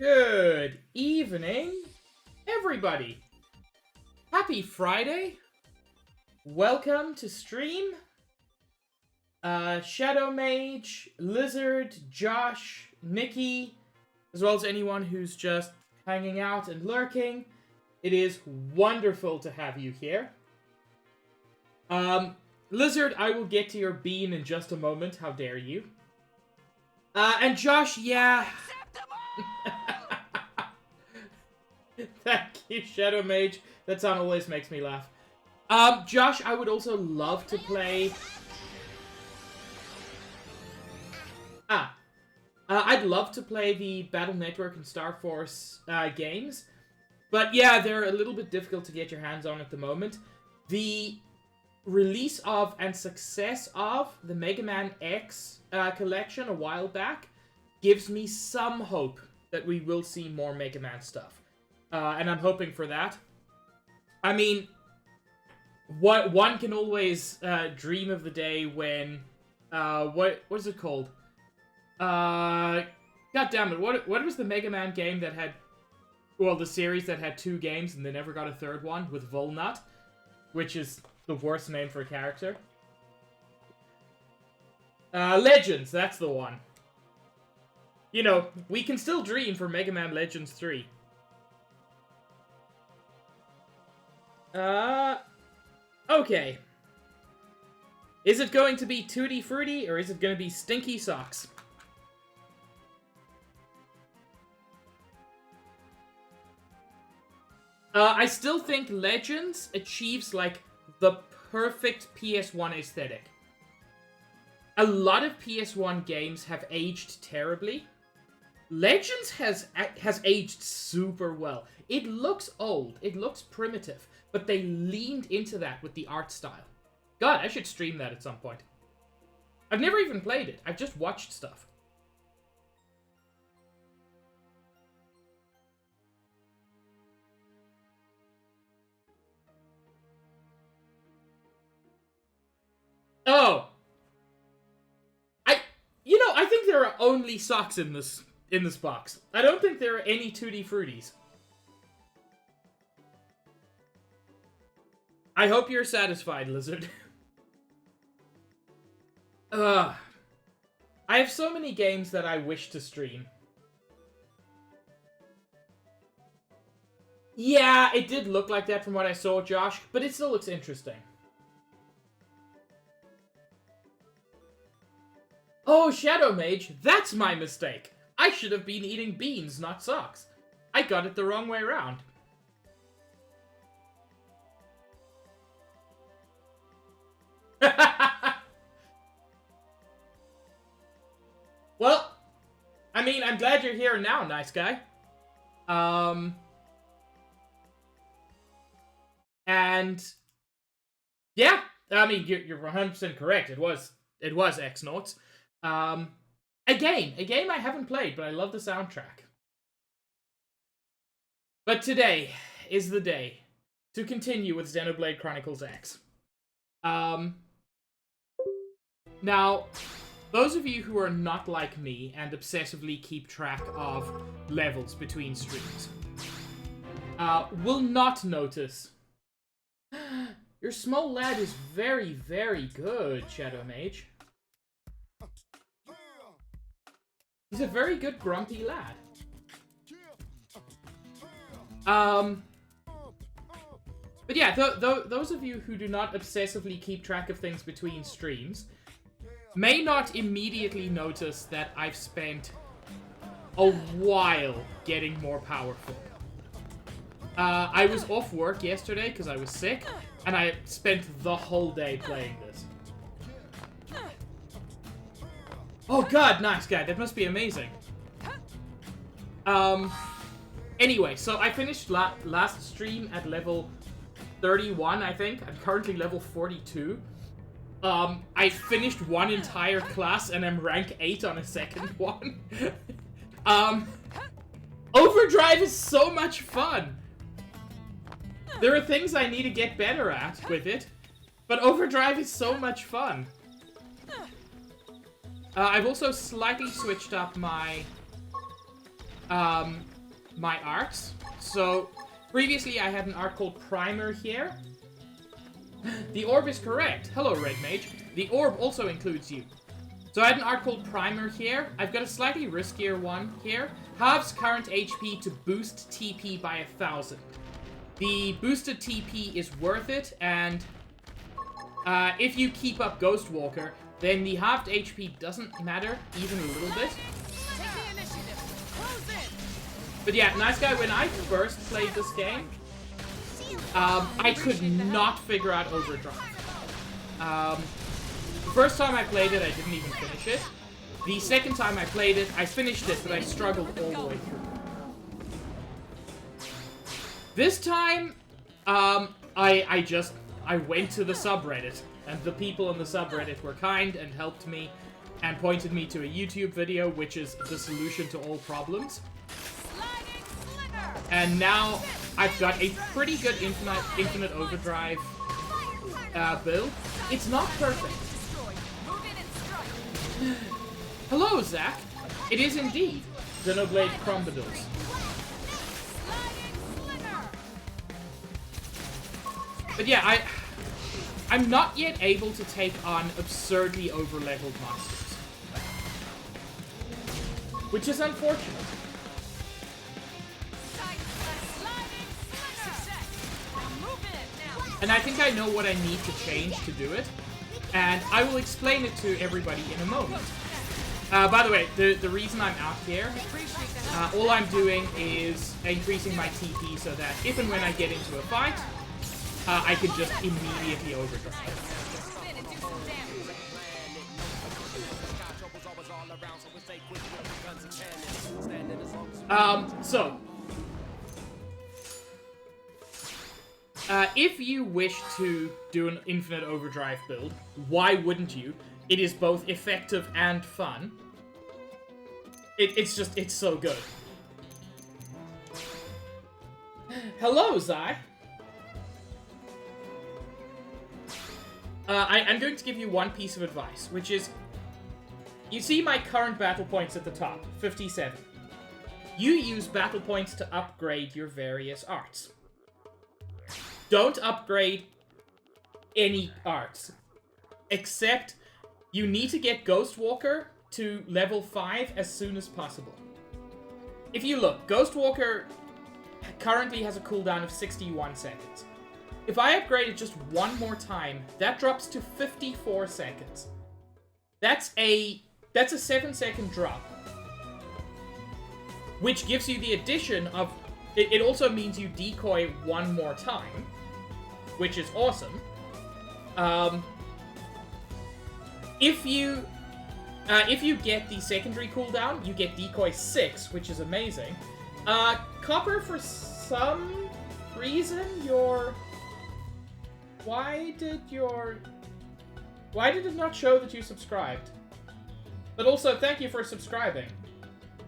Good evening, everybody. Happy Friday. Welcome to stream. Shadow Mage, Lizard, Josh, Nikki, as well as anyone who's just hanging out and lurking. It is wonderful to have you here. Lizard, I will get to your bean in just a moment. How dare you? And Josh, yeah. Thank you, Shadow Mage. That sound always makes me laugh. Josh, I would also love to play... I'd love to play the Battle Network and Star Force games. But yeah, they're a little bit difficult to get your hands on at the moment. The release of and success of the Mega Man X collection a while back gives me some hope that we will see more Mega Man stuff. And I'm hoping for that. I mean, one can always dream of the day when... what is it called? God damn it, what was the Mega Man game that had... Well, the series that had 2 games and they never got a third one with Volnut, which is the worst name for a character. Legends, that's the one. You know, we can still dream for Mega Man Legends 3. Okay. Is it going to be Tutti Frutti, or is it going to be Stinky Socks? I still think Legends achieves, like, the perfect PS1 aesthetic. A lot of PS1 games have aged terribly. Legends has aged super well. It looks old, it looks primitive, but they leaned into that with the art style. God, I should stream that at some point. I've never even played it, I've just watched stuff. Oh! I think there are only socks in this box. I don't think there are any Tutti Fruities. I hope you're satisfied, Lizard. I have so many games that I wish to stream. Yeah, it did look like that from what I saw, Josh, but it still looks interesting. Oh, Shadow Mage, that's my mistake. I should have been eating beans, not socks. I got it the wrong way around. I'm glad you're here now, nice guy. And yeah, I mean, you're 100% correct. It was Xnauts. A game I haven't played, but I love the soundtrack. But today is the day to continue with Xenoblade Chronicles X. Now, those of you who are not like me and obsessively keep track of levels between streams will not notice. Your small lad is very, very good, Shadow Mage. He's a very good grumpy lad. But yeah, those of you who do not obsessively keep track of things between streams may not immediately notice that I've spent a while getting more powerful. I was off work yesterday because I was sick, and I spent the whole day playing this. Oh god, nice guy, that must be amazing. Anyway, so I finished last stream at level 31, I think. I'm currently level 42. I finished one entire class and I'm rank 8 on a second one. Overdrive is so much fun! There are things I need to get better at with it, but Overdrive is so much fun. I've also slightly switched up my my arts. So previously I had an art called Primer here. The orb is correct. Hello, Red Mage. The orb also includes you. So I had an art called Primer here. I've got a slightly riskier one here. Halves current HP to boost TP by 1,000. The boosted TP is worth it, and if you keep up Ghost Walker, then the halved HP doesn't matter even a little bit. But yeah, nice guy, when I first played this game, I could not figure out Overdrive. The first time I played it, I didn't even finish it. The second time I played it, I finished it, but I struggled all the way through. This time, I went to the subreddit, and the people on the subreddit were kind and helped me and pointed me to a YouTube video, which is the solution to all problems. And now I've got a pretty good infinite overdrive build. It's not perfect. Hello, Zach. It is indeed Xenoblade Chronicles. But yeah, I'm not yet able to take on absurdly over-leveled monsters. Which is unfortunate. And I think I know what I need to change to do it. And I will explain it to everybody in a moment. By the way, the reason I'm out here, all I'm doing is increasing my TP so that if and when I get into a fight, I can just immediately overdrive. If you wish to do an infinite overdrive build, why wouldn't you? It is both effective and fun. It's so good. Hello, Zai. I'm going to give you one piece of advice, which is, you see my current battle points at the top, 57. You use battle points to upgrade your various arts. Don't upgrade any arts, except you need to get Ghost Walker to level 5 as soon as possible. If you look, Ghost Walker currently has a cooldown of 61 seconds. If I upgrade it just one more time, that drops to 54 seconds. That's a 7-second drop. Which gives you the addition of... It also means you decoy one more time, which is awesome. If you If you get the secondary cooldown, you get Decoy 6, which is amazing. Copper, for some reason, Why did it not show that you subscribed? But also, thank you for subscribing.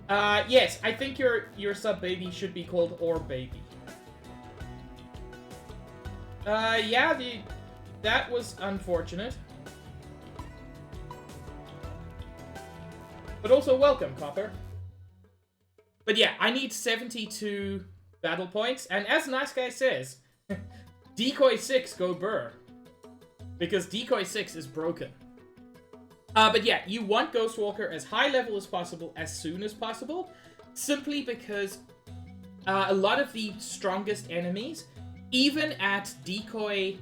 Yes, I think your sub-baby should be called Orb Baby. Yeah, that was unfortunate. But also, welcome, Copper. But yeah, I need 72 battle points, and as Nice Guy says, Decoy 6 go burr. Because Decoy 6 is broken. But yeah, you want Ghostwalker as high level as possible, as soon as possible, simply because a lot of the strongest enemies, even at Decoy,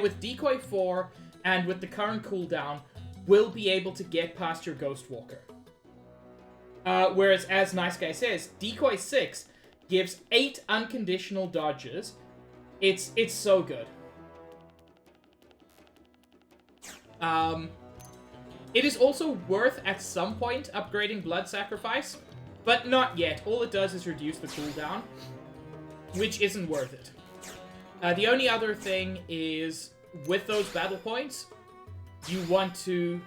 with Decoy 4 and with the current cooldown, will be able to get past your Ghostwalker. Whereas, as Nice Guy says, Decoy 6 gives 8 unconditional dodges. It's so good. It is also worth, at some point, upgrading Blood Sacrifice, but not yet. All it does is reduce the cooldown, which isn't worth it. The only other thing is, with those battle points, you want to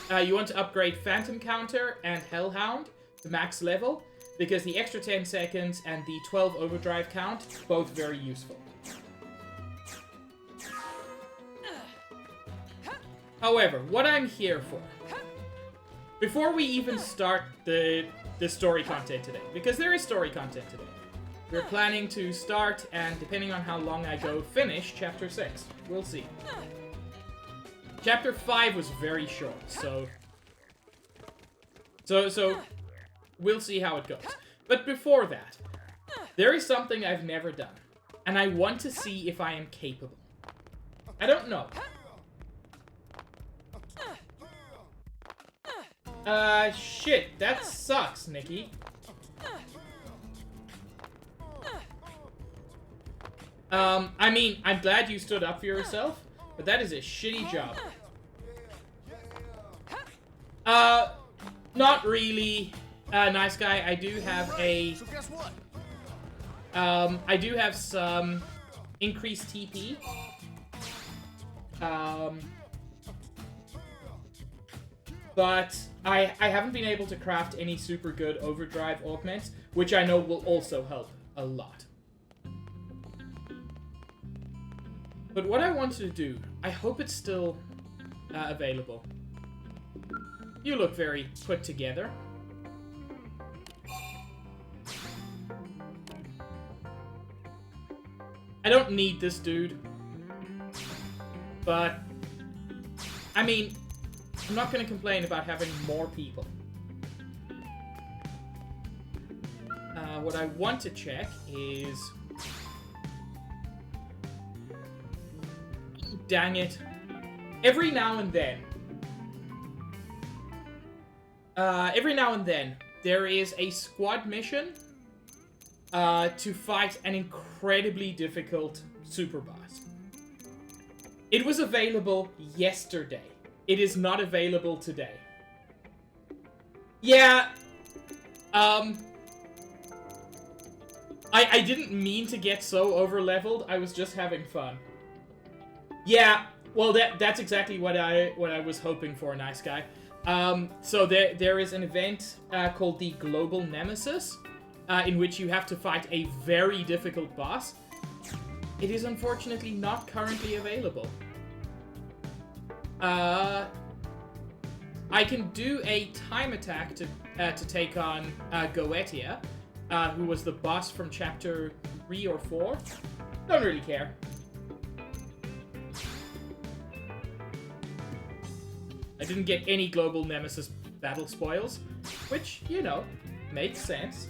upgrade Phantom Counter and Hellhound to max level, because the extra 10 seconds and the 12 overdrive count, both very useful. However, what I'm here for, before we even start the story content today, because there is story content today, we're planning to start, and depending on how long I go, finish Chapter 6. We'll see. Chapter 5 was very short, so we'll see how it goes. But before that, there is something I've never done, and I want to see if I am capable. I don't know. Shit, that sucks, Nikki. I mean, I'm glad you stood up for yourself, but that is a shitty job. Not really, Nice Guy. I do have a... So guess what? I do have some increased TP. But I haven't been able to craft any super good overdrive augments, which I know will also help a lot. But what I wanted to do, I hope it's still available. You look very put together. I don't need this dude. But, I mean, I'm not going to complain about having more people. What I want to check is... Dang it. Every now and then, there is a squad mission to fight an incredibly difficult super boss. It was available yesterday. It is not available today. Yeah, I didn't mean to get so over-leveled. I was just having fun. Yeah, well, that's exactly what I was hoping for, Nice Guy. So there is an event called the Global Nemesis, in which you have to fight a very difficult boss. It is unfortunately not currently available. I can do a time attack to take on Goetia, who was the boss from Chapter 3 or 4. Don't really care. I didn't get any Global Nemesis battle spoils, which, you know, makes sense.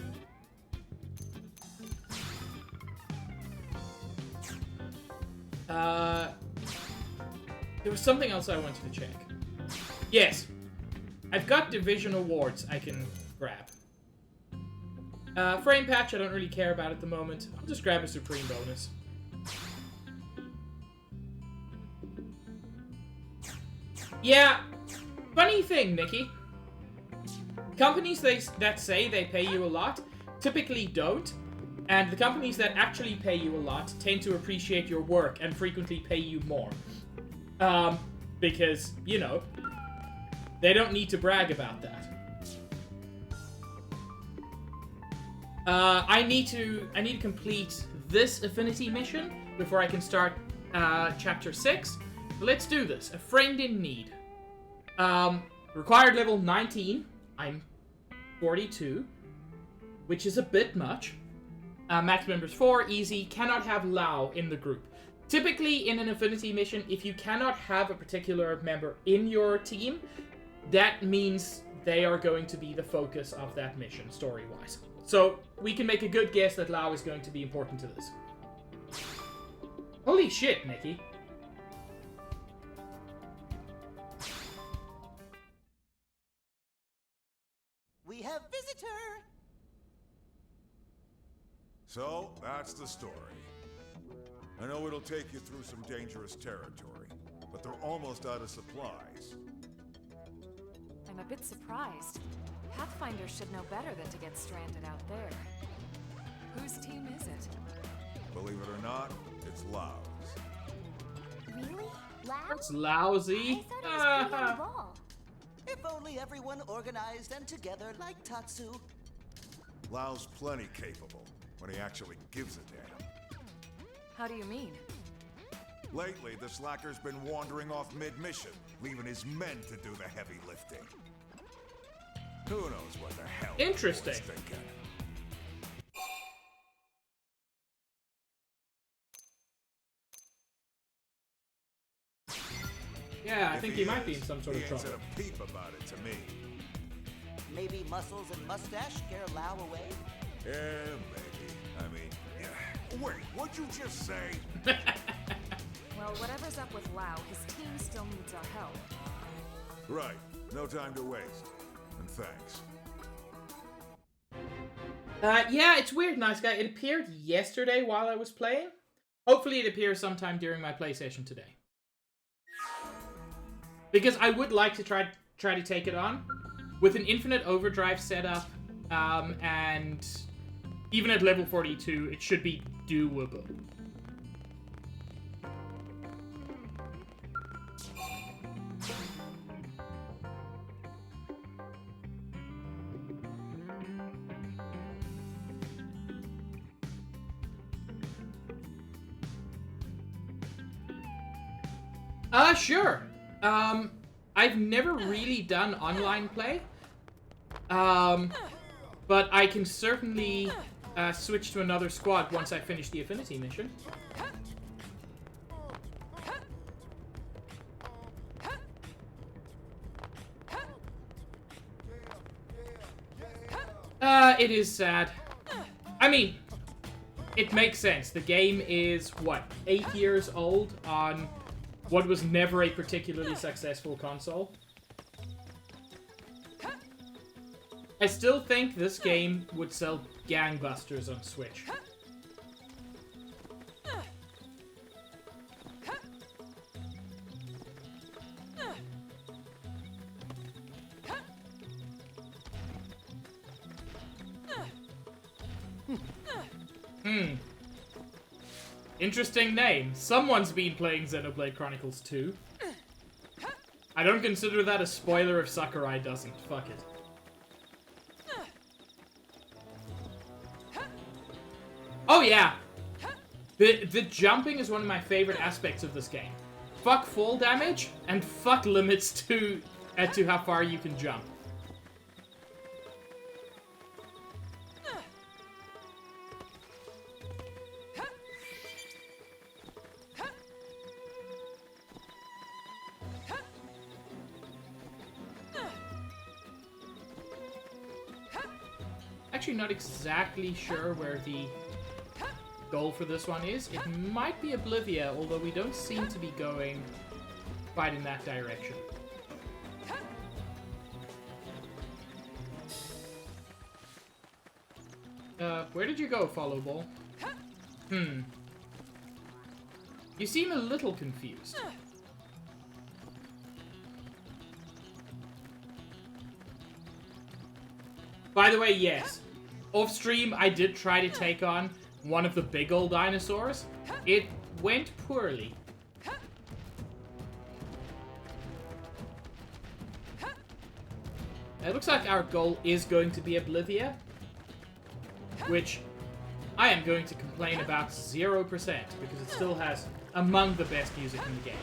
There was something else I wanted to check. Yes, I've got division awards I can grab. Frame patch I don't really care about at the moment. I'll just grab a supreme bonus. Yeah, Funny thing, Nikki. Companies that say they pay you a lot typically don't. And the companies that actually pay you a lot tend to appreciate your work and frequently pay you more. Because, you know, they don't need to brag about that. I need to complete this affinity mission before I can start chapter 6. Let's do this. A friend in need. Required level 19. I'm 42, which is a bit much. Max members 4, easy. Cannot have Lao in the group. Typically, in an affinity mission, if you cannot have a particular member in your team, that means they are going to be the focus of that mission, story-wise. So, we can make a good guess that Lao is going to be important to this. Holy shit, Nikki. We have visitor! So, that's the story. I know it'll take you through some dangerous territory, but they're almost out of supplies. I'm a bit surprised. Pathfinders should know better than to get stranded out there. Whose team is it? Believe it or not, it's Lao's. Really? That's lousy. I thought it was pretty on the ball. If only everyone organized and together like Tatsu. Lao's plenty capable, when he actually gives a damn. How do you mean? Lately, the slacker's been wandering off mid-mission, leaving his men to do the heavy lifting. Who knows what the hell Interesting. he's thinking. Yeah, I think he might be in some sort of He trouble. ain't said a peep about it to me. Maybe muscles and mustache scare Lao away? Yeah, maybe. I mean, yeah. Wait, what'd you just say? Well, whatever's up with Lao, his team still needs our help. Right. No time to waste. And thanks. Yeah, it's weird, nice guy. It appeared yesterday while I was playing. Hopefully it appears sometime during my play session today. Because I would like to try to take it on. With an infinite overdrive setup, and even at level 42, it should be doable. Sure. I've never really done online play. But I can certainly switch to another squad once I finish the affinity mission. It is sad. I mean, it makes sense. The game is, what, 8 years old on what was never a particularly successful console? I still think this game would sell gangbusters on Switch. Interesting name. Someone's been playing Xenoblade Chronicles 2. I don't consider that a spoiler if Sakurai doesn't. Fuck it. Oh yeah! The jumping is one of my favorite aspects of this game. Fuck fall damage, and fuck limits to how far you can jump. Actually not exactly sure where the goal for this one is. It might be Oblivia, although we don't seem to be going quite in that direction. Where did you go, Follow Ball? You seem a little confused. By the way, yes. Off stream, I did try to take on one of the big old dinosaurs. It went poorly. It looks like our goal is going to be Oblivia, which I am going to complain about 0% because it still has among the best music in the game.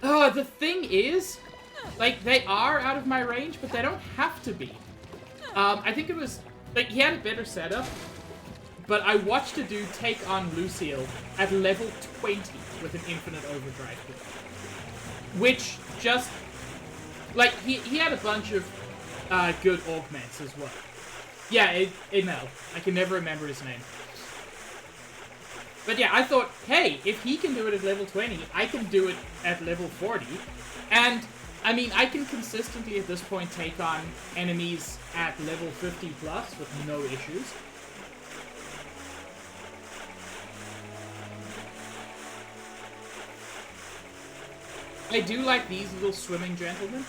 Oh, the thing is, like, they are out of my range, but they don't have to be. I think it was, like, he had a better setup, but I watched a dude take on Lucille at level 20 with an infinite overdrive build. Which just, like, he had a bunch of good augments as well. Yeah, Mel. I can never remember his name. But yeah, I thought, hey, if he can do it at level 20, I can do it at level 40. And, I mean, I can consistently at this point take on enemies at level 50 plus with no issues. I do like these little swimming gentlemen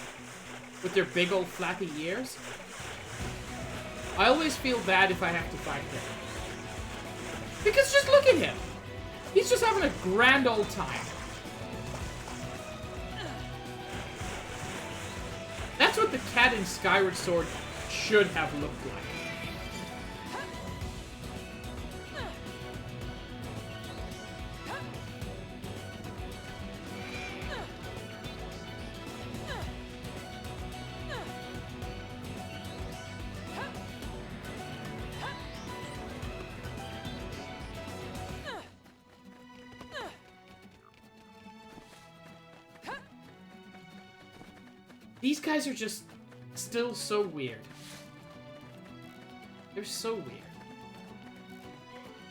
with their big old flappy ears. I always feel bad if I have to fight them. Because just look at him. He's just having a grand old time. That's what the cat in Skyward Sword should have looked like. These guys are just still so weird. They're so weird.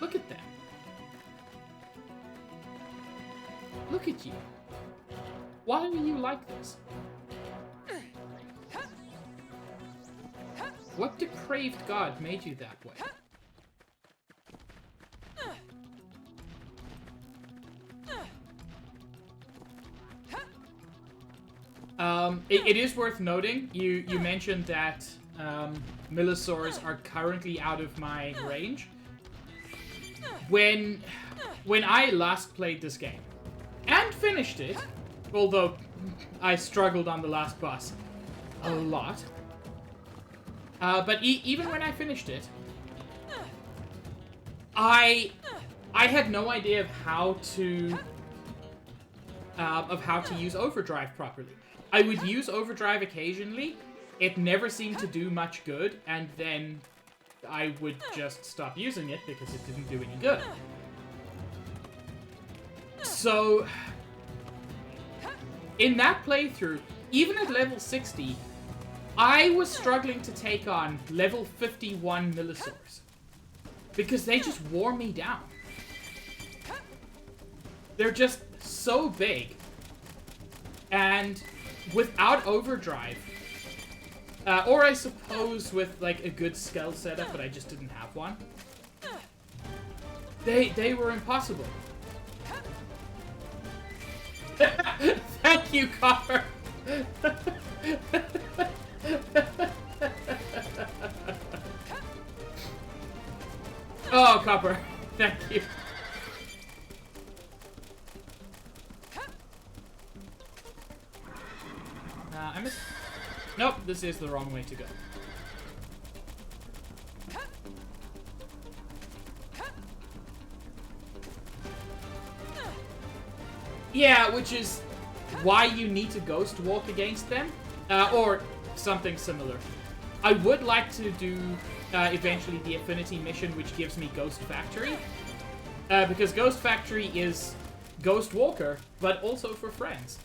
Look at them. Look at you. Why are you like this? What depraved god made you that way? It is worth noting, you mentioned that Millosaurs are currently out of my range. When I last played this game, and finished it, although I struggled on the last boss a lot, but even when I finished it, I had no idea of how to use Overdrive properly. I would use Overdrive occasionally, it never seemed to do much good, and then I would just stop using it because it didn't do any good. So, in that playthrough, even at level 60, I was struggling to take on level 51 Millosaurs. Because they just wore me down. They're just so big. And without Overdrive, or I suppose with like a good skull setup, but I just didn't have one, they were impossible. Thank you, Copper. Oh, Copper. Thank you. I missed. Nope, this is the wrong way to go. Yeah, which is why you need to ghost walk against them, or something similar. I would like to do eventually the Affinity mission, which gives me Ghost Factory, because Ghost Factory is Ghost Walker, but also for friends.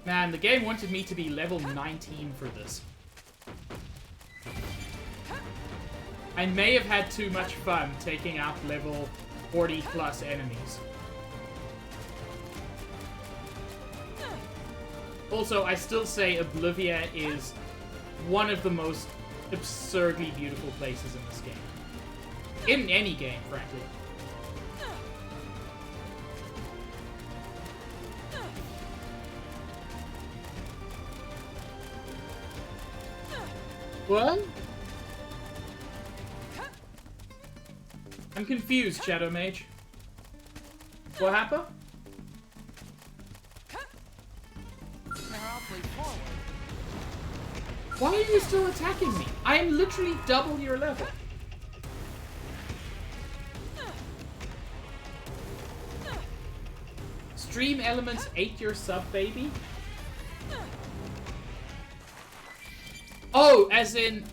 Man, the game wanted me to be level 19 for this. I may have had too much fun taking out level 40 plus enemies. Also, I still say Oblivia is one of the most absurdly beautiful places in this game. In any game, frankly. What? I'm confused, Shadow Mage. What happened? Why are you still attacking me? I am literally double your level. Stream Elements ate your sub, baby? Oh, as in...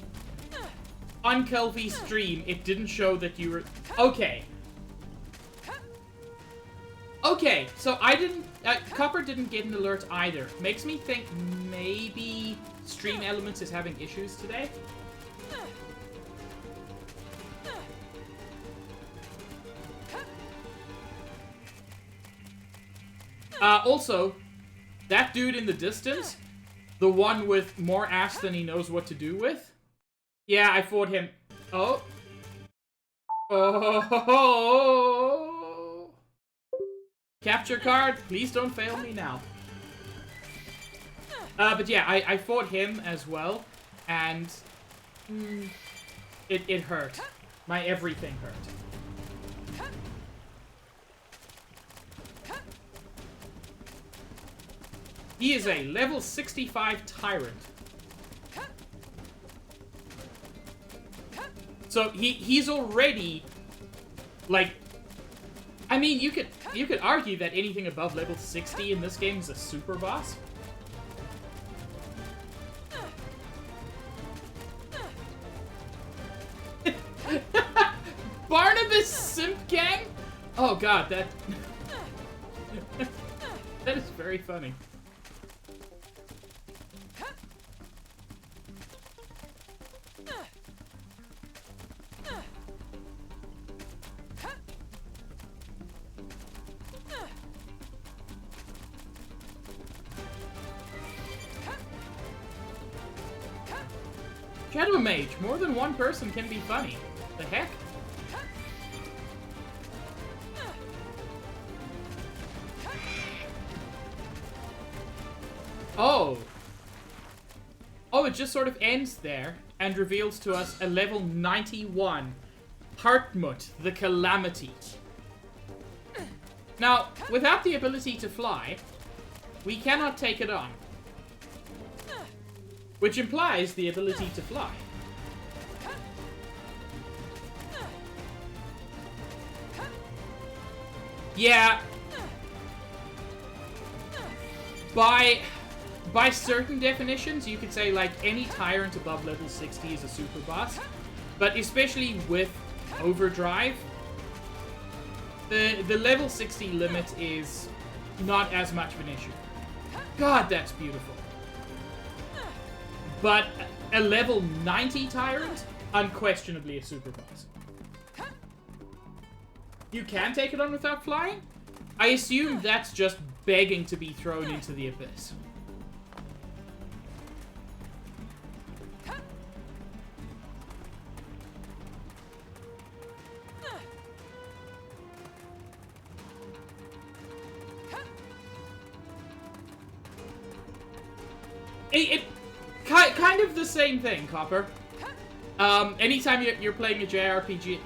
on Kelvy's stream, it didn't show that you were... Okay. Okay, so I didn't... Copper didn't get an alert either. Makes me think maybe Stream Elements is having issues today. Also, that dude in the distance, the one with more ass than he knows what to do with. Yeah, I fought him. Oh. Oh. Capture card, please don't fail me now. But yeah, I fought him as well, and it hurt. My everything hurt. He is a level 65 tyrant. So he's already like, I mean, you could argue that anything above level 60 in this game is a super boss. Barnabas Simp Gang? Oh god, that that is very funny. Shadow Mage, more than one person can be funny. The heck? Oh. Oh, it just sort of ends there and reveals to us a level 91 Hartmut the Calamity. Now, without the ability to fly, we cannot take it on. Which implies the ability to fly. Yeah. By certain definitions, you could say, like, any tyrant above level 60 is a super boss. But especially with Overdrive, the level 60 limit is not as much of an issue. God, that's beautiful. But a level 90 tyrant, unquestionably a super boss. You can take it on without flying? I assume that's just begging to be thrown into the abyss. Kind of the same thing, Copper. Anytime you're playing a JRPG.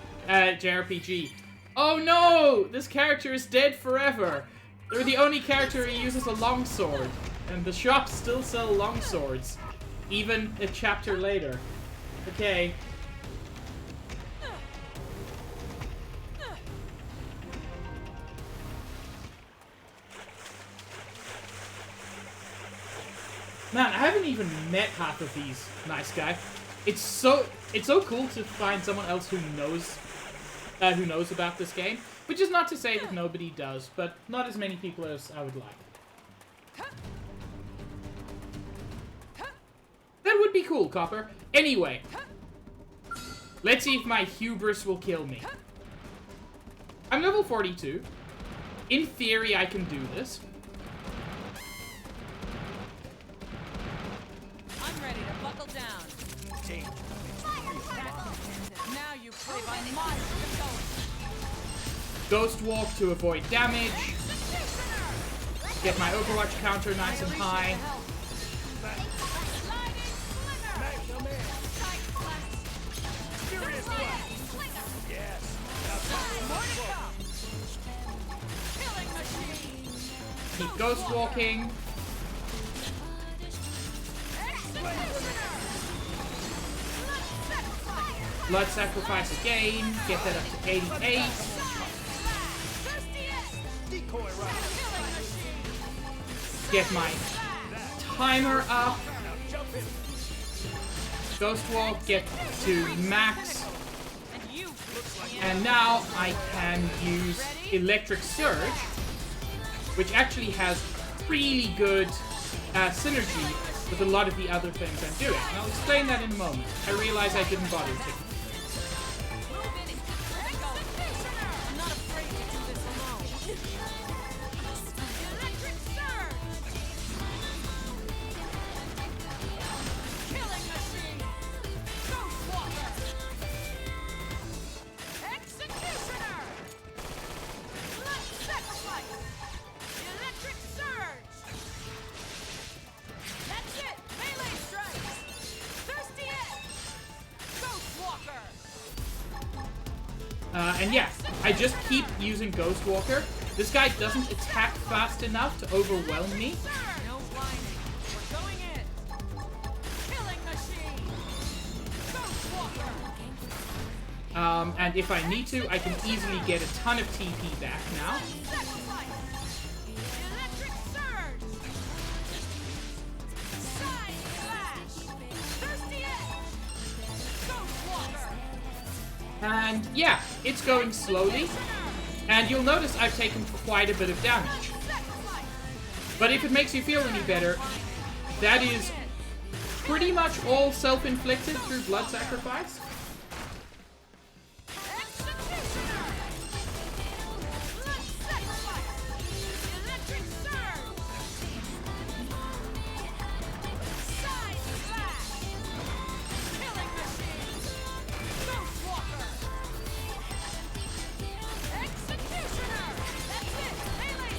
Oh no! This character is dead forever. They're the only character who uses a longsword, and the shops still sell longswords, even a chapter later. Okay. Man, I haven't even met half of these. Nice guy. It's so cool to find someone else who knows about this game. Which is not to say that nobody does, but not as many people as I would like. That would be cool, Copper. Anyway, let's see if my hubris will kill me. I'm level 42. In theory, I can do this. I'm ready to buckle down. Now you play by my Ghost Walk to avoid damage. Get my Overwatch counter nice and high. Keep Ghost Walking. Blood Sacrifice again. Get that up to 88. Get my timer up. Ghost Walk, get to max. And now I can use Electric Surge, which actually has really good synergy with a lot of the other things I'm doing. And I'll explain that in a moment. I realize I didn't bother to. And yeah, I just keep using Ghost Walker. This guy doesn't attack fast enough to overwhelm me. And if I need to, I can easily get a ton of TP back now. And yeah, it's going slowly. And you'll notice I've taken quite a bit of damage. But if it makes you feel any better, that is pretty much all self-inflicted through blood sacrifice.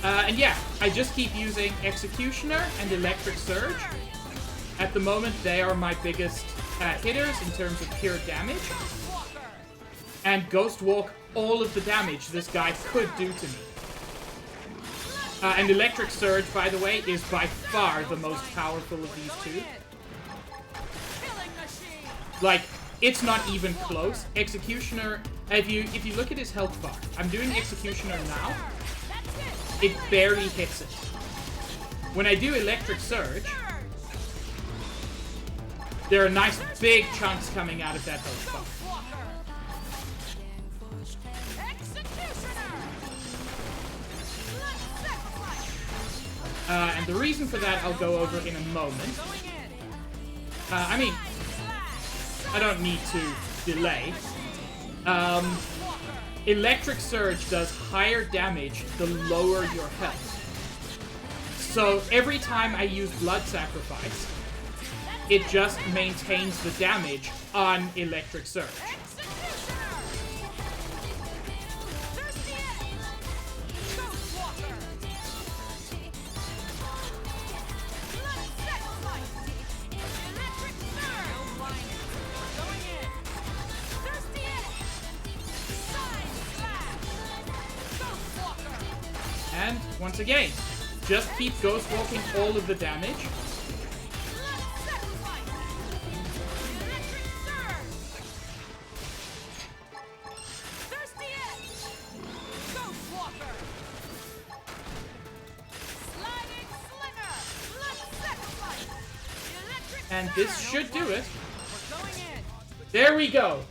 And yeah, I just keep using Executioner and Electric Surge. At the moment, they are my biggest hitters in terms of pure damage. And Ghost Walk all of the damage this guy could do to me. And Electric Surge, by the way, is by far the most powerful of these two. Like, it's not even close. Executioner, if you look at his health bar, I'm doing Executioner now. It barely hits it. When I do Electric Surge, there are nice big chunks coming out of that health bar. And the reason for that I'll go over in a moment. I mean, I don't need to delay. Electric Surge does higher damage the lower your health. So every time I use Blood Sacrifice, it just maintains the damage on Electric Surge. And, once again, just keep Ghost Walking all of the damage. And this should do it. There we go.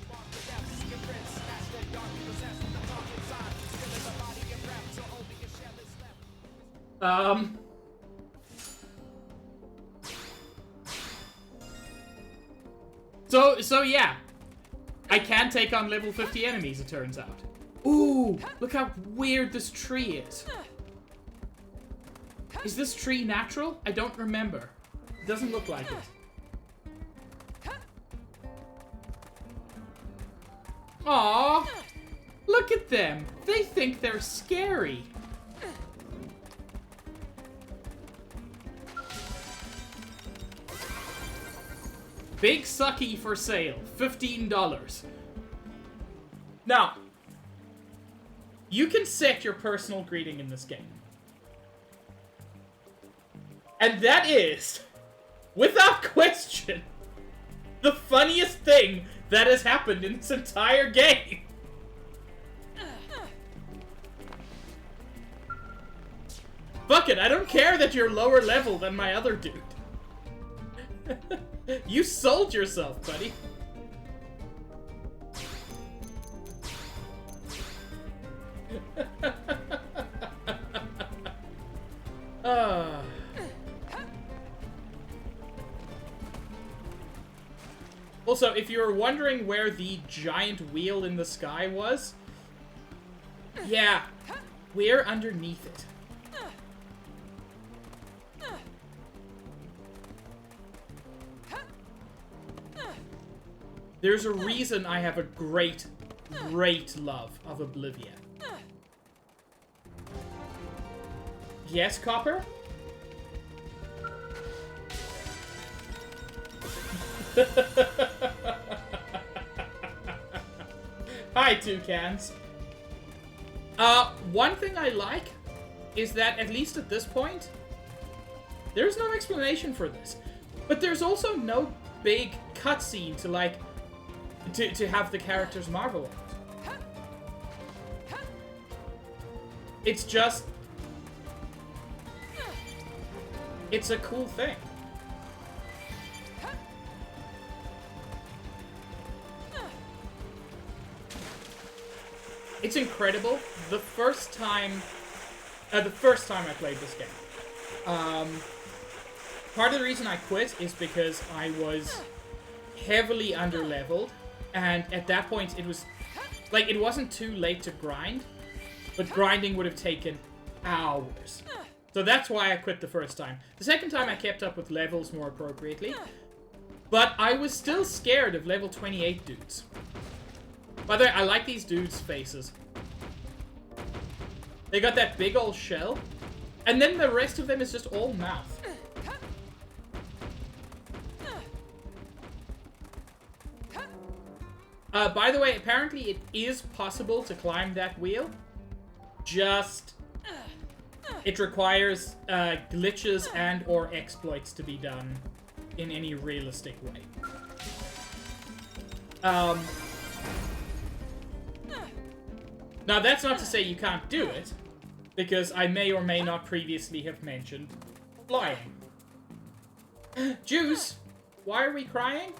So yeah. I can take on level 50 enemies, it turns out. Ooh, look how weird this tree is. Is this tree natural? I don't remember. It doesn't look like it. Aww! Look at them! They think they're scary! Big Sucky for sale, $15. Now, you can set your personal greeting in this game. And that is, without question, the funniest thing that has happened in this entire game. Fuck it, I don't care that you're lower level than my other dude. You sold yourself, buddy. Also, if you're wondering where the giant wheel in the sky was, yeah, we're underneath it. There's a reason I have a great, great love of Oblivion. Yes, Copper? Hi, Toucans. One thing I like is that, at least at this point, there's no explanation for this. But there's also no big cutscene to, like, to have the characters marvel at. It's just... it's a cool thing. It's incredible. The first time I played this game, part of the reason I quit is because I was heavily underleveled, and at that point it was like, it wasn't too late to grind, but grinding would have taken hours. So that's why I quit the first time. The second time I kept up with levels more appropriately, but I was still scared of level 28 dudes. By the way, I like these dudes' faces. They got that big old shell, and then the rest of them is just all mouth. By the way, apparently it is possible to climb that wheel. Just... it requires glitches and or exploits to be done in any realistic way. Now, that's not to say you can't do it, because I may or may not previously have mentioned flying. Juice, why are we crying?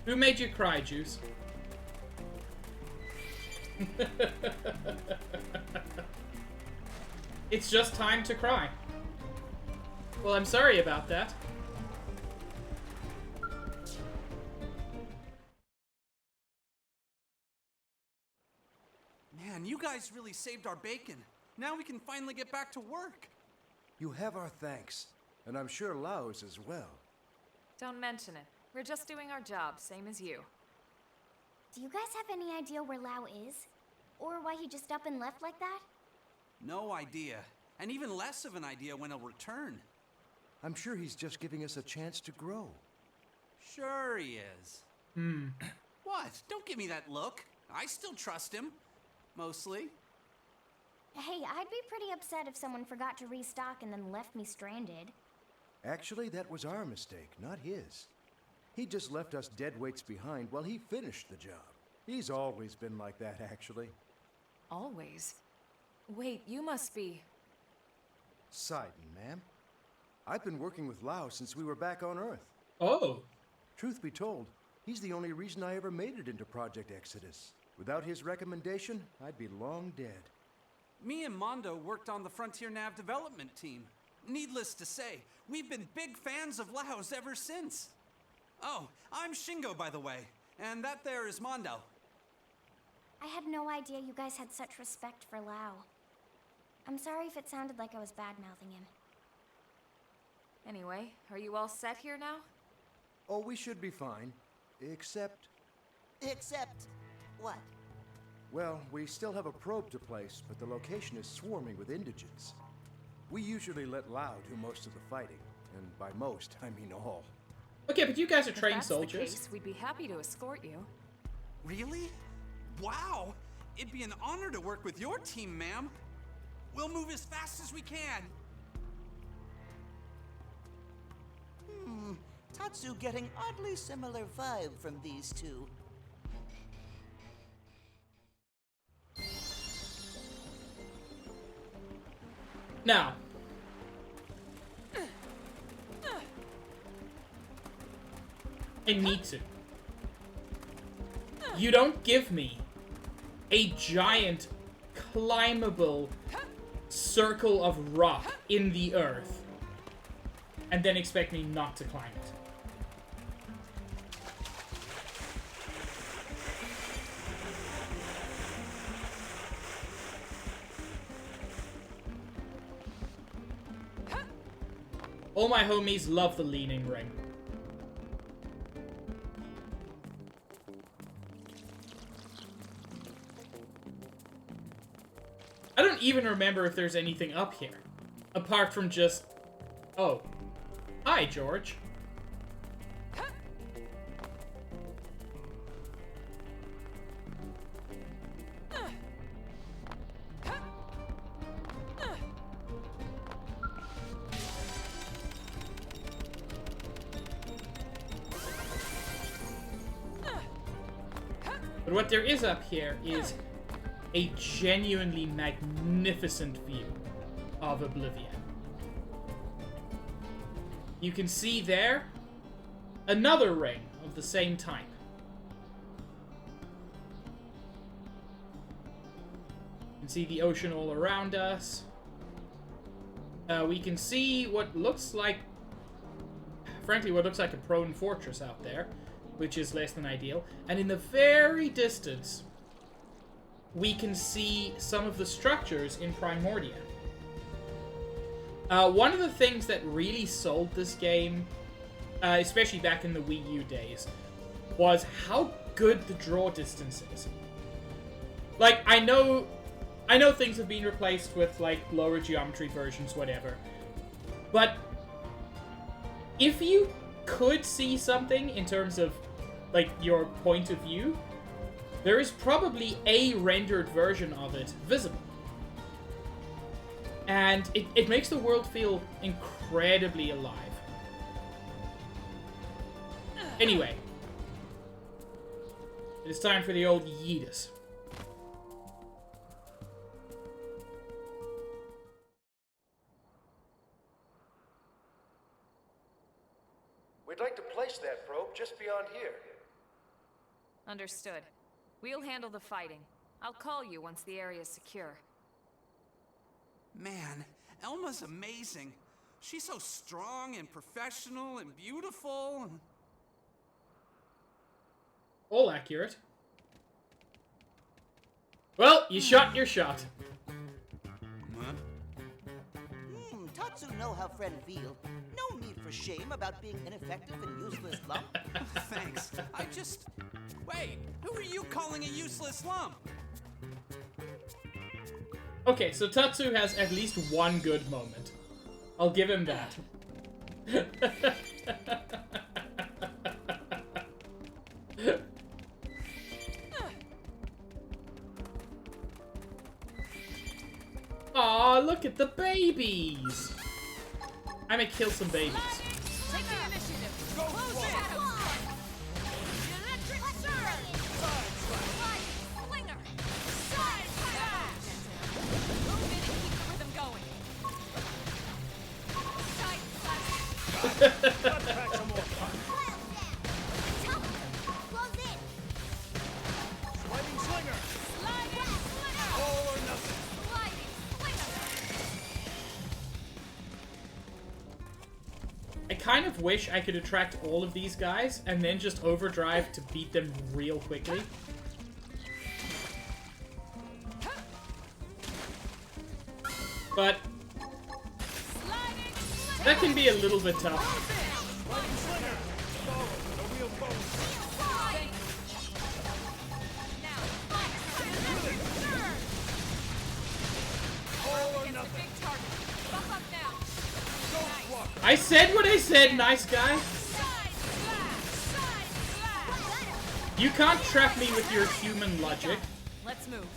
Who made you cry, Juice? It's just time to cry. Well, I'm sorry about that. Man, you guys really saved our bacon. Now we can finally get back to work. You have our thanks, and I'm sure Lao's as well. Don't mention it. We're just doing our job, same as you. Do you guys have any idea where Lao is? Or why he just up and left like that? No idea. And even less of an idea when he'll return. I'm sure he's just giving us a chance to grow. Sure he is. What? Don't give me that look. I still trust him. Mostly. Hey, I'd be pretty upset if someone forgot to restock and then left me stranded. Actually, that was our mistake, not his. He just left us dead weights behind while he finished the job. He's always been like that, actually. Always? Wait, you must be... Sidon, ma'am. I've been working with Lao since we were back on Earth. Oh. Truth be told, he's the only reason I ever made it into Project Exodus. Without his recommendation, I'd be long dead. Me and Mondo worked on the Frontier Nav development team. Needless to say, we've been big fans of Lao's ever since. Oh, I'm Shingo, by the way, and that there is Mondo. I had no idea you guys had such respect for Lao. I'm sorry if it sounded like I was bad-mouthing him. Anyway, are you all set here now? Oh, we should be fine. Except, Except what? well, we still have a probe to place, but the location is swarming with indigents. We usually let Lao do most of the fighting, and by most, I mean all. Okay, but you guys are If trained that's soldiers. the case, we'd be happy to escort you. Really? Wow! It'd be an honor to work with your team, ma'am. We'll move as fast as we can. Tatsu getting oddly similar vibe from these two. Now, I need to. You don't give me a giant, climbable circle of rock in the earth and then expect me not to climb it. All my homies love the leaning ring. I don't even remember if there's anything up here. Apart from just... Oh. Hi, George. But what there is up here is a genuinely magnificent view of Oblivion. You can see there another ring of the same type. You can see the ocean all around us. We can see what looks like, frankly, what looks like a prone fortress out there, which is less than ideal. And in the very distance, we can see some of the structures in Primordia. One of the things that really sold this game, especially back in the Wii U days, was how good the draw distance is. Like, I know things have been replaced with, like, lower geometry versions, whatever. But if you could see something in terms of, like, your point of view, there is probably a rendered version of it visible. And it makes the world feel incredibly alive. Anyway. It is time for the old yeetus. We'd like to place that probe just beyond here. Understood. We'll handle the fighting. I'll call you once the area's secure. Man, Elma's amazing. She's so strong and professional and beautiful. All accurate. Well, you shot your shot. Huh? Tatsu know how friend feel. No need for shame about being ineffective and useless lump. Thanks. Wait, who are you calling a useless lump? Okay, so Tatsu has at least one good moment. I'll give him that. Aw, look at the babies! I'm gonna kill some babies. Take the initiative. Go close it. Electric surge. Slinger. Side slash. Move in and keep the rhythm going. Side slash. Sliding slinger! Sliding slinger. All or nothing! Sliding slinger. I kind of wish I could attract all of these guys and then just overdrive to beat them real quickly. But that can be a little bit tough. I said what I said, nice guy. You can't trap me with your human logic. Let's move.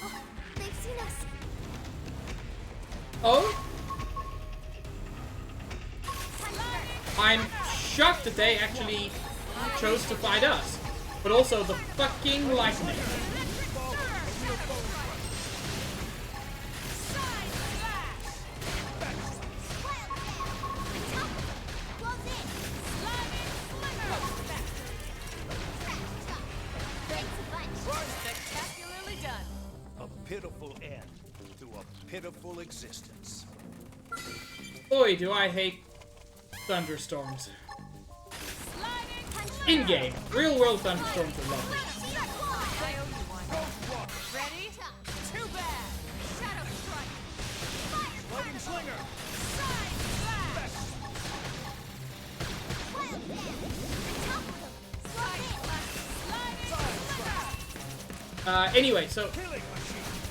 Oh, they've seen us. Oh? I'm shocked that they actually chose to fight us. But also the fucking lightning. Spectacularly done. A pitiful end to a pitiful existence. Boy, do I hate thunderstorms. In-game, real-world thunderstorms are lovely. I owe you one. Ready? Too bad. Shadow strike. Lightning slinger! Anyway, so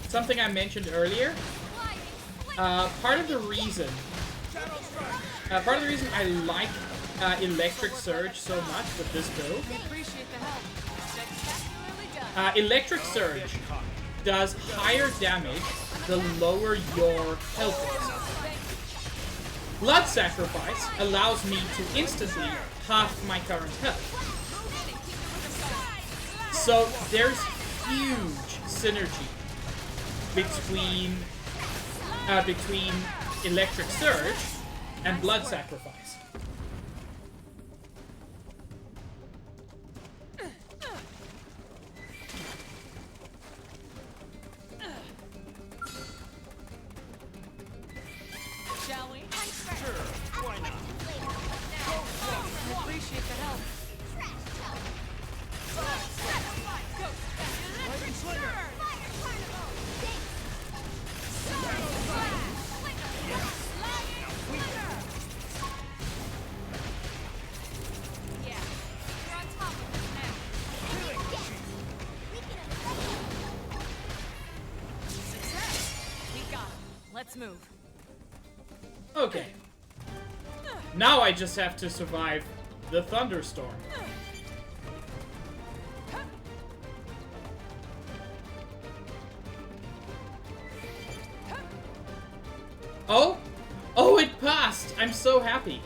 something I mentioned earlier. Part of the reason I like Electric Surge so much with this build. Appreciate the help. Spectacularly done. Electric Surge does higher damage the lower your health is. Blood Sacrifice allows me to instantly half my current health. So there's huge synergy between Electric Surge and Blood Sacrifice. Shall we? Sure, why not? Appreciate the help. Lightning slinger! Yeah, you're on top of it now. Success! We got him. Let's move. Okay. Now I just have to survive the thunderstorm. Oh? Oh, it passed! I'm so happy.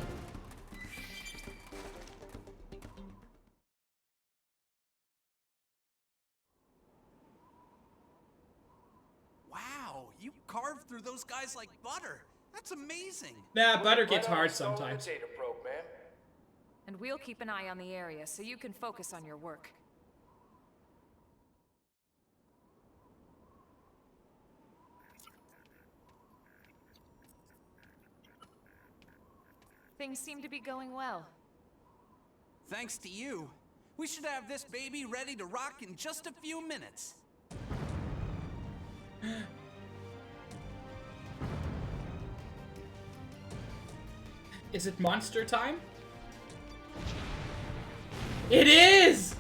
Wow, you carved through those guys like butter. That's amazing. Nah, butter gets hard sometimes. Data probe, man. And we'll keep an eye on the area so you can focus on your work. Things seem to be going well. Thanks to you. We should have this baby ready to rock in just a few minutes. Is it monster time? It is!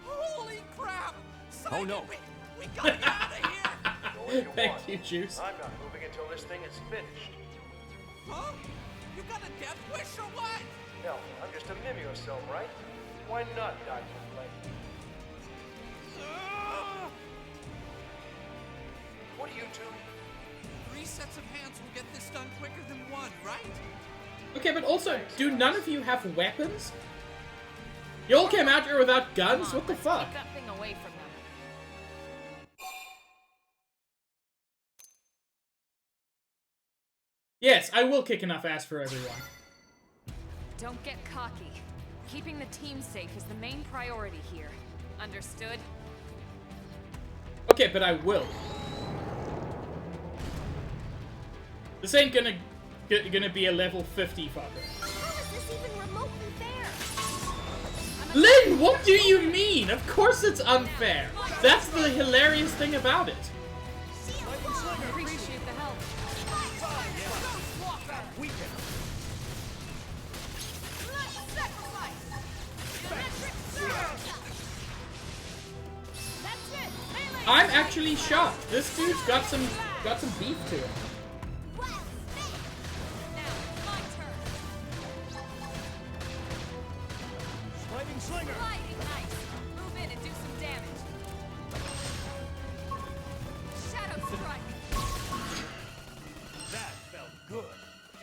Holy crap! Oh, no. We gotta get out of here! Thank you, Juice. I'm not moving until this thing is finished. Huh? You got a death wish or what? No, I'm just a mimeosome, right? Why not die for flame? What are you two? 3 sets of hands will get this done quicker than one, right? Okay, but also, do none of you have weapons? You all came out here without guns? What the fuck? Keep that thing away from them. Yes, I will kick enough ass for everyone. Don't get cocky. Keeping the team safe is the main priority here. Understood? Okay, but I will. This ain't gonna be a level 50 fucker. How is this even remotely fair? Lynn, what do you mean? Of course it's unfair. That's the hilarious thing about it. Appreciate the help. I'm actually shocked. This dude's got some beef to him. Sliding slinger. Sliding nice. Move in and do some damage. Shadow strike. That felt good.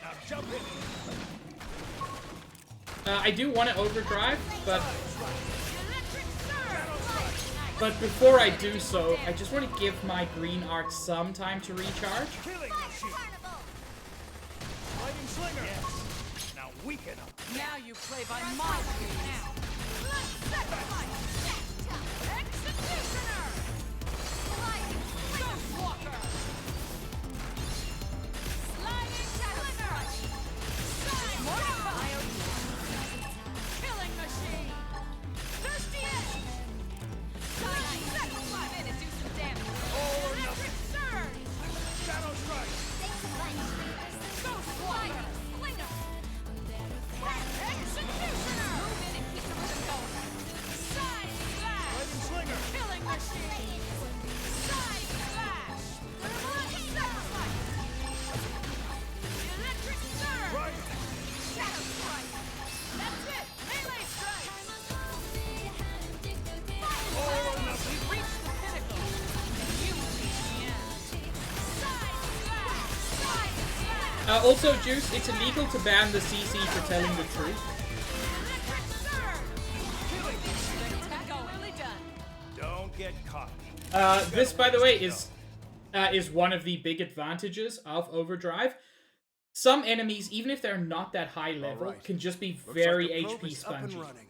Now jump in. I do want to overdrive, but Electric surge. But before I do so, I just want to give my green art some time to recharge. Killing machine. Sliding slinger. Yes. Now weaken him. Now you play by my rules. Now. Let's set fire. Executioner. Sliding Ghost Walker. Sliding Shadow Strike. Sliding Mordecai. Killing machine. Thirsty Edge. Sliding Second Life in and do some damage. Electric Surge. Shadow strike. Ghost Walker. Slinger. Executioner. Move in and keep the rhythm going. Side slash. Sliding slinger. Killing machine. Side slash. Sacrifice. Electric surge. Right. Shadow strike. That's it. Melee strike. We've reached the pinnacle. You reach the end. Side slash. Side slash. Also, Juice, it's illegal to ban the CC for telling the truth. Electric surge. Spectacularly done. Don't get caught. This, by the way, is one of the big advantages of Overdrive. Some enemies, even if they're not that high level, right. can just be Looks very like the probe HP is up and spongy. running.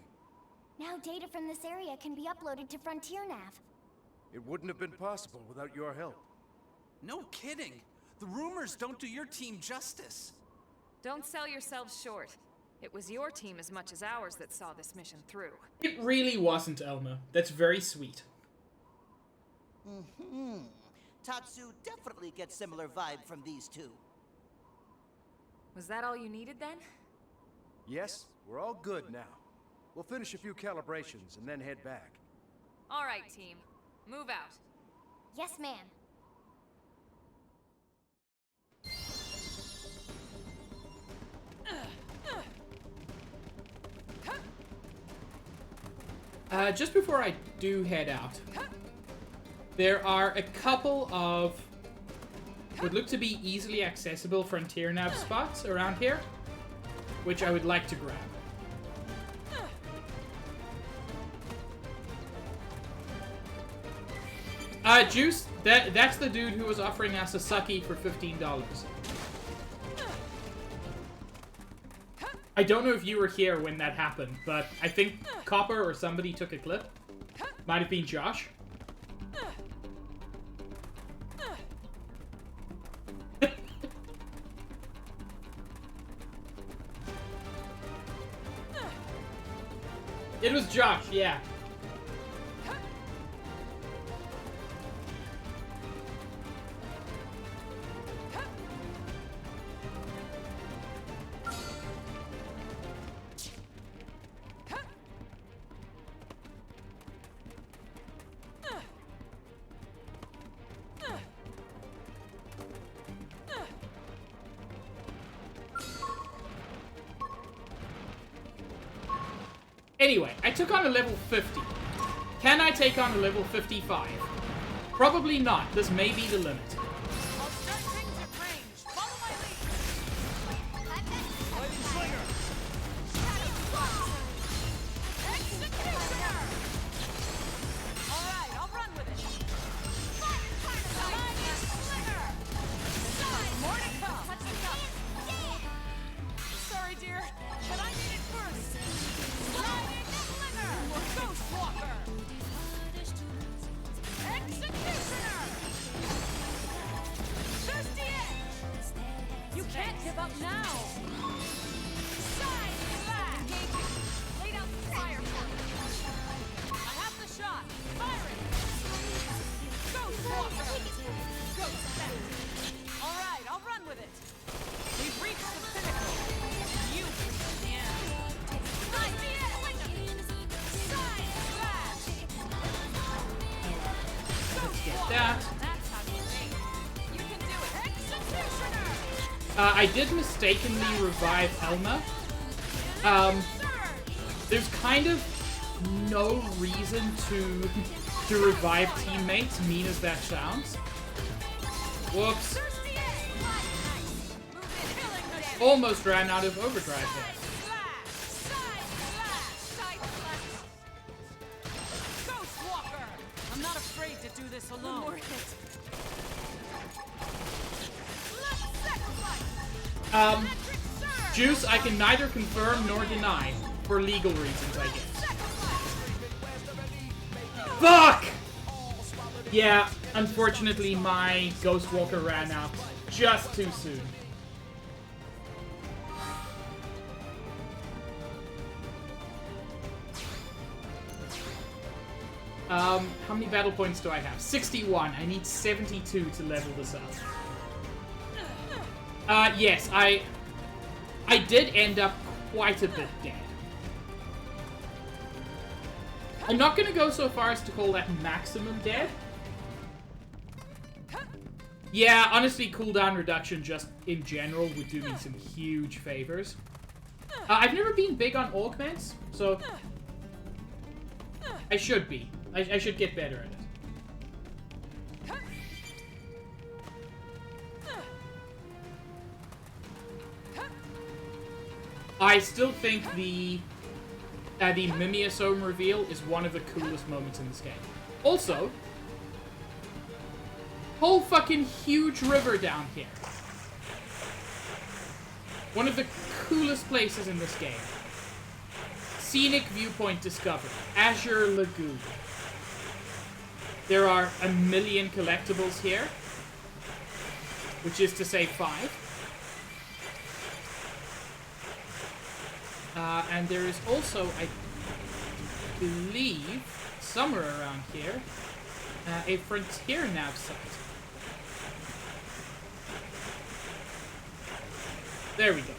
Now data from this area can be uploaded to Frontier Nav. It wouldn't have been possible without your help. No kidding. The rumors don't do your team justice. Don't sell yourselves short. It was your team as much as ours that saw this mission through. It really wasn't, Elma. That's very sweet. Tatsu definitely gets similar vibe from these two. Was that all you needed then? Yes, we're all good now. We'll finish a few calibrations and then head back. All right, team. Move out. Yes, ma'am. Just before I do head out, there are a couple of what look to be easily accessible Frontier Nav spots around here, which I would like to grab. Juice, that's the dude who was offering us a sucky for $15. I don't know if you were here when that happened, but I think Copper or somebody took a clip. Might have been Josh. It was Josh, yeah. Anyway, I took on a level 50. Can I take on a level 55? Probably not. This may be the limit. I'll start things at range. Follow my lead. Sliding slinger. Shadow Strike. Executioner. All right, I'll run with it. Sliding Slinger. Slide Mordecai. Sorry, dear, but I need it first. Sliding Slinger. Ghost Walker. Executioner. that. That's how you think. You can do it. Executioner! I did mistakenly revive Elma. There's kind of no reason to revive teammates, mean as that sounds. Whoops. Almost ran out of overdrive there. I'm not afraid to do this alone. More hits. Juice, I can neither confirm nor deny, for legal reasons, I guess. Fuck! Yeah, unfortunately my Ghost Walker ran out just too soon. How many battle points do I have? 61. I need 72 to level this up. Yes, I did end up quite a bit dead. I'm not gonna go so far as to call that maximum dead. Yeah, honestly, cooldown reduction just in general would do me some huge favors. I've never been big on augments, so I should be. I should get better at it. I still think the Mimiasome reveal is one of the coolest moments in this game. Also, whole fucking huge river down here. One of the coolest places in this game. Scenic viewpoint discovered. Azure Lagoon. There are a million collectibles here, which is to say 5. And there is also, I believe, somewhere around here, a Frontier Nav Site. There we go.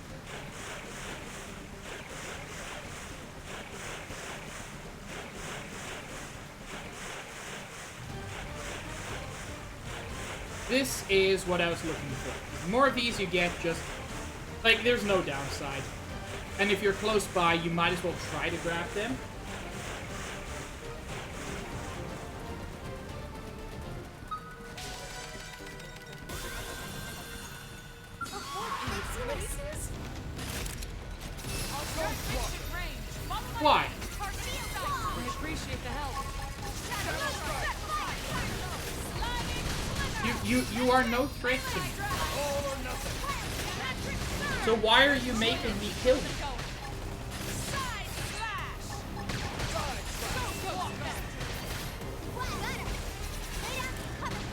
This is what I was looking for. The more of these you get, just, like, there's no downside. And if you're close by, you might as well try to grab them. Why? I appreciate the help. You are no threat to me. So why are you making me kill you?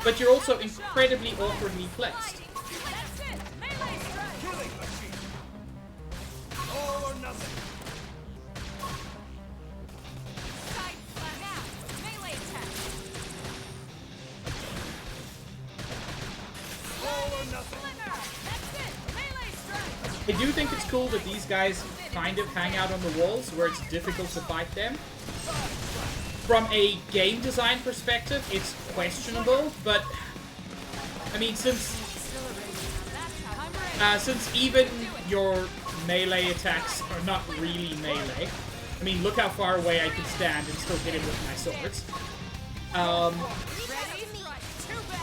But you're also incredibly awkwardly placed. I do think it's cool that these guys kind of hang out on the walls where it's difficult to fight them. From a game design perspective, it's questionable, but I mean, since even your melee attacks are not really melee, I mean, look how far away I can stand and still hit him with my swords.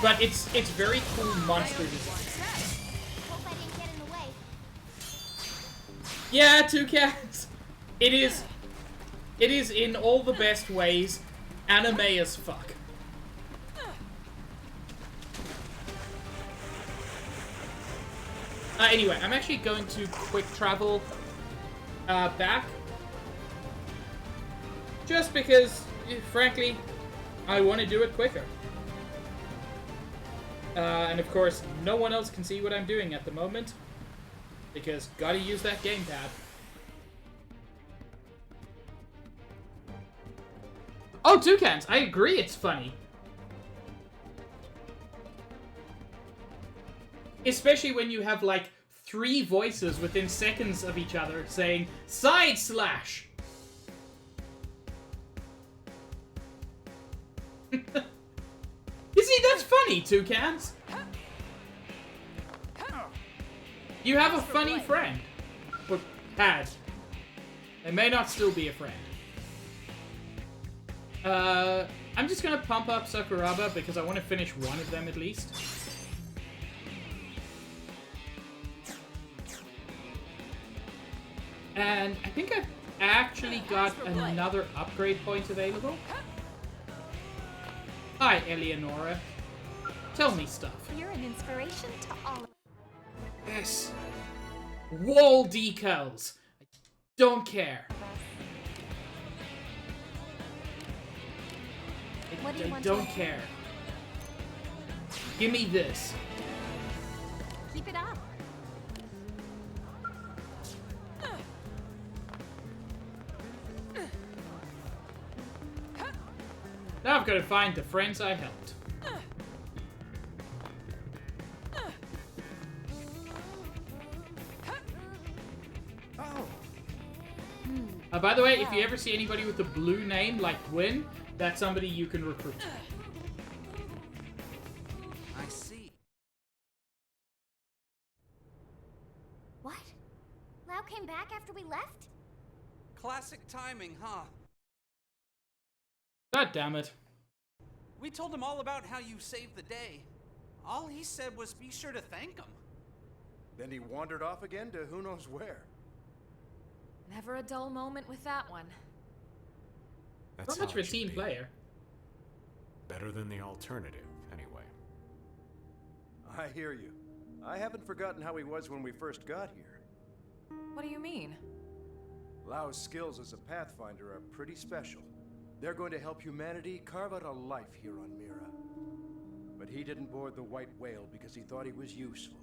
But it's very cool monster design. Yeah, Toucans. It is in all the best ways anime as fuck. Anyway, I'm actually going to quick travel back. Just because, frankly, I want to do it quicker. And of course, no one else can see what I'm doing at the moment. Because gotta use that gamepad. Oh, Toucans! I agree it's funny. Especially when you have, like, 3 voices within seconds of each other saying, Side slash! You see, funny, Toucans. You have a funny friend. Or had. They may not still be a friend. I'm just gonna pump up Sakuraba because I want to finish one of them at least. And I think I've actually got another upgrade point available. Hi, Eleonora. Tell me stuff. You're an inspiration to all of Yes. Wall decals. I don't care. us. What do you I want don't to- care. Give me this. Keep it up. Now I've got to find the friends I helped. By the way, if you ever see anybody with a blue name like Gwyn, that's somebody you can recruit. I see. What? Lau came back after we left? Classic timing, huh? God damn it. We told him all about how you saved the day. All he said was be sure to thank him. Then he wandered off again to who knows where. Never a dull moment with that one. Not That's much of how a it should team be. player. Better than the alternative, anyway. I hear you. I haven't forgotten how he was when we first got here. What do you mean? Lau's skills as a pathfinder are pretty special. They're going to help humanity carve out a life here on Mira. But he didn't board the White Whale because he thought he was useful.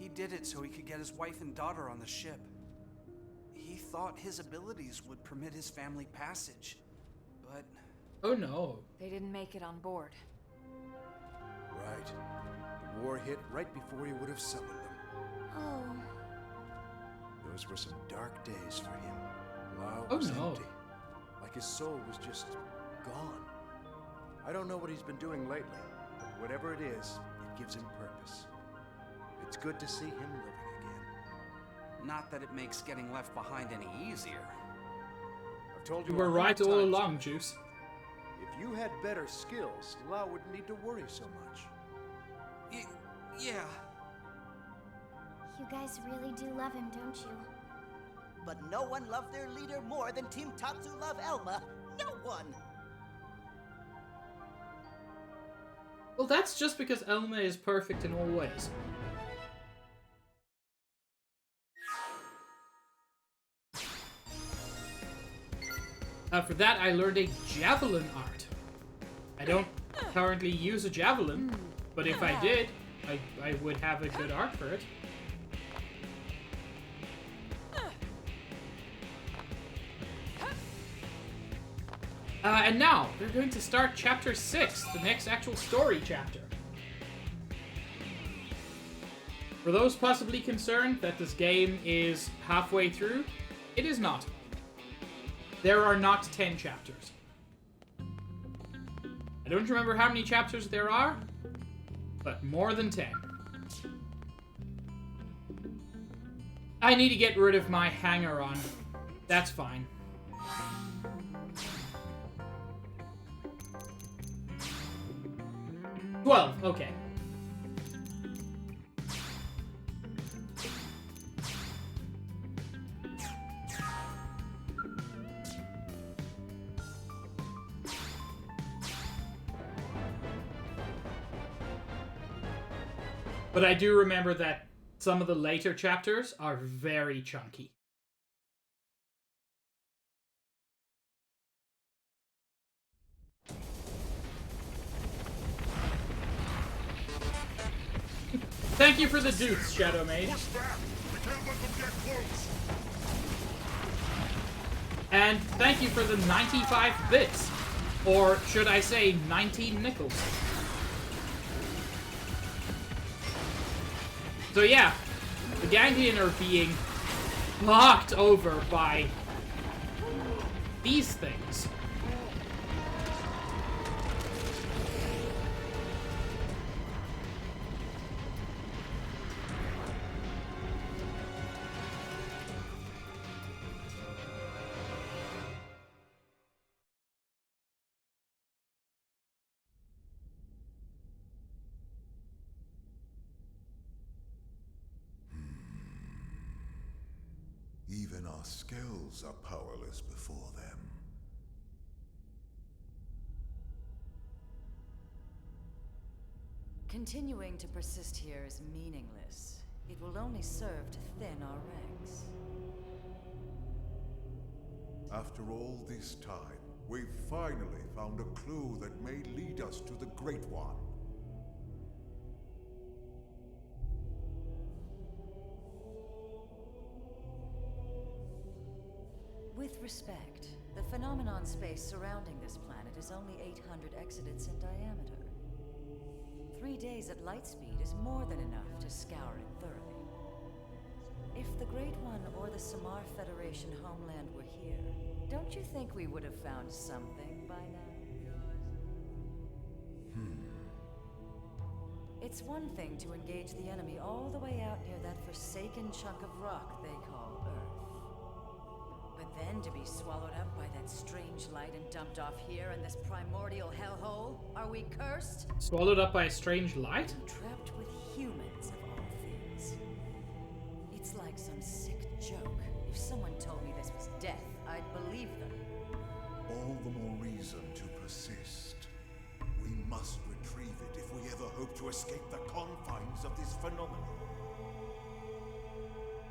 He did it so he could get his wife and daughter on the ship. He thought his abilities would permit his family passage, but... Oh no. They didn't make it on board. Right. The war hit right before he would have summoned them. Oh. Those were some dark days for him. Lau Oh, was no. empty. Like his soul was just gone. I don't know what he's been doing lately, but whatever it is, it gives him purpose. It's good to see him living again. Not that it makes getting left behind any easier. I've told You you were 100 right all times, along, Juice. If you had better skills, Lau wouldn't need to worry so much. Yeah. You guys really do love him, don't you? But no one loved their leader more than Team Tatsu love Elma. No one! Well, that's just because Elma is perfect in all ways. For that, I learned a javelin art. I don't currently use a javelin, but if I did, I would have a good art for it. And now, we're going to start Chapter 6, the next actual story chapter. For those possibly concerned that this game is halfway through, it is not. There are not 10 chapters. I don't remember how many chapters there are, but more than 10. I need to get rid of my hanger-on. That's fine. Okay. But I do remember that some of the later chapters are very chunky. Thank you for the dukes, Shadow Mage. Push back! We can't let them get close! And thank you for the 95 bits. Or should I say 19 nickels. So yeah, the Ganglion are being knocked over by these things. Even our skills are powerless before them. Continuing to persist here is meaningless. It will only serve to thin our ranks. After all this time, we've finally found a clue that may lead us to the Great One. With respect, the phenomenon space surrounding this planet is only 800 exodents in diameter. 3 days at light speed is more than enough to scour it thoroughly. If the Great One or the Samar Federation homeland were here, don't you think we would have found something by now? It's one thing to engage the enemy all the way out near that forsaken chunk of rock they call Earth. But then to be swallowed up by that strange light and dumped off here in this primordial hellhole? Are we cursed? Swallowed up by a strange light? Trapped with humans of all things. It's like some sick joke. If someone told me this was death, I'd believe them. All the more reason to persist. We must retrieve it if we ever hope to escape the confines of this phenomenon.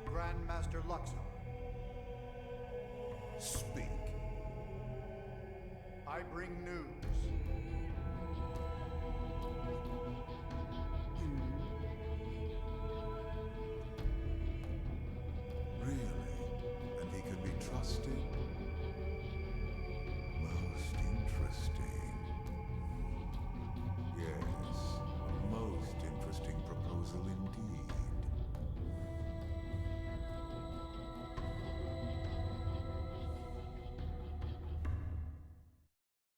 Grandmaster Luxor. Speak. I bring news. Really? And he can be trusted? Most interesting. Yes, a most interesting proposal indeed.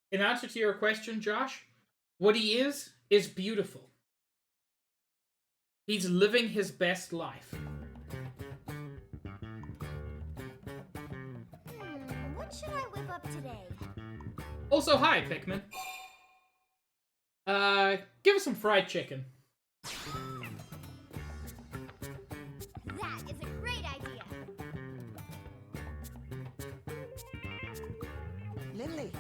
In answer to your question, Josh, what he is beautiful. He's living his best life. What should I whip up today? Also, hi, Pikmin. Give us some fried chicken. That is a great idea. Lindley,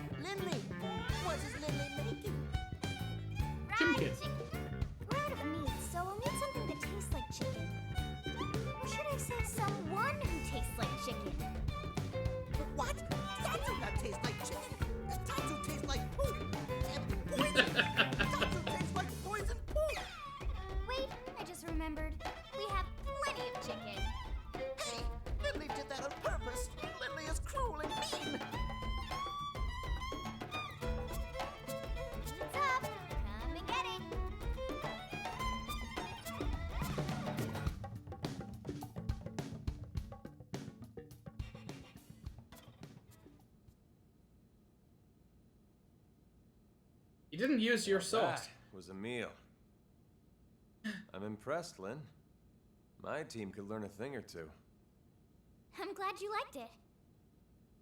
what is Lindley making? Chimkin. Chicken. We're out of meat, so we'll need something that tastes like chicken. Or should I say someone who tastes like chicken? What? That does not taste like chicken. Tatsu tastes like poop. And poison. Tatsu tastes like poison poop. Wait, I just remembered. We have plenty of chicken. Hey, Lindley did that on purpose. Lindley is cruel and mean. It's up. Come and get it. You didn't use your sauce. That was a meal. I'm impressed, Lynn. My team could learn a thing or two. I'm glad you liked it.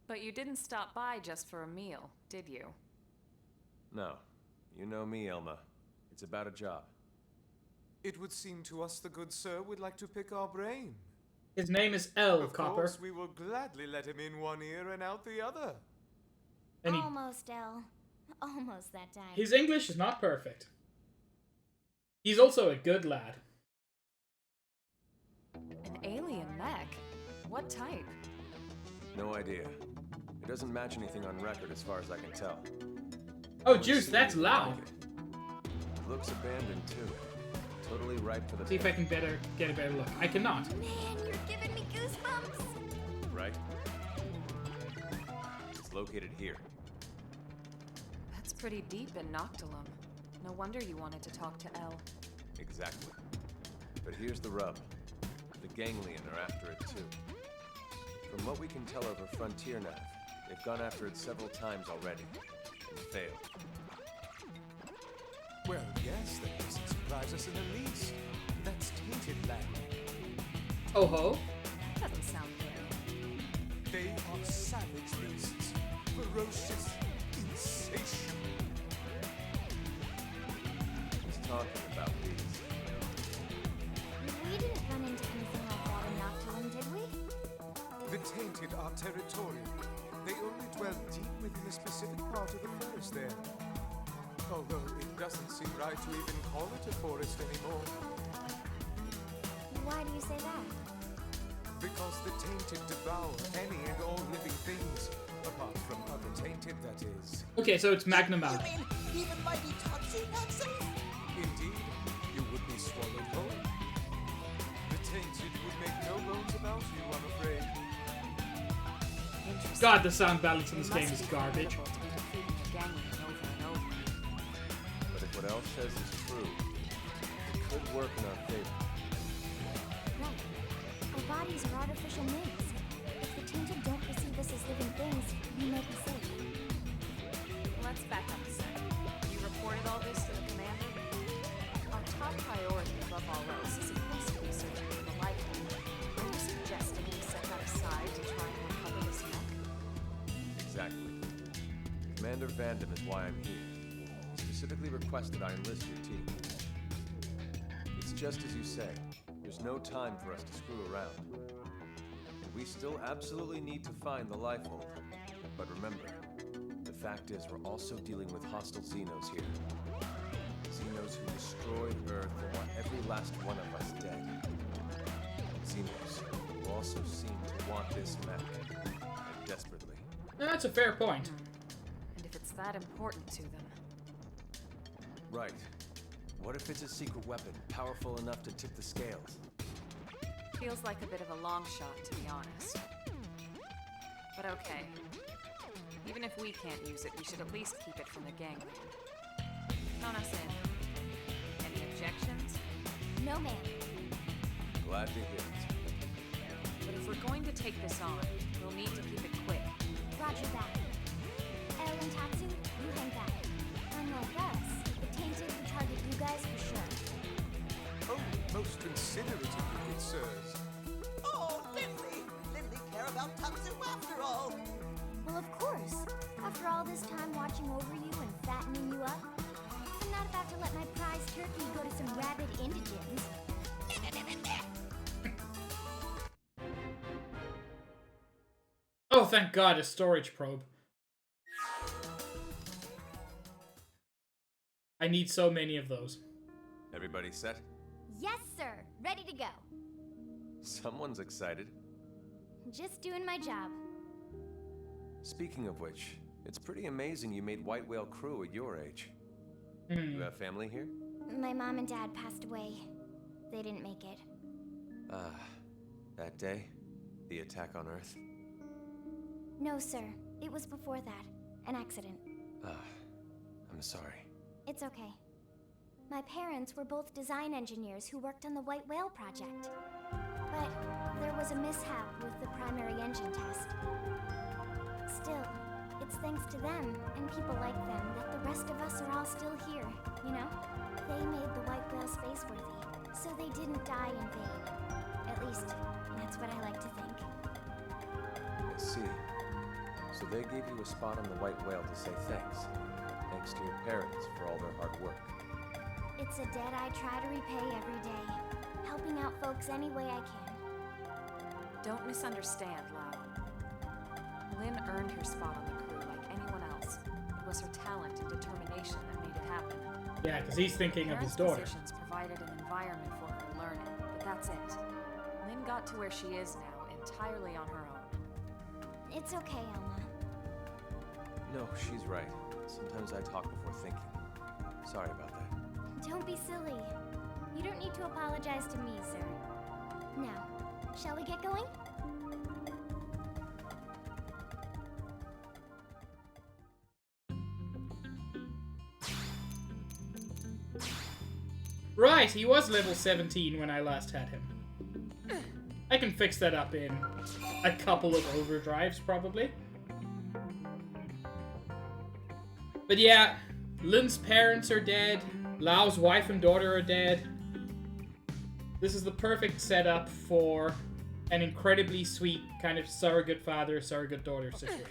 But you didn't stop by just for a meal, did you? No. You know me, Elma. It's about a job. It would seem to us the good sir would like to pick our brain. His name is L, Of Copper. course, we will gladly let him in one ear and out the other. And he, Almost, Elle. Almost that time. his English is not perfect. He's also a good lad. An alien mech? What type? No idea. It doesn't match anything on record as far as I can tell. Oh, juice, that's loud. It looks abandoned too. Totally ripe for the See if I can get a better look. I cannot. Man, you're giving me goosebumps. Right? It's located here. That's pretty deep in Noctilum. No wonder you wanted to talk to Elle. Exactly. But here's the rub. The Ganglion are after it too. From what we can tell over Frontier Nav, they've gone after it several times already, and failed. Well, yes, that doesn't surprise us in the least. That's tainted land. Oh ho. That doesn't sound good. They are savage beasts, ferocious, insatiable. He's talking about these. We didn't run into anything like that in Noctilum, did we? The tainted are territorial. They only dwell deep within a specific part of the forest there. Although it doesn't seem right to even call it a forest anymore. Why do you say that? Because the tainted devour any and all living things. Apart from other tainted, that is. Okay, so it's Magna Mount. You mean even mighty Tatsu not safe? Indeed, you would be swallowed whole. The tainted would make no bones about you, I'm afraid. God, the sound balance in this game is garbage. But if what Elle says is true, it could work in our favor. Right. Our bodies are artificial mix. If the tainted don't perceive us as living things, we may be safe. Let's back up a sec. You reported all this to the commander? Our top priority above all else is supposed to be searching for the life form. Are you suggesting we set that aside to try and recover this mech? Exactly. Commander Vandam is why I'm here. Specifically requested I enlist your team. It's just as you say. There's no time for us to screw around. We still absolutely need to find the lifehold. But remember, the fact is we're also dealing with hostile Xenos here. Xenos who destroyed Earth and want every last one of us dead. Xenos who also seem to want this mech. And desperately. That's a fair point. And if it's that important to them. Right. What if it's a secret weapon, powerful enough to tip the scales? Feels like a bit of a long shot, to be honest. But okay. Even if we can't use it, we should at least keep it from the gangland. Count us in. Any objections? No, ma'am. Glad to hear it. But if we're going to take this on, we'll need to keep it quick. Roger that. Elle and Tatsu, you hang back. Unlike us, the tainted would target you guys for sure. Oh, most considerate of you, good sirs. Oh, Lindley! Lindley care about Tatsu after all. Well, of course. After all this time watching over you and fattening you up, I'm not about to let my prize turkey go to some rabid indigents. Oh, thank God, a storage probe. I need so many of those. Everybody set? Yes, sir. Ready to go. Someone's excited. Just doing my job. Speaking of which, it's pretty amazing you made White Whale crew at your age. You have family here? My mom and dad passed away. They didn't make it. That day? The attack on Earth? No, sir. It was before that. An accident. I'm sorry. It's okay. My parents were both design engineers who worked on the White Whale project. But there was a mishap with the primary engine test. Still, it's thanks to them and people like them that the rest of us are all still here, you know? They made the White Whale spaceworthy, so they didn't die in vain. At least, that's what I like to think. I see. So they gave you a spot on the White Whale to say thanks. Thanks to your parents for all their hard work. It's a debt I try to repay every day, helping out folks any way I can. Don't misunderstand, Lau. Lynn earned her spot on the crew like anyone else. It was her talent and determination that made it happen. Yeah, because he's thinking of his daughter. Positions provided an environment for her to learn in, but that's it. Lynn got to where she is now entirely on her own. It's okay, Elma. No, she's right. Sometimes I talk before thinking. Sorry about that. Don't be silly. You don't need to apologize to me, sir. Now, shall we get going? Right, he was level 17 when I last had him. I can fix that up in a couple of overdrives, probably. But yeah, Lynn's parents are dead. Lau's wife and daughter are dead. This is the perfect setup for an incredibly sweet kind of surrogate father, surrogate daughter situation.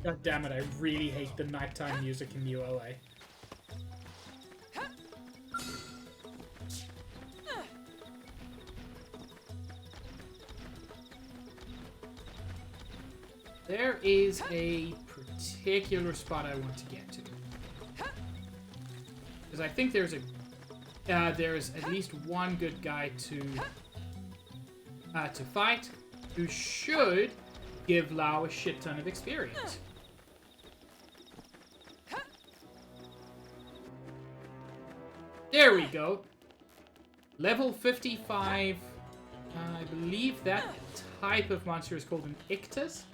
God damn it, I really hate the nighttime music in New LA. There is a particular spot I want to get to. Because I think there's at least one good guy to fight who should give Lau a shit ton of experience. There we go. Level 55. I believe that type of monster is called an Ictus.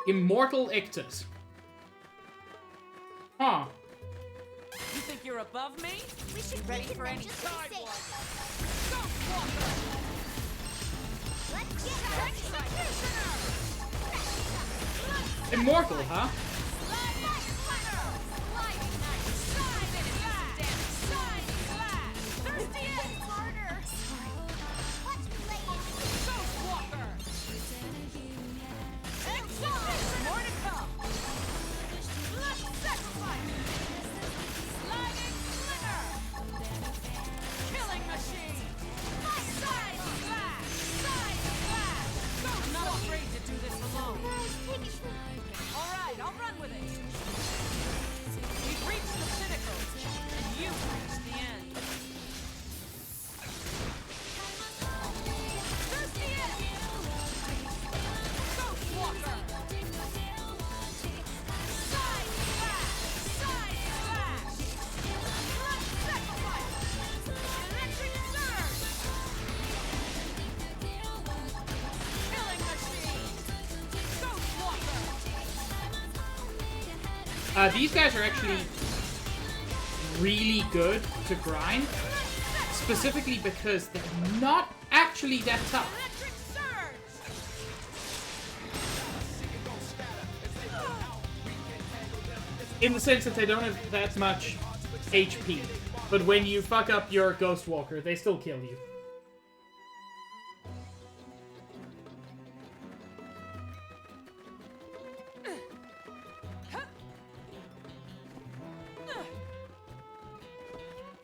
Immortal Ictus. Huh. You think you're above me? We should Ready weaken for them any just to be safe. Let's get Immortal, huh? Alright, I'll run with it. We've reached the pinnacle, and you've reached the end. There's the end! Ghost Walker! Side slash! Side slash! Blood sacrifice! Electric surge! Killing machine! Ghost Walker! These guys are actually really good to grind, specifically because they're not actually that tough. In the sense that they don't have that much HP, but when you fuck up your Ghost Walker, they still kill you.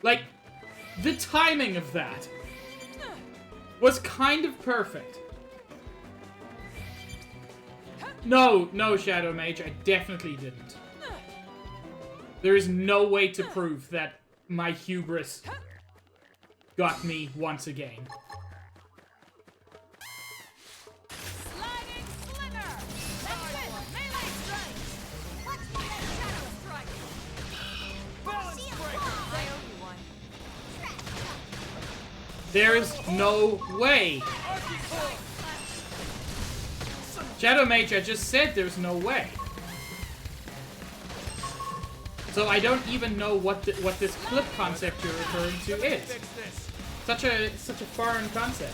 Like, the timing of that was kind of perfect. No, Shadow Mage, I definitely didn't. There is no way to prove that my hubris got me once again. Sliding Slinger! That's it! Melee strike! Watch me get Shadow Strike! Balance Breaker! They owe you one. There's no way. Shadow Mage, I just said there's no way. So I don't even know what this clip concept you're referring to is. Such a foreign concept.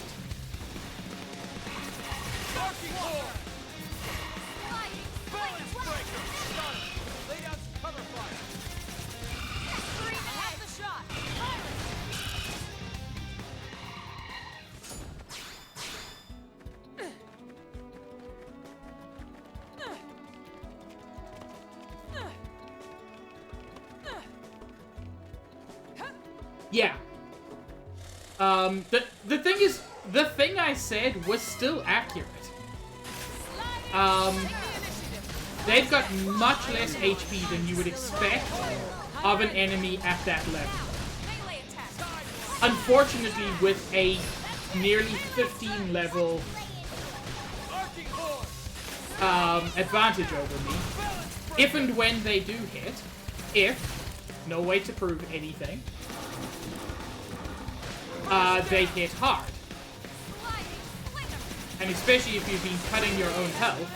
Yeah. The thing is, the thing I said was still accurate. They've got much less HP than you would expect of an enemy at that level. Unfortunately, with a nearly 15 level advantage over me, if and when they do hit, no way to prove anything, they hit hard. And especially if you've been cutting your own health,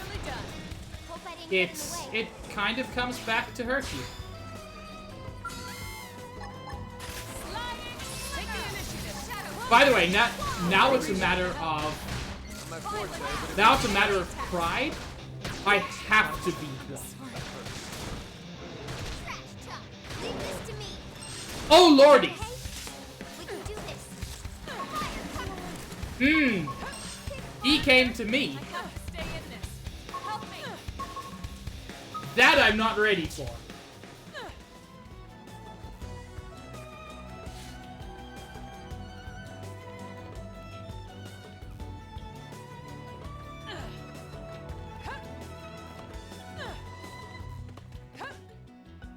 it kind of comes back to hurt you. By the way, now it's a matter of pride. I have to beat one. Oh lordy! He came to me. I have to stay in this. Help me. That I'm not ready for.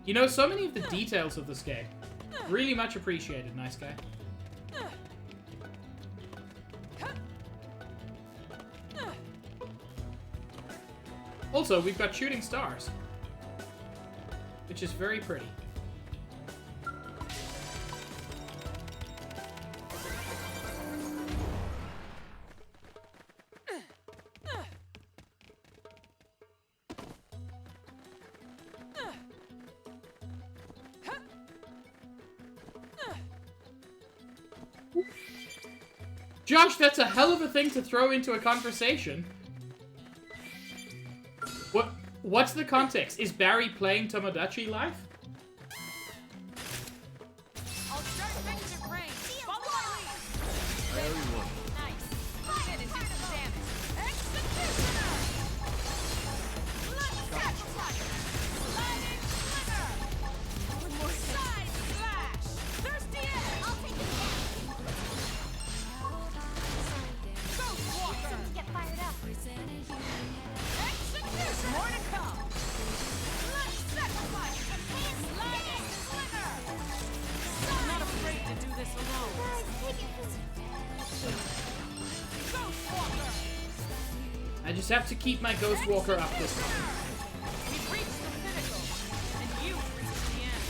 You know, so many of the details of this game. Really much appreciated, nice guy. Also, we've got shooting stars, which is very pretty. Josh, that's a hell of a thing to throw into a conversation. What's the context? Is Barry playing Tomodachi Life? I'll start things at range. Follow my lead. Nice. Move in and do some damage. Executioner! Blood sacrifice! Sliding slinger! One more side slash! Thirsty edge! I'll take it again. Ghost Walker! Get fired up. Execution! More to come! Blood sacrifice! Sliding slinger! I'm not afraid to do this alone. Ghost Walker! I just have to keep my Ghost Walker up this time. We've reached the pinnacle, and you've reached the end.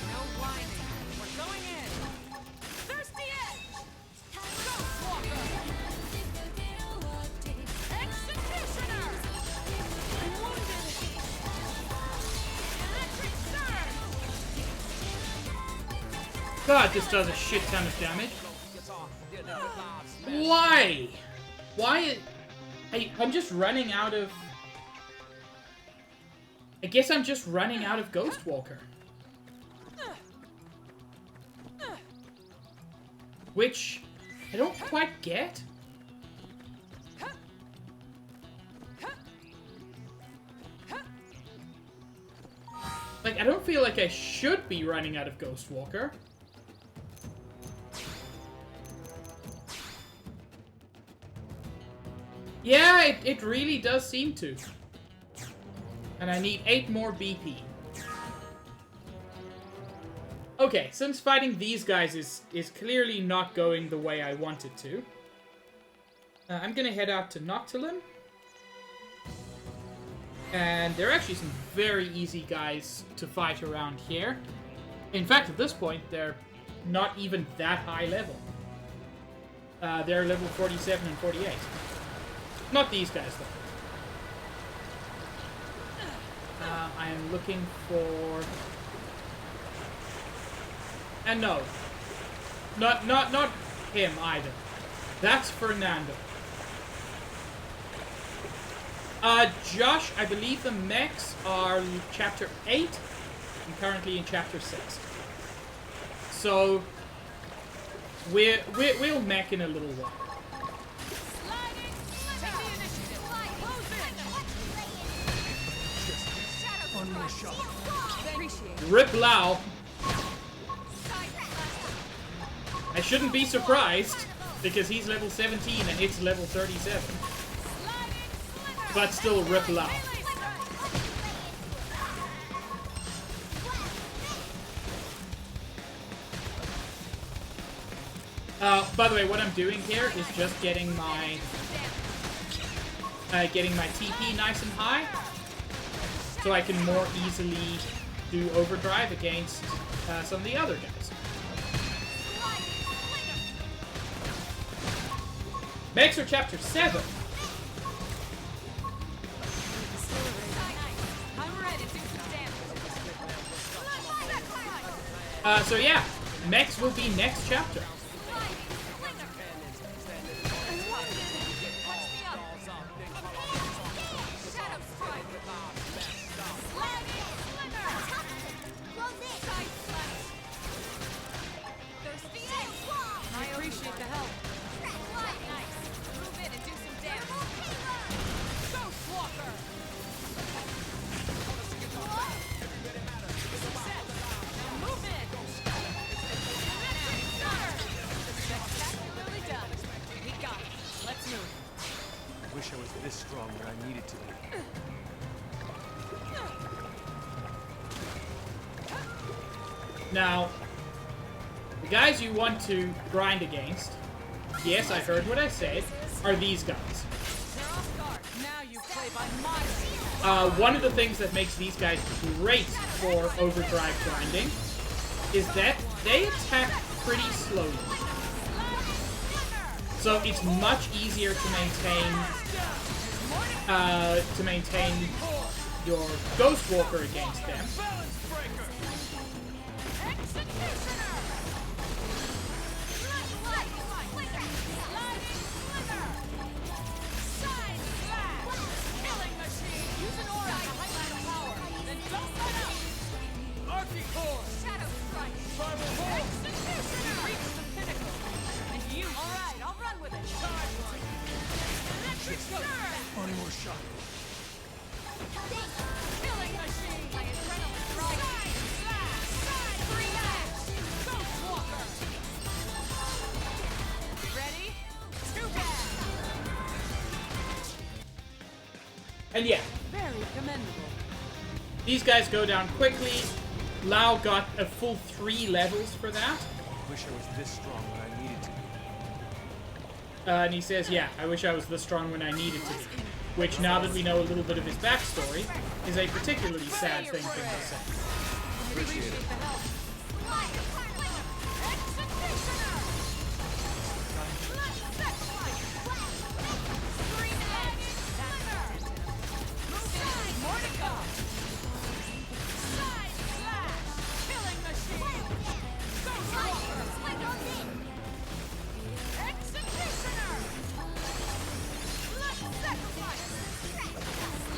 No whining. We're going in. Thirsty edge! Ghost Walker! Executioner! I'm wounded! Electric surge! God, this does a shit ton of damage. Why? Why? I'm just running out of... I guess I'm just running out of Ghost Walker. Which I don't quite get. Like, I don't feel like I should be running out of Ghost Walker. Yeah, it really does seem to. And I need 8 more BP. Okay, since fighting these guys is clearly not going the way I want it to, I'm gonna head out to Noctilum. And there are actually some very easy guys to fight around here. In fact, at this point, they're not even that high level. They're level 47 and 48. Not these guys, though. I am looking for... And no. Not him, either. That's Fernando. Josh, I believe the mechs are Chapter 8. I'm currently in Chapter 6. So, we'll mech in a little while. One more shot. Rip Lau. I shouldn't be surprised, because he's level 17 and it's level 37. But still, Rip Lau. By the way, what I'm doing here is just getting my TP nice and high, so I can more easily do overdrive against some of the other guys. Mechs are Chapter 7. So yeah, mechs will be next chapter. I appreciate the help. strong when I needed to be. Now, the guys you want to grind against, yes, I heard what I said, are these guys. One of the things that makes these guys great for overdrive grinding is that they attack pretty slowly. So it's much easier to maintain your Ghost Walker against them. One more shot. Killing machine! My adrenaline rising! Ghost Walker! Ready? Too bad! And yeah, Very commendable. these guys go down quickly. Lao got a full 3 levels for that. Wish I was this strong when I needed to be. And he says, yeah, I wish I was this strong when I needed to be. Which, now that we know a little bit of his backstory, is a particularly sad thing to say. Appreciate it.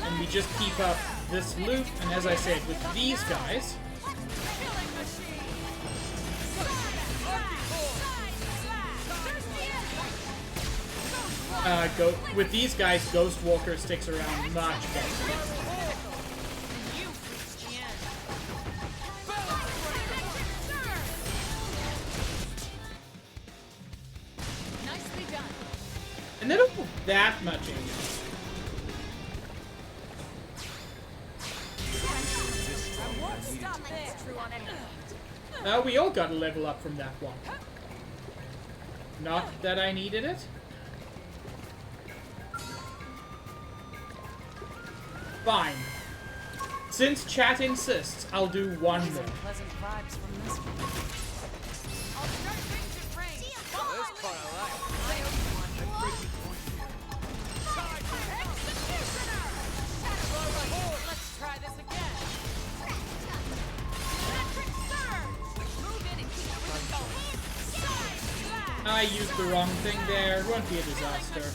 And we just keep up this loop, and as I said, with these guys, with these guys, Ghost Walker sticks around much better. Nicely done. And they don't have that much in we all got a level up from that one. Not that I needed it. Fine. Since chat insists, I'll do one more. Pleasant vibes from this one. I'll start things at range. This part I like. I owe you one. Executioner! Let's try this again. Electric surge! Move in and keep the wind going. Side slash! I used the wrong thing there. It won't be a disaster.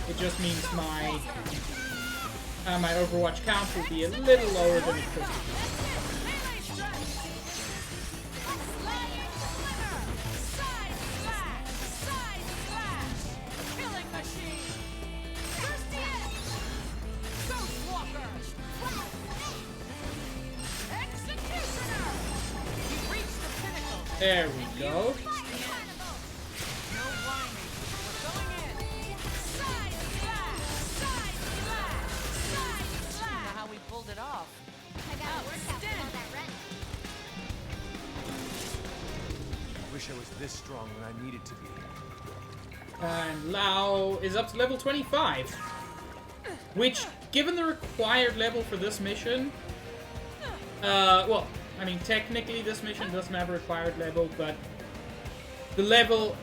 It just means my Overwatch count will be a little lower than it could be. There we go. Wish I was this strong when I needed to be. And Lao is up to level 25. Which, given the required level for this mission... well, I mean, technically this mission doesn't have a required level, but... The level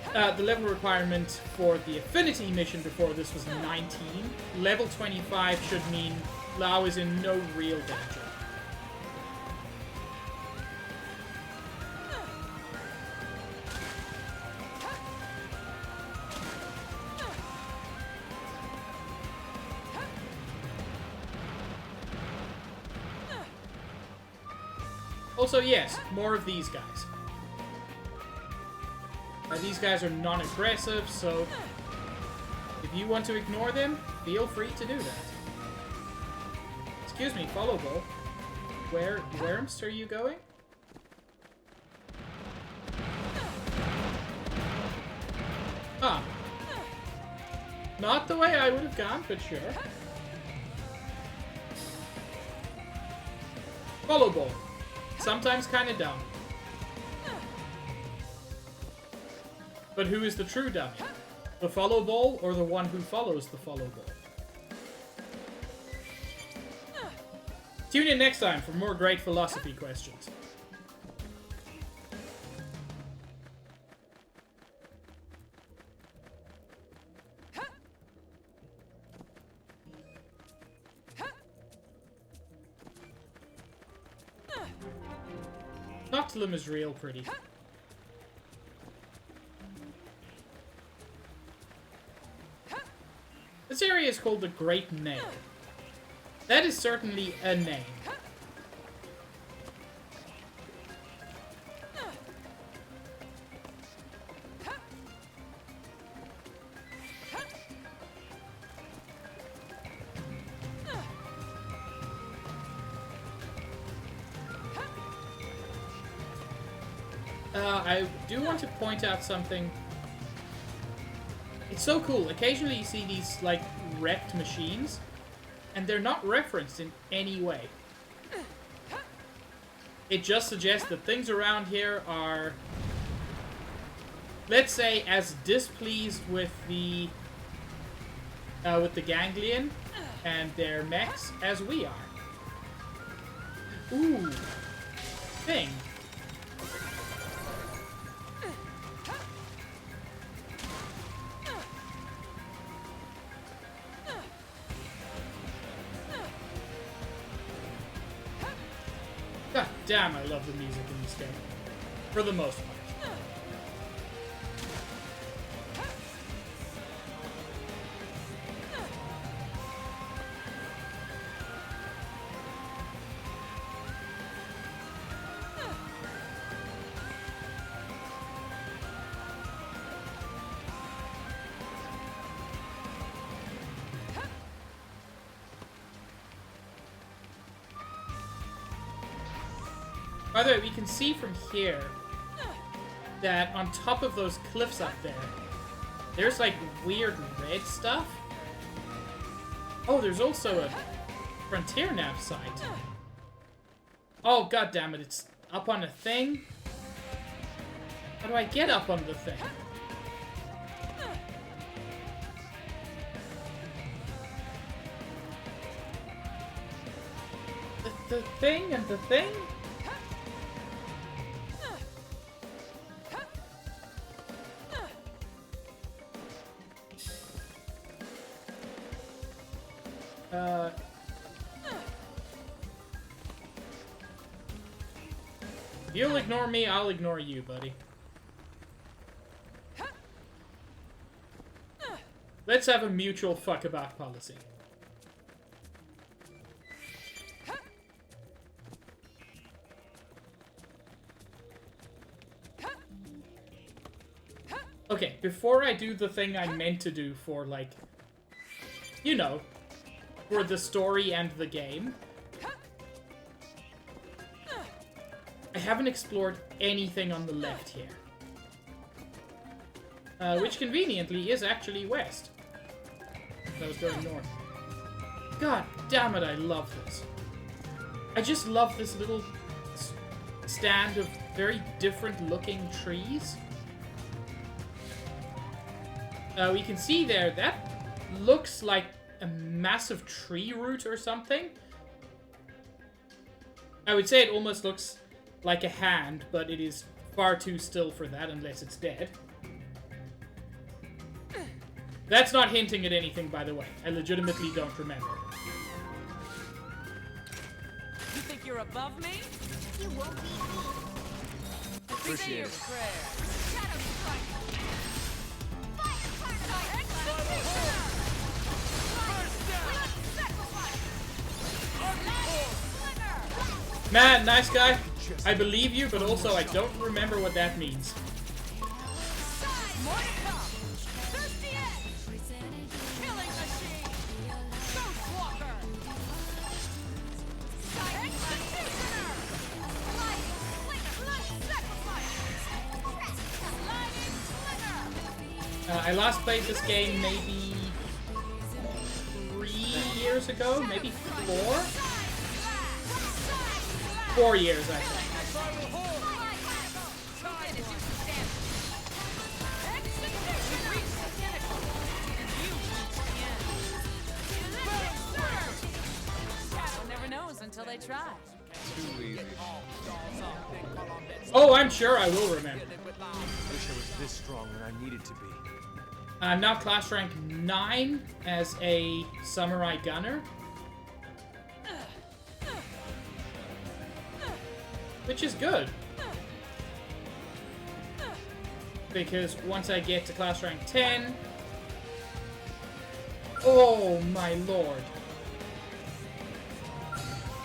requirement for the Affinity mission before this was 19. Level 25 should mean Lao is in no real danger. Also, yes, more of these guys. These guys are non-aggressive, so if you want to ignore them, feel free to do that. Excuse me, followable. Where'mst are you going? Ah. Not the way I would have gone, but sure. Follow ball. Sometimes kind of dumb. But who is the true dummy? The follow ball or the one who follows the follow ball? Tune in next time for more great philosophy questions. Noctilum is real pretty. This area is called the Great Nail. That is certainly a name. I do want to point out something. It's so cool. Occasionally you see these, like, wrecked machines, and they're not referenced in any way. It just suggests that things around here are, let's say, as displeased with the ganglion and their mechs as we are. Ooh. Thing. God damn, I love the music in this game. For the most part. By the way, we can see from here that on top of those cliffs up there, there's like weird red stuff. Oh, there's also a Frontier Nav Site. Oh, god damn it, it's up on a thing? How do I get up on the thing? The thing and the thing? You'll ignore me, I'll ignore you, buddy. Let's have a mutual fuck about policy. Okay, before I do the thing I meant to do for, like, you know, for the story and the game, I haven't explored anything on the left here. Which conveniently is actually west. I was going north. God damn it, I love this. I just love this little stand of very different looking trees. We can see there, that looks like a massive tree root or something. I would say it almost looks like a hand, but it is far too still for that unless it's dead. That's not hinting at anything, by the way. I legitimately don't remember. You think you're above me? You won't beat me. Appreciate it. Shadow strike. Fire executioner. Man, nice guy. I believe you, but also I don't remember what that means. I last played this game maybe years ago, maybe 4? 4 years, I think. One never knows until they try. Too easy. Oh, I'm sure I will remember. Wish I was this strong when I needed to be. I'm now class rank 9 as a samurai gunner. Which is good. Because once I get to class rank 10... Oh my lord.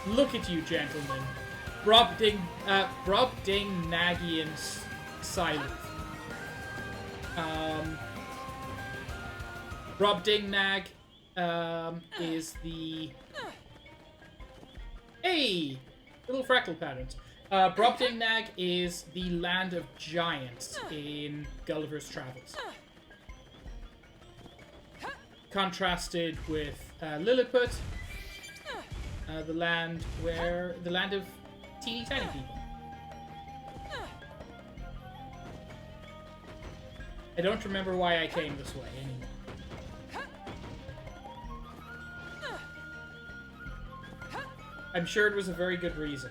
Look at you, gentlemen. Brobding Nagy and Silent. Brobding Nag is the... Hey! Little freckle patterns. Brobding Nag is the land of giants in Gulliver's Travels. Contrasted with Lilliput, the land of teeny tiny people. I don't remember why I came this way anymore. I'm sure it was a very good reason.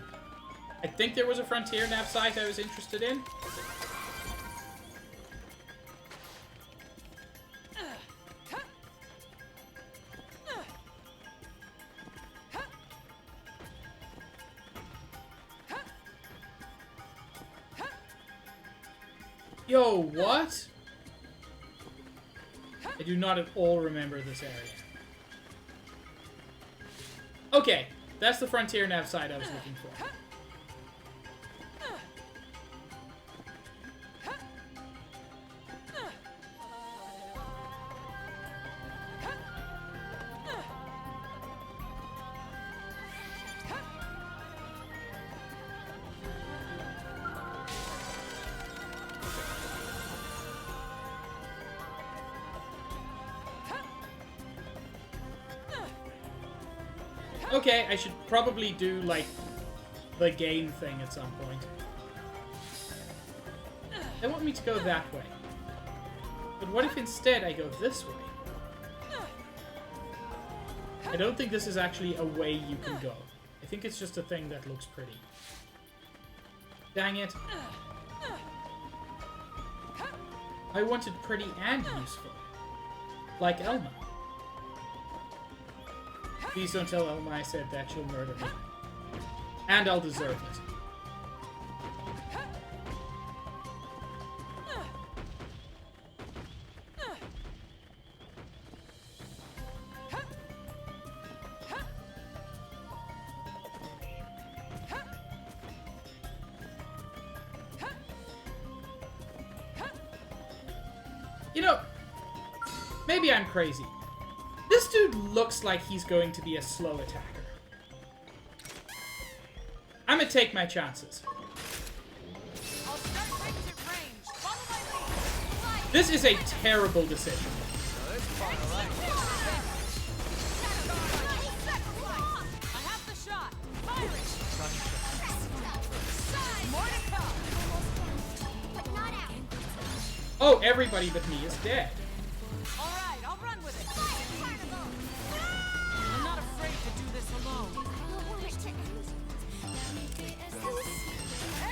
I think there was a Frontier Nav Site I was interested in. Yo, what? I do not at all remember this area. Okay, that's the Frontier Nav Site I was looking for. Okay, I should probably do, like, the game thing at some point. They want me to go that way. But what if instead I go this way? I don't think this is actually a way you can go. I think it's just a thing that looks pretty. Dang it. I wanted pretty and useful. Like Elma. Please don't tell Elma I said that, she'll murder me. And I'll deserve it. You know, maybe I'm crazy. This dude looks like he's going to be a slow attacker. I'm gonna take my chances. This is a terrible decision. Oh, everybody but me is dead. Alright, I'll run with it. I'm not afraid to do this alone.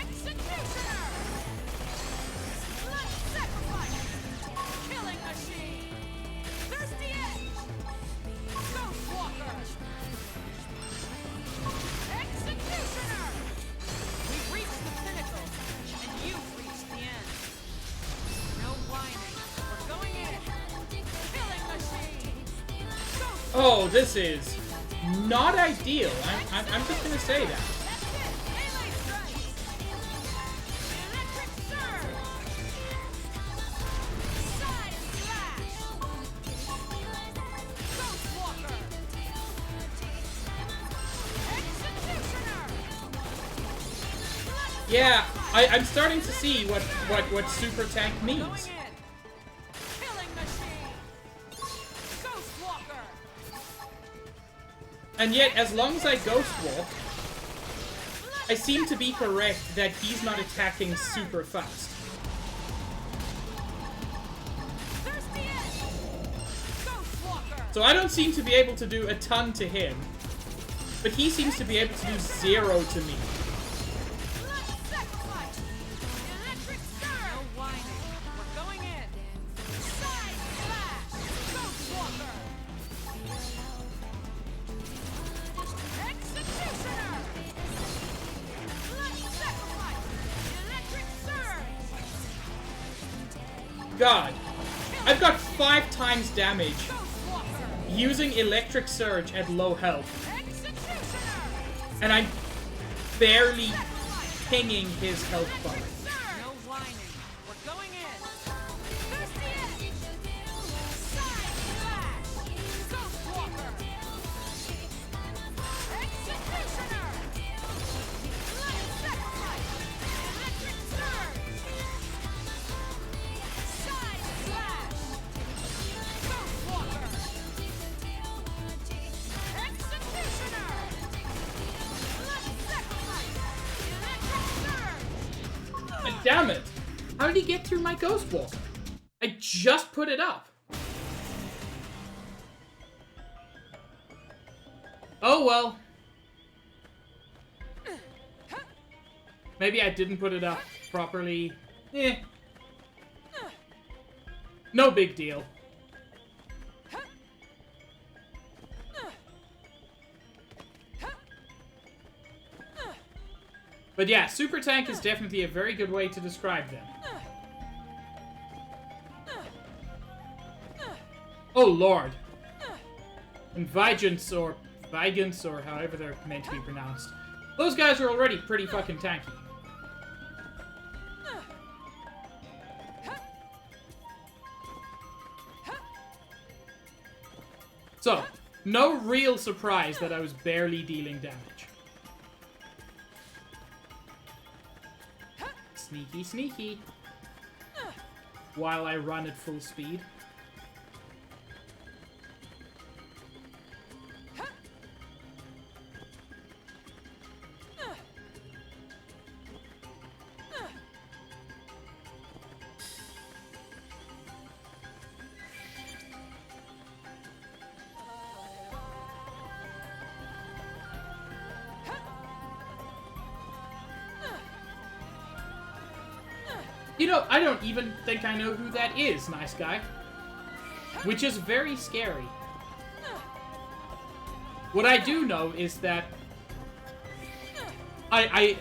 Executioner! Blood sacrifice! Killing machine! Thirsty edge! Ghost walker! Executioner! We've reached the pinnacle, and you've reached the end. No whining. We're going in. Killing machine. Oh, this is not ideal. I'm just gonna say that. That's it. Melee strike. Electric surge. Side slash. Ghost walker. Executioner. Yeah, I'm starting to see what super tank means. Killing machine. Ghost walker. And yet, as long as I ghost walk, I seem to be correct that he's not attacking super fast. So I don't seem to be able to do a ton to him, but he seems to be able to do 0 to me. God, I've got 5 times damage using Electric Surge at low health. And I'm barely pinging his health bar. No whining. We're going in. Damn it! How did he get through my Ghost Walk? I just put it up. Oh well. Maybe I didn't put it up properly. Eh. No big deal. But yeah, Super Tank is definitely a very good way to describe them. Oh lord. And Vigents or however they're meant to be pronounced. Those guys are already pretty fucking tanky. So, no real surprise that I was barely dealing damage. Sneaky, sneaky. While I run at full speed. You know, I don't even think I know who that is, nice guy. Which is very scary. What I do know is that I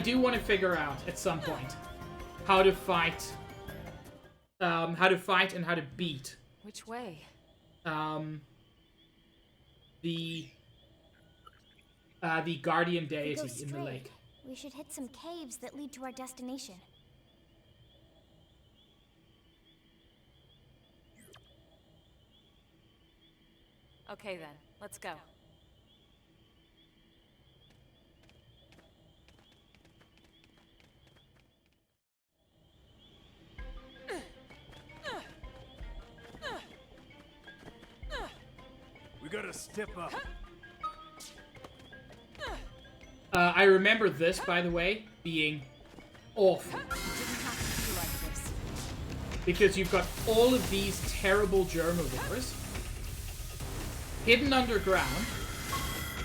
do want to figure out at some point how to fight and how to beat. Which way? The guardian deity in the lake. We should hit some caves that lead to our destination. Okay then, let's go. We gotta step up. I remember this, by the way, being awful. Because you've got all of these terrible germivores hidden underground.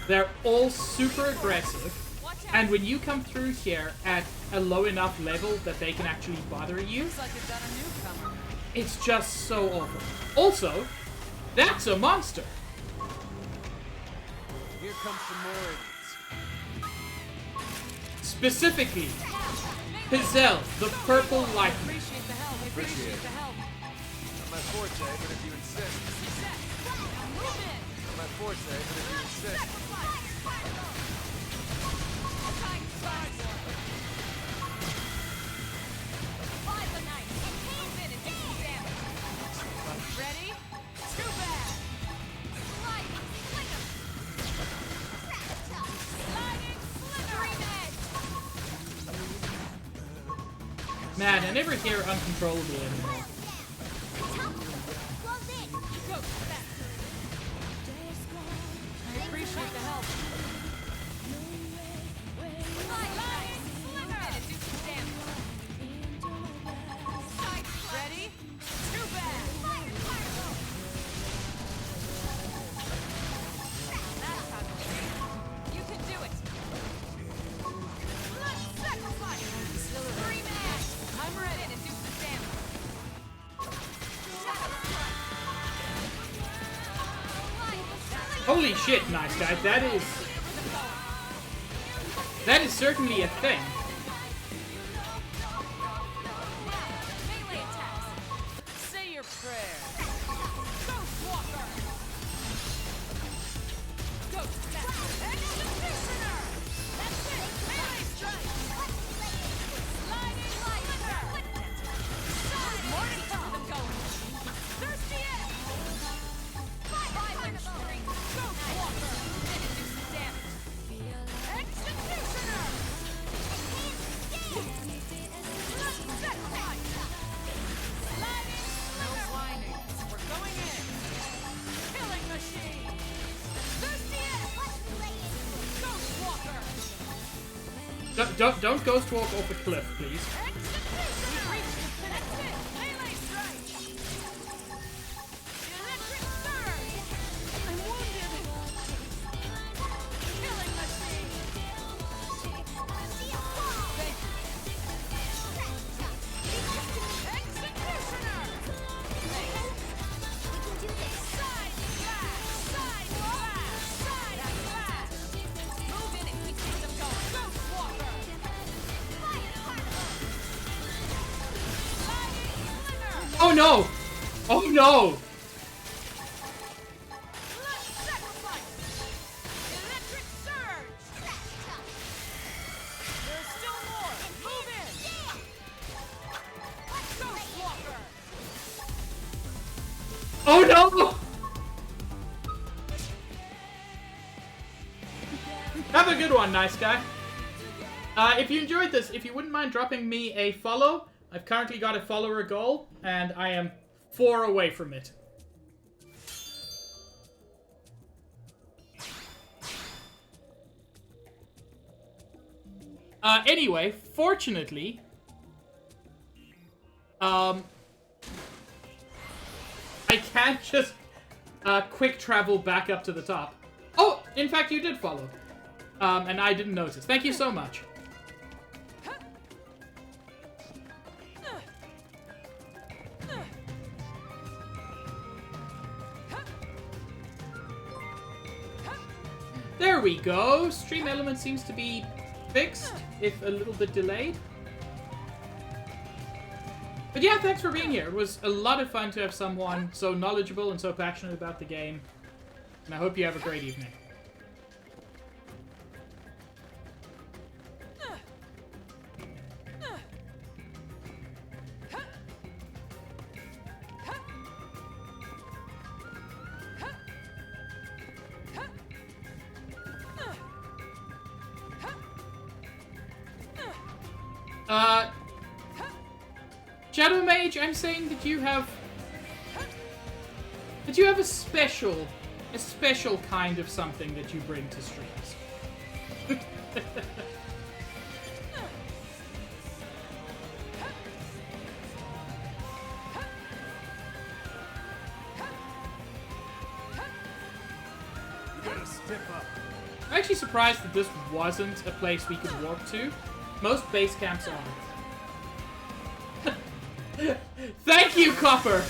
They're all super aggressive. And when you come through here at a low enough level that they can actually bother you, it's just so awful. Also, that's a monster. Here comes some more idiots. Specifically, Pizel, the purple lightning. Appreciate it. Not my forte, but if you insist. Not my forte, but if you insist. Ready? Too bad. Man, I never hear uncontrollably anymore. Holy shit, nice guy. That is certainly a thing. Melee attacks. Say your prayer. Ghost Walker. Ghost Master. Executioner. That's it. Melee strike. Sliding Lighter. More to keep them going. Thirsty Egg. Violent String. Ghost Walker. Didn't do some damage. Executioner. Let's sacrifice. Sliding Slinger. No whining. We're going in. Killing Machine. Thirsty Egg. Ghost Walker. Don't ghost walk off a cliff, please. Oh no! Oh no! Oh no! Have a good one, nice guy. If you enjoyed this, if you wouldn't mind dropping me a follow, I've currently got a follower goal, and I am 4 away from it. Anyway, fortunately, I can't just quick travel back up to the top. Oh, in fact, you did follow. And I didn't notice. Thank you so much. There we go. Stream element seems to be fixed, if a little bit delayed. But yeah, thanks for being here. It was a lot of fun to have someone so knowledgeable and so passionate about the game. And I hope you have a great evening. Shadow Mage, I'm saying that you have a special kind of something that you bring to streams. I'm actually surprised that this wasn't a place we could walk to. Most base camps are. Thank you, Copper!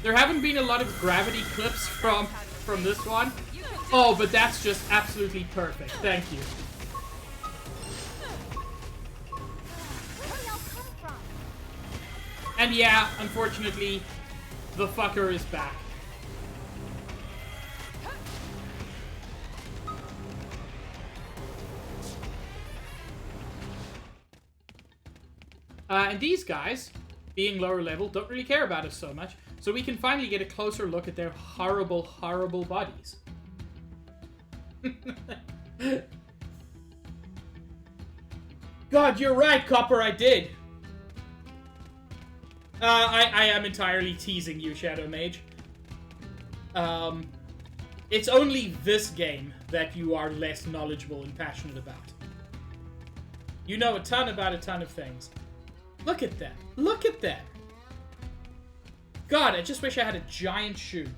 There haven't been a lot of gravity clips from this one. Oh, but that's just absolutely perfect. Thank you. And yeah, unfortunately, the fucker is back. And these guys, being lower level, don't really care about us so much, so we can finally get a closer look at their horrible, horrible bodies. God, you're right, Copper, I did. I am entirely teasing you, Shadow Mage. It's only this game that you are less knowledgeable and passionate about. You know a ton about a ton of things. Look at that. Look at that. God, I just wish I had a giant shoe.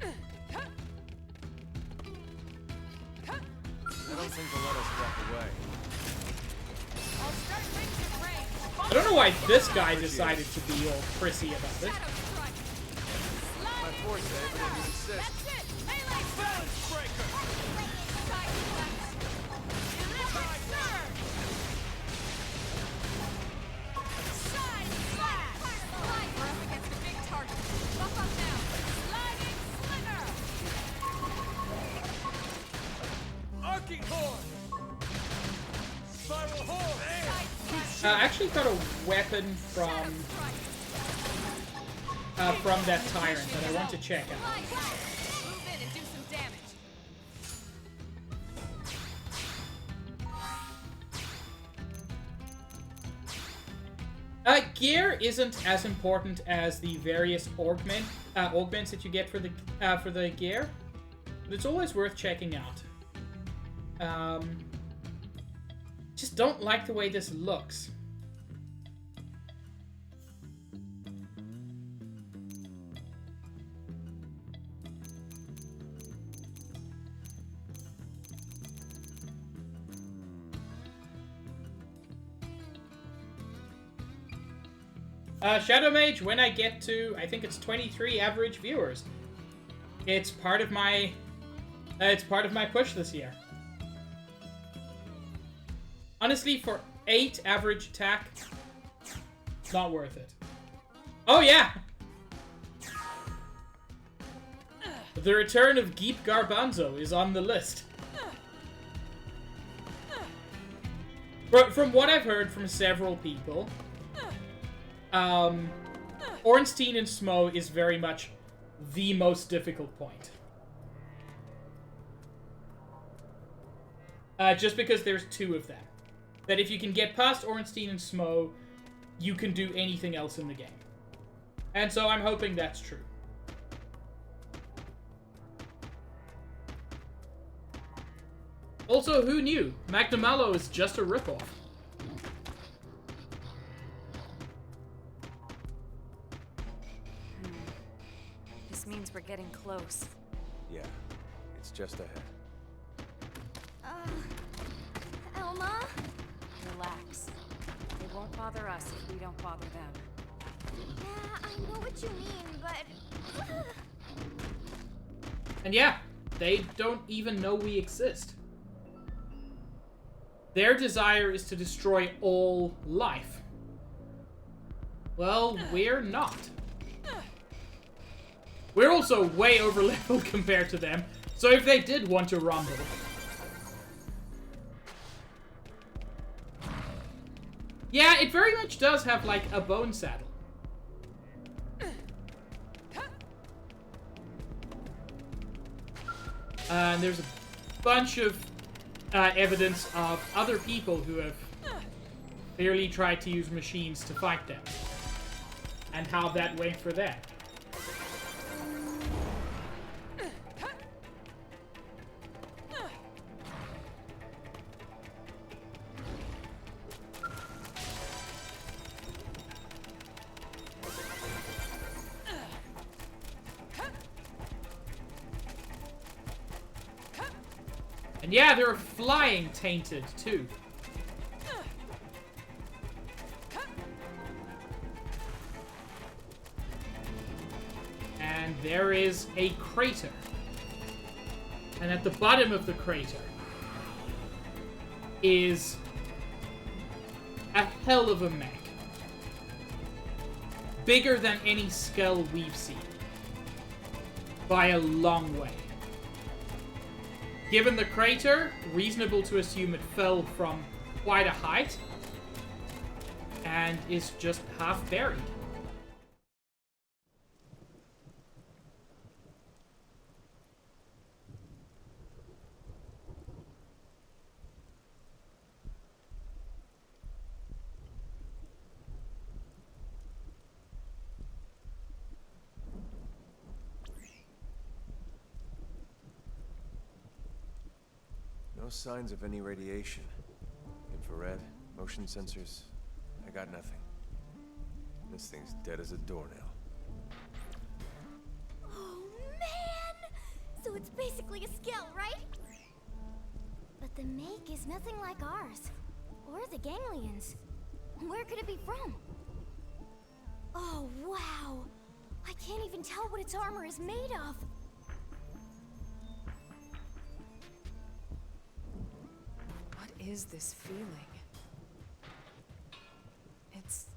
I don't think they'll let us walk away. I don't know why this guy decided to be all prissy about it. My force, Ed, and his assist. Sparking horn! Spiral horn! I actually got a weapon from that tyrant that I want to check out. Move in and do some damage. Gear isn't as important as the various augments that you get for the gear, but it's always worth checking out. Just don't like the way this looks. Shadow Mage, when I get to, I think it's 23 average viewers, it's part of my push this year. Honestly, for 8 average attack, not worth it. Oh yeah! The return of Geep Garbanzo is on the list. From what I've heard from several people, Ornstein and Smo is very much the most difficult point. Just because there's 2 of them. That if you can get past Ornstein and Smo, you can do anything else in the game. And so I'm hoping that's true. Also, who knew? Magnamalo is just a ripoff. This means we're getting close. Yeah, it's just ahead. Elma? Relax. They won't bother us if we don't bother them. Yeah, I know what you mean, but... And yeah, they don't even know we exist. Their desire is to destroy all life. Well, we're not. We're also way over leveled compared to them, so if they did want to rumble... Yeah, it very much does have, like, a bone saddle. And there's a bunch of evidence of other people who have clearly tried to use machines to fight them. And how that went for them. And yeah, they're flying tainted, too. And there is a crater. And at the bottom of the crater is a hell of a mech. Bigger than any skull we've seen. By a long way. Given the crater, reasonable to assume it fell from quite a height and is just half buried. No signs of any radiation. Infrared, motion sensors. I got nothing. This thing's dead as a doornail. Oh, man! So it's basically a skill, right? But the make is nothing like ours. Or the ganglions. Where could it be from? Oh, wow! I can't even tell what its armor is made of. What is this feeling? It's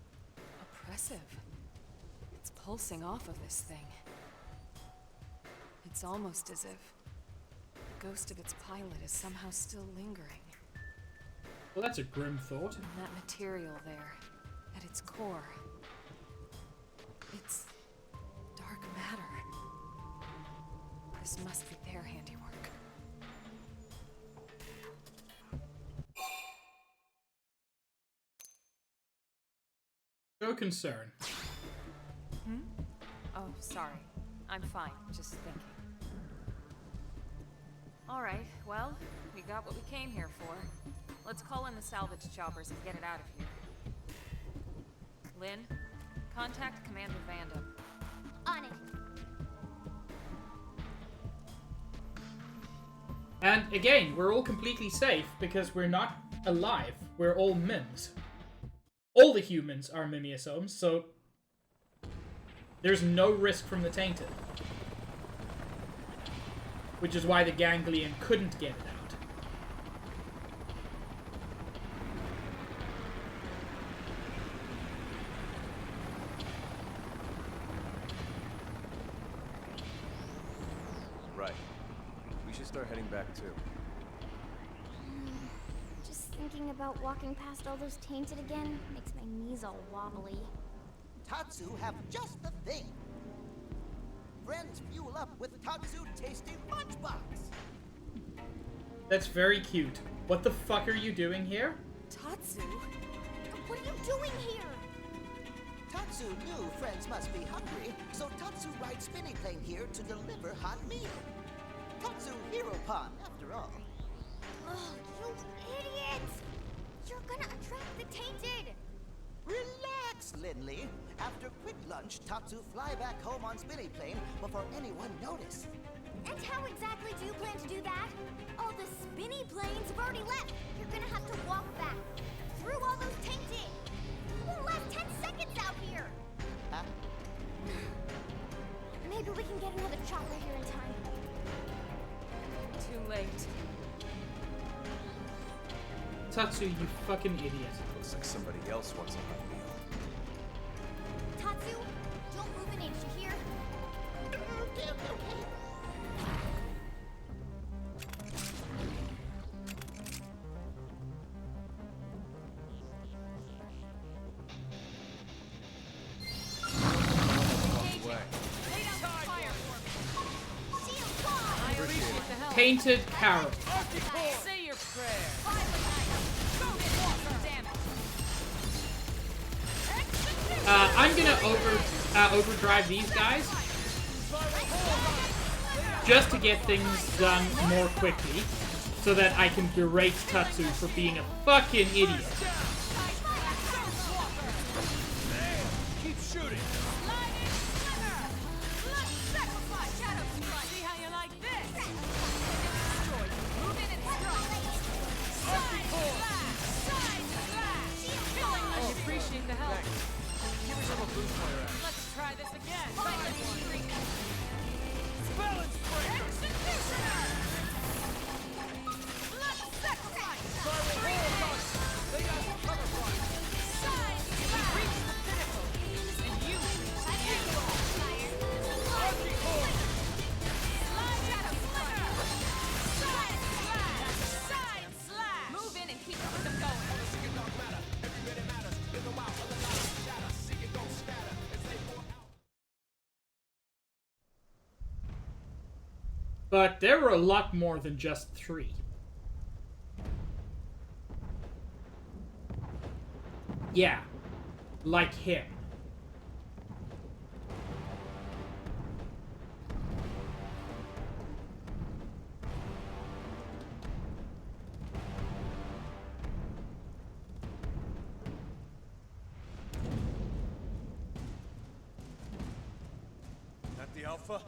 oppressive. It's pulsing off of this thing. It's almost as if ghost of its pilot is somehow still lingering. Well, that's a grim thought. And that material there, at its core, it's dark matter. This must be their handiwork. No concern. Hmm? Oh, sorry. I'm fine, just thinking. Alright, well, we got what we came here for. Let's call in the salvage choppers and get it out of here. Lynn, contact Commander Vanda. On it. And again, we're all completely safe because we're not alive. We're all mims. All the humans are mimiosomes, so there's no risk from the tainted. Which is why the ganglion couldn't get it out. Right. We should start heading back too. Just thinking about walking past all those tainted again makes my knees all wobbly. Tatsu have just the thing. Friends fuel up with Tatsu Tasty Lunchbox. That's very cute. What the fuck are you doing here? Tatsu? What are you doing here? Tatsu knew friends must be hungry, so Tatsu rides spinny plane here to deliver hot meal. Tatsu Hero Pond, after all. Oh, you idiot! You're gonna attract the tainted! Relax, Lindley. After quick lunch, Tatsu fly back home on spinny plane before anyone notice. And how exactly do you plan to do that? All the spinny planes have already left. You're gonna have to walk back through all those tainted. We'll last 10 seconds out here. Maybe we can get another chopper here in time. Too late. Tatsu, you fucking idiot. Looks like somebody else wants a hot meal. Tatsu, don't move an inch, you hear? Okay. Tainted Carol. Say your prayer. I'm gonna overdrive these guys just to get things done more quickly, so that I can berate Tatsu for being a fucking idiot. Keep shooting. See how you like this? Move in and I appreciate the help. Give yourself a boost while you're at it. Let's try this again. Spell and breaker. Executioner! Let's sacrifice! They got some cover fire. Side slash! Reach the pinnacle, and you Archie core. Slide shadow flicker! Side slash! Side slash! Move in and keep the rhythm going. But there were a lot more than just 3. Yeah, like him. Not the alpha?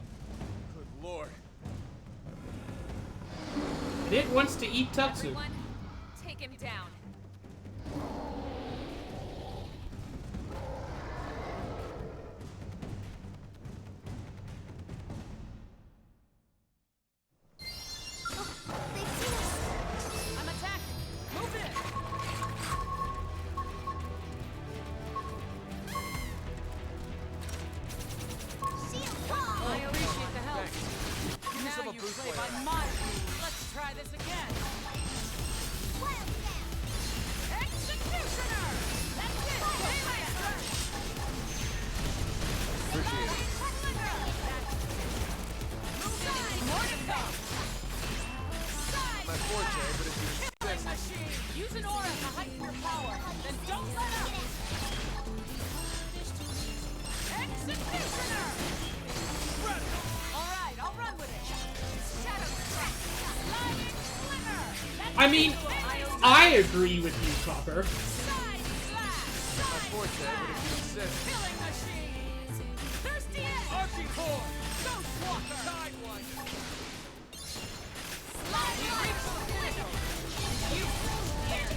Good lord. And it wants to eat Tatsu. Everyone, take him down. I'm attacking. Move in. I appreciate the help. Give yourself Now a you boost play while by you're at it. my rules. Let's try this again. Executioner! That's it! Appreciate it. More to come! My forte, but if you Killing machine! Use an aura to heighten your power, then don't let up! Executioner! Alright, I'll run with it! Shadow strike! Sliding slinger! I mean, I agree with you, Copper. Side slash! my forte, but if you insist. Killing machine! Thirsty edge! Arching core! Ghost walker! Side one! Sliding pinnacle! You here!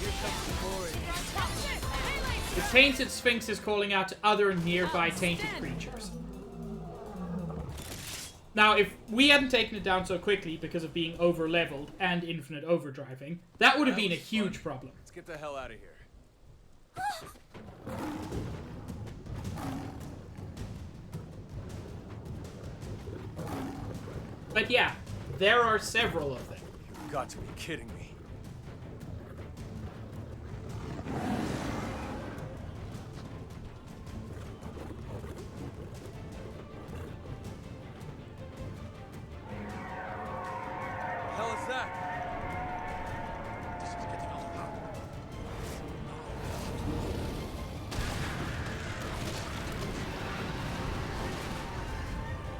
Here comes the glory. That's it! Melee! The Tainted Sphinx is calling out to other nearby tainted creatures. Now, if we hadn't taken it down so quickly because of being over-leveled and infinite overdriving, that would have been a huge problem. Let's get the hell out of here. But yeah, there are several of them. You've got to be kidding me. Hell is that?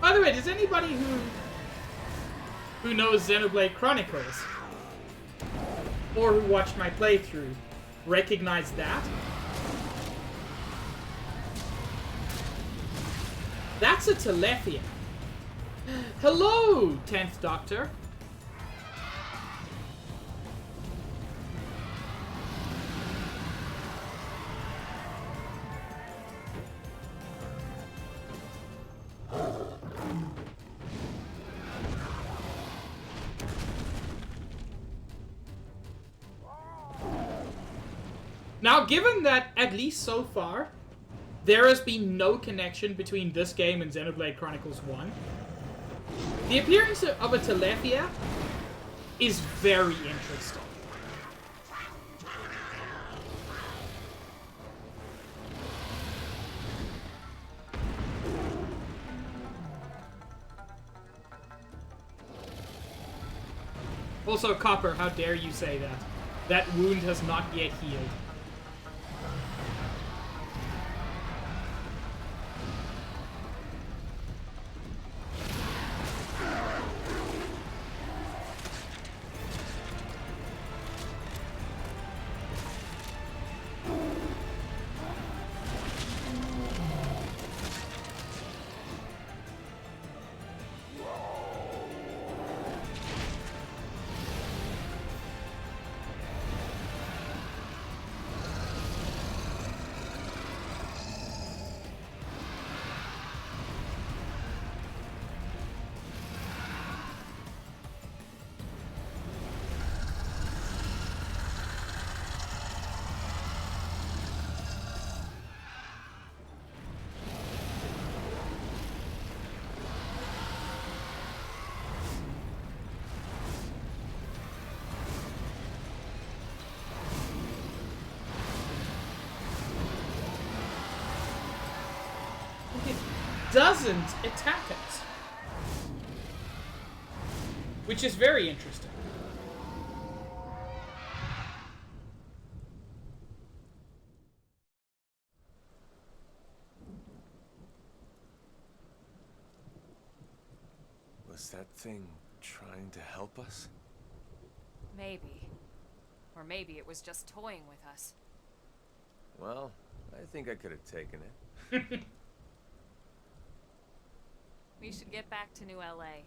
By the way, does anybody who knows Xenoblade Chronicles or who watched my playthrough recognize that? That's a Telethia. Hello, 10th Doctor. Now, given that, at least so far, there has been no connection between this game and Xenoblade Chronicles 1, the appearance of a Telethia is very interesting. Also, Copper, how dare you say that? That wound has not yet healed. Doesn't attack us, which is very interesting. Was that thing trying to help us? Maybe. Or maybe it was just toying with us. Well, I think I could have taken it. We should get back to New LA.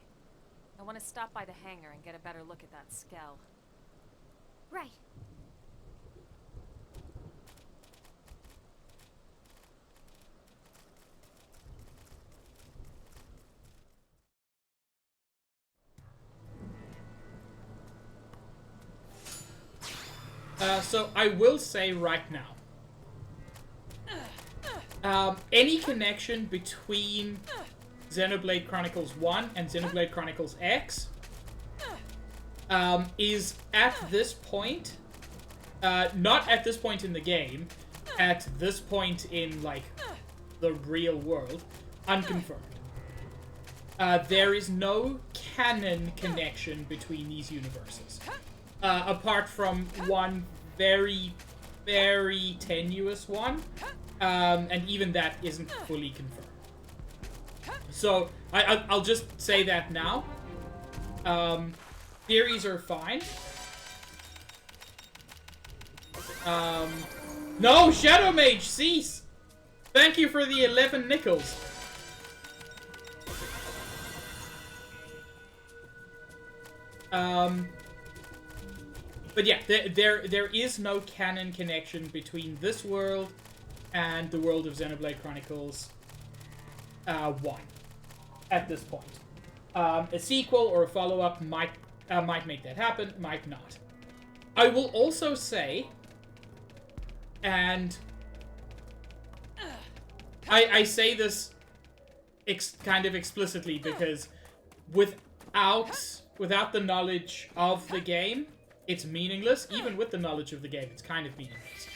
I want to stop by the hangar and get a better look at that skell. Right. So I will say right now, any connection between Xenoblade Chronicles 1 and Xenoblade Chronicles X is at this point, not at this point in the game, at this point in, like, the real world, unconfirmed. There is no canon connection between these universes. Apart from one very, very tenuous one, and even that isn't fully confirmed. So, I'll just say that now. Theories are fine. No, Shadow Mage, cease! Thank you for the 11 nickels. But yeah, there is no canon connection between this world and the world of Xenoblade Chronicles 1 at this point. A sequel or a follow-up might make that happen, might not. I will also say, and I say this kind of explicitly because without the knowledge of the game, it's meaningless. Even with the knowledge of the game, it's kind of meaningless.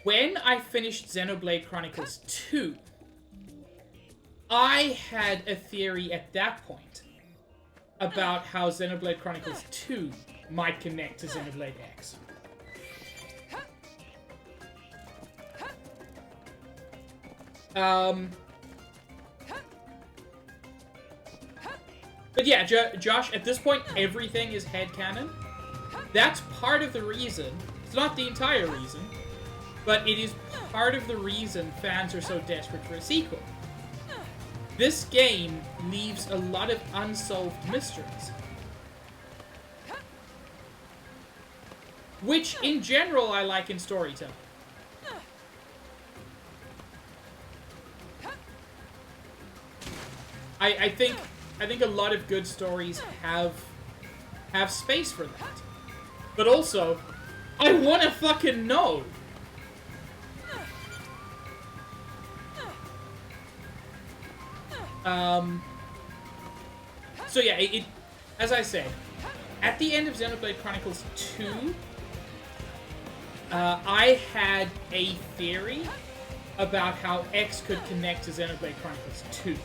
When I finished Xenoblade Chronicles 2, I had a theory at that point about how Xenoblade Chronicles 2 might connect to Xenoblade X. But yeah, Josh, at this point, everything is headcanon. That's part of the reason. It's not the entire reason, but it is part of the reason fans are so desperate for a sequel. This game leaves a lot of unsolved mysteries. Which, in general, I like in storytelling. I think a lot of good stories have space for that. But also, I wanna fucking know! So yeah, as I said, at the end of Xenoblade Chronicles 2, I had a theory about how X could connect to Xenoblade Chronicles 2.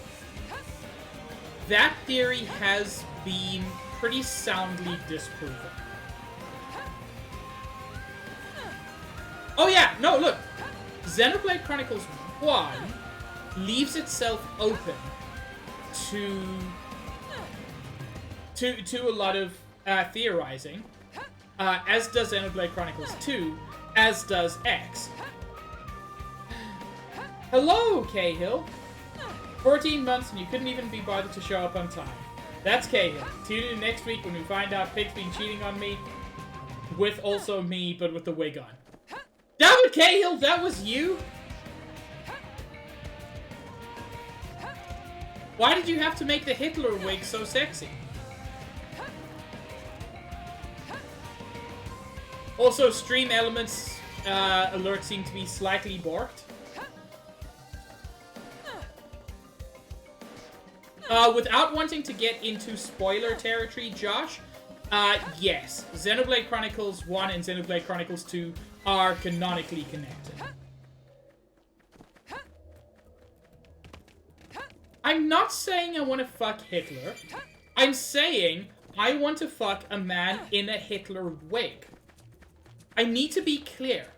That theory has been pretty soundly disproven. Oh yeah, no, look! Xenoblade Chronicles 1 leaves itself open to a lot of theorizing, as does Xenoblade Chronicles 2, as does X. Hello, Cahill! 14 months and you couldn't even be bothered to show up on time. That's Cahill. Tune in next week when we find out Pig's been cheating on me, with also me, but with the wig on. Damn it, Cahill! That was you? Why did you have to make the Hitler wig so sexy? Also, stream elements alerts seem to be slightly borked. Without wanting to get into spoiler territory, Josh, yes. Xenoblade Chronicles 1 and Xenoblade Chronicles 2 are canonically connected. I'm not saying I want to fuck Hitler. I'm saying I want to fuck a man in a Hitler wig. I need to be clear.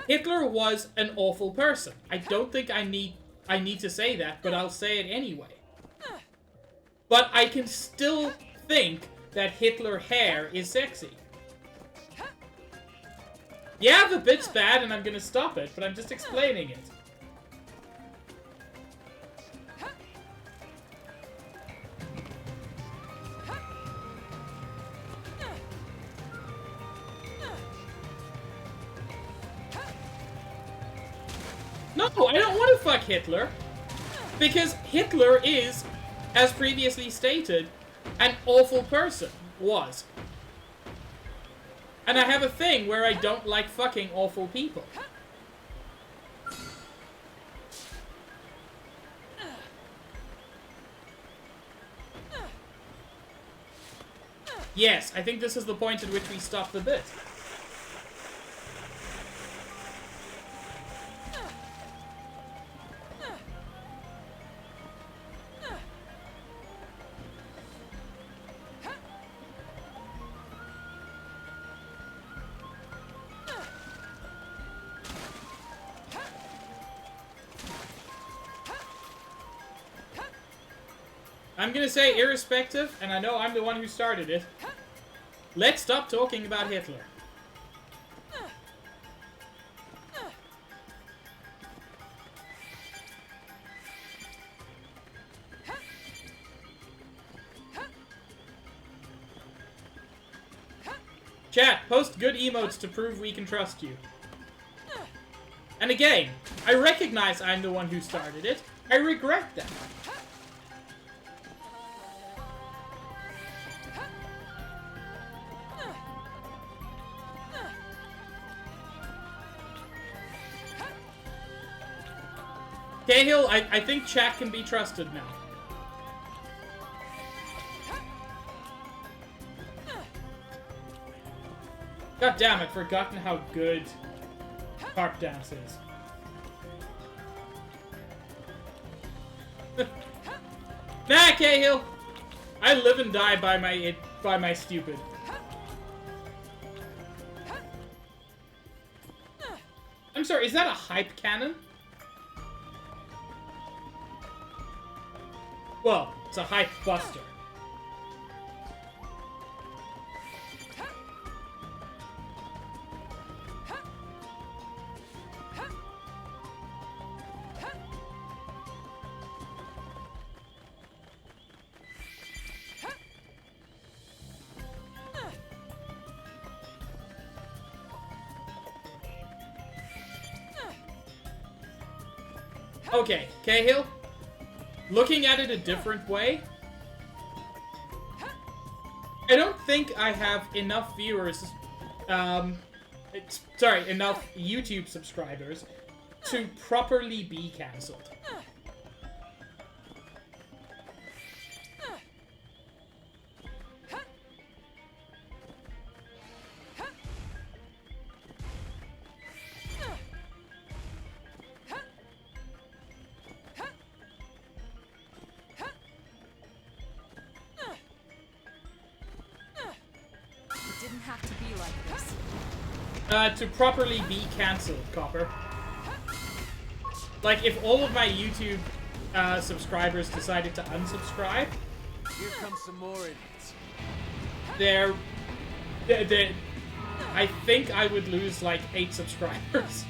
Hitler was an awful person. I don't think I need to say that, but I'll say it anyway. But I can still think that Hitler hair is sexy. Yeah, the bit's bad and I'm gonna stop it, but I'm just explaining it. No, I don't want to fuck Hitler. Because Hitler is, as previously stated, an awful person. Was. And I have a thing where I don't like fucking awful people. Yes, I think this is the point at which we stop the bit. I'm gonna say irrespective, and I know I'm the one who started it. Let's stop talking about Hitler. Chat, post good emotes to prove we can trust you. And again, I recognize I'm the one who started it. I regret that. Cahill, I think chat can be trusted now. God damn, I'd forgotten how good Harp Dance is. Nah, Cahill! I live and die by my stupid. I'm sorry, is that a hype cannon? Well, it's a hype buster. Okay, Cahill, looking at it a different way, I don't think I have enough viewers, enough YouTube subscribers to properly be cancelled. To properly be cancelled, Copper. Like, if all of my YouTube subscribers decided to unsubscribe... Here comes some more idiots. I think I would lose, like, 8 subscribers.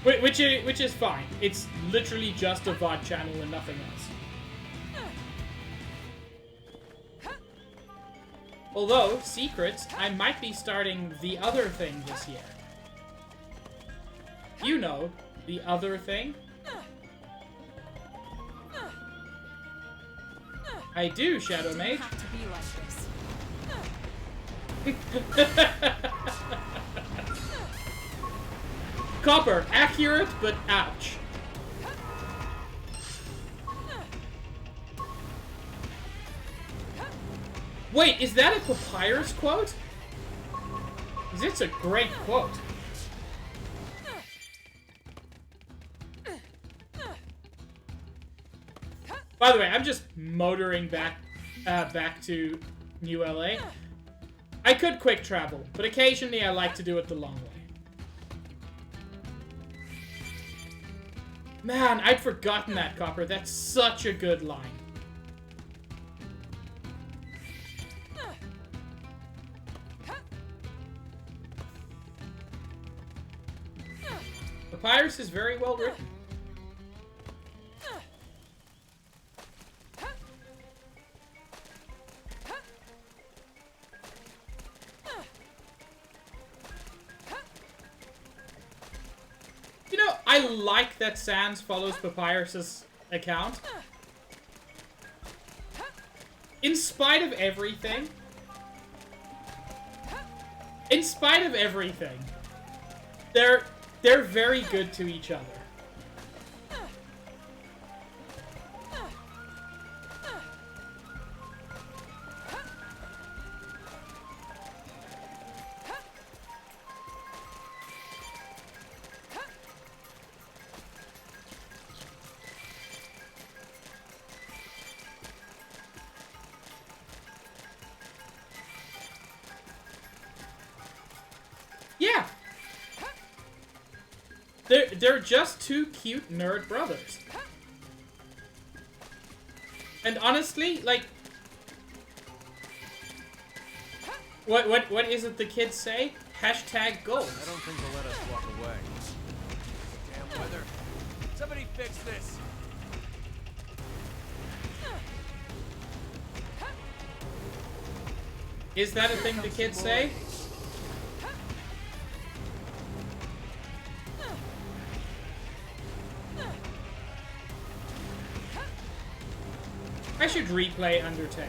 Which is fine. It's literally just a VOD channel and nothing else. Although, secrets, I might be starting the other thing this year. You know, the other thing. I do, Shadow Mage. Have to be like this. Copper, accurate, but ouch. Wait, is that a Papyrus quote? Because it's a great quote. By the way, I'm just motoring back to New LA. I could quick travel, but occasionally I like to do it the long way. Man, I'd forgotten that, Copper. That's such a good line. Papyrus is very well written. You know, I like that Sans follows Papyrus's account. In spite of everything, they're very good to each other. They're just two cute nerd brothers. And honestly, like, what is it the kids say? Hashtag gold. I don't think they'll let us walk away. Damn weather. Somebody fix this. Is that a thing the kids say? I should replay Undertale.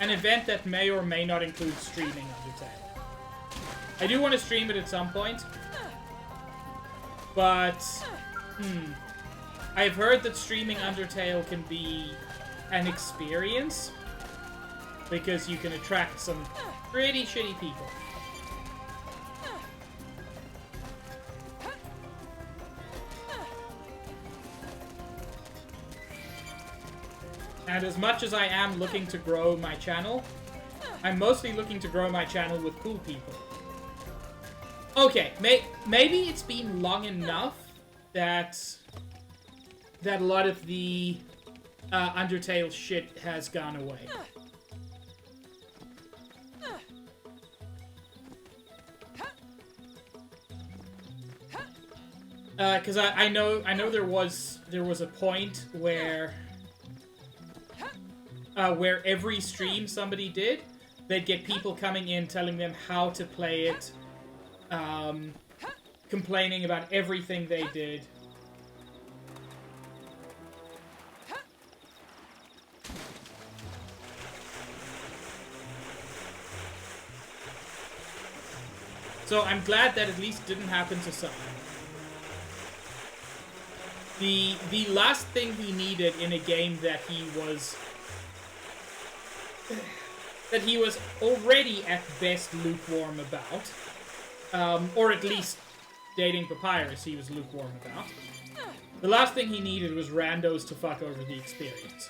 An event that may or may not include streaming Undertale. I do want to stream it at some point. But, I've heard that streaming Undertale can be an experience. Because you can attract some pretty shitty people. And as much as I am looking to grow my channel, I'm mostly looking to grow my channel with cool people. Okay, maybe it's been long enough that a lot of the Undertale shit has gone away. Because I know there was a point where every stream somebody did, they'd get people coming in telling them how to play it, complaining about everything they did. So I'm glad that at least didn't happen to some. The last thing he needed in a game that he was already at best lukewarm about, or at least dating Papyrus he was lukewarm about. The last thing he needed was randos to fuck over the experience.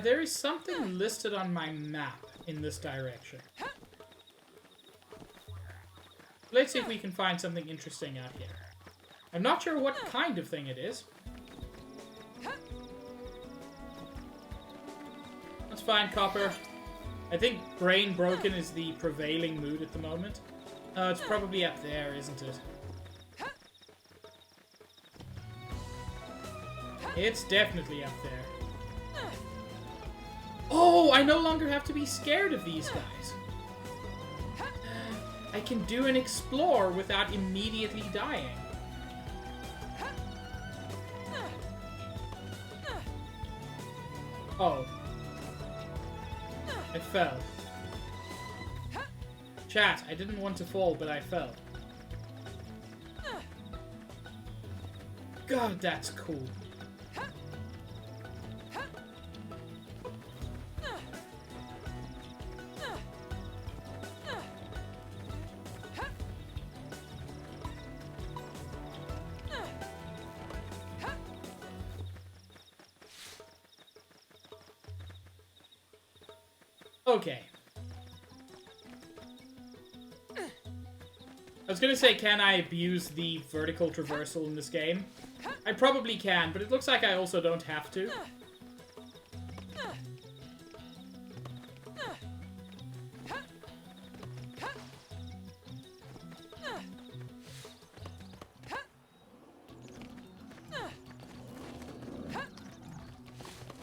There is something listed on my map in this direction. Let's see if we can find something interesting out here. I'm not sure what kind of thing it is. That's fine, Copper. I think Brain Broken is the prevailing mood at the moment. It's probably up there, isn't it? It's definitely up there. Oh, I no longer have to be scared of these guys. I can do an explore without immediately dying. Oh. I fell. Chat, I didn't want to fall, but I fell. God, that's cool. Okay. I was gonna say, can I abuse the vertical traversal in this game? I probably can, but it looks like I also don't have to.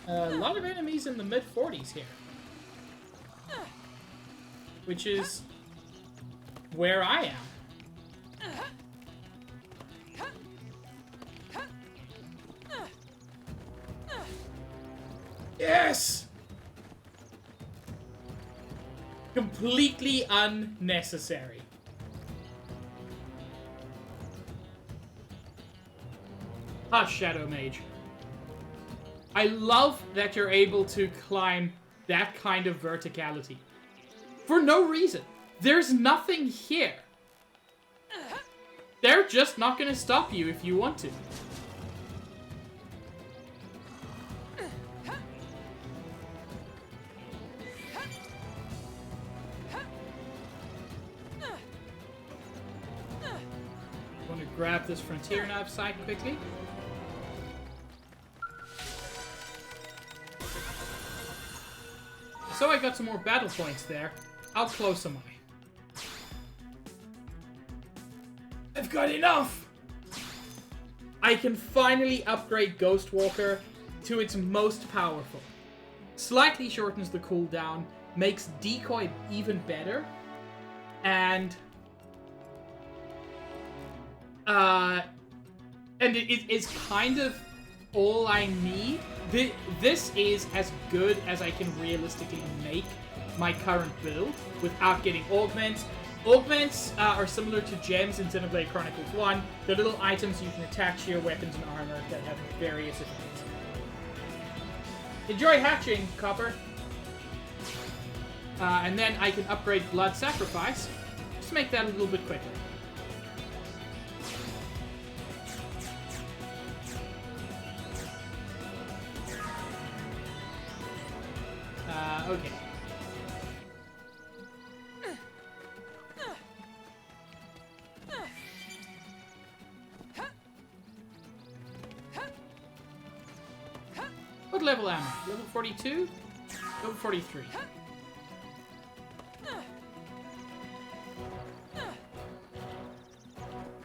A lot of enemies in the mid-40s here. Which is where I am. Yes! Completely unnecessary. Hush, Shadow Mage. I love that you're able to climb that kind of verticality. For no reason. There's nothing here. They're just not going to stop you if you want to. Want to grab this Frontier Nav Site quickly. So I got some more battle points there. How close am I? I've got enough! I can finally upgrade Ghostwalker to its most powerful. Slightly shortens the cooldown, makes Decoy even better, and it is kind of all I need. This is as good as I can realistically make my current build without getting augments. Augments are similar to gems in Xenoblade Chronicles 1. They're little items you can attach to your weapons and armor that have various effects. Enjoy hatching, Copper. And then I can upgrade Blood Sacrifice. Just make that a little bit quicker. Okay. What level am I? Level 42? Level 43.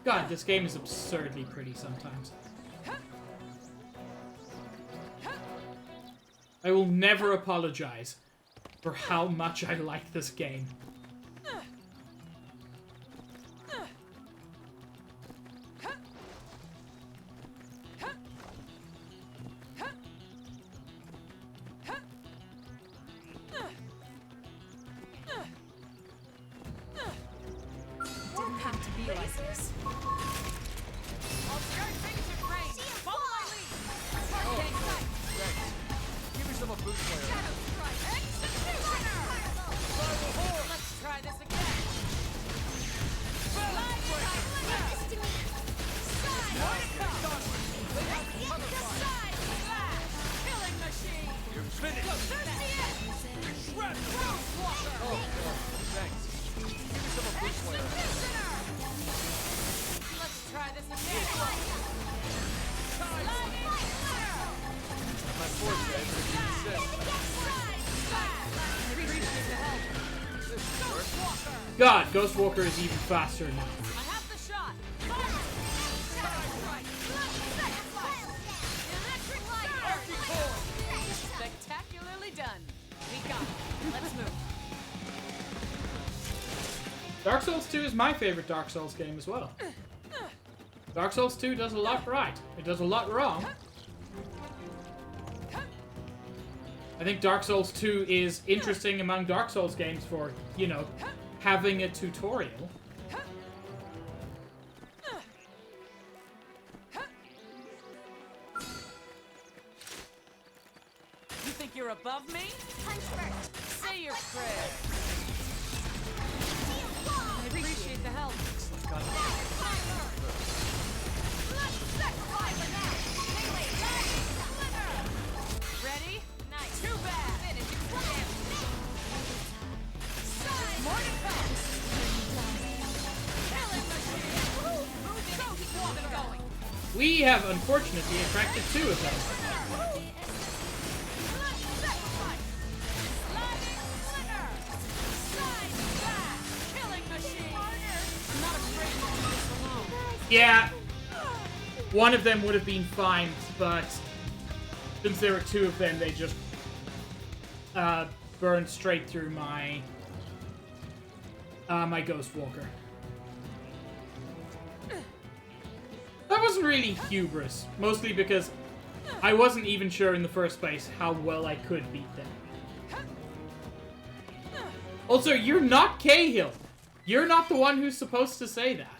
God, this game is absurdly pretty sometimes. I will never apologize for how much I like this game. Didn't have to be like this. I'll start things in range. Follow my lead. Gang sight. Give me some of Boost Player. Shadow strike. Executioner. Let's try this again. Slide Side. Side slash. Killing machine. You're finished. Ghostwalker. Oh, thanks. Give me some of Boost Player. Let's try this again. Sliding fire. My force God, Ghostwalker is even faster now. I have the shot. Fire. Electric light. Spectacularly done. We got it. Let's move. Dark Souls 2 is my favorite Dark Souls game as well. Dark Souls 2 does a lot right. It does a lot wrong. I think Dark Souls 2 is interesting among Dark Souls games for, you know, having a tutorial. You think you're above me? Punch first. Say your prayer. I appreciate the help. Ready? Nice. Too bad. Finish it. More to come. Killing machine. Ghostwalker going. We have unfortunately attracted two of them. Sliding slinger. Side slash. Killing machine. I'm not afraid to do this alone. Yeah, one of them would have been fine, but since there were two of them, they just burned straight through my my Ghostwalker. That wasn't really hubris, mostly because I wasn't even sure in the first place how well I could beat them. Also, you're not Cahill. You're not the one who's supposed to say that.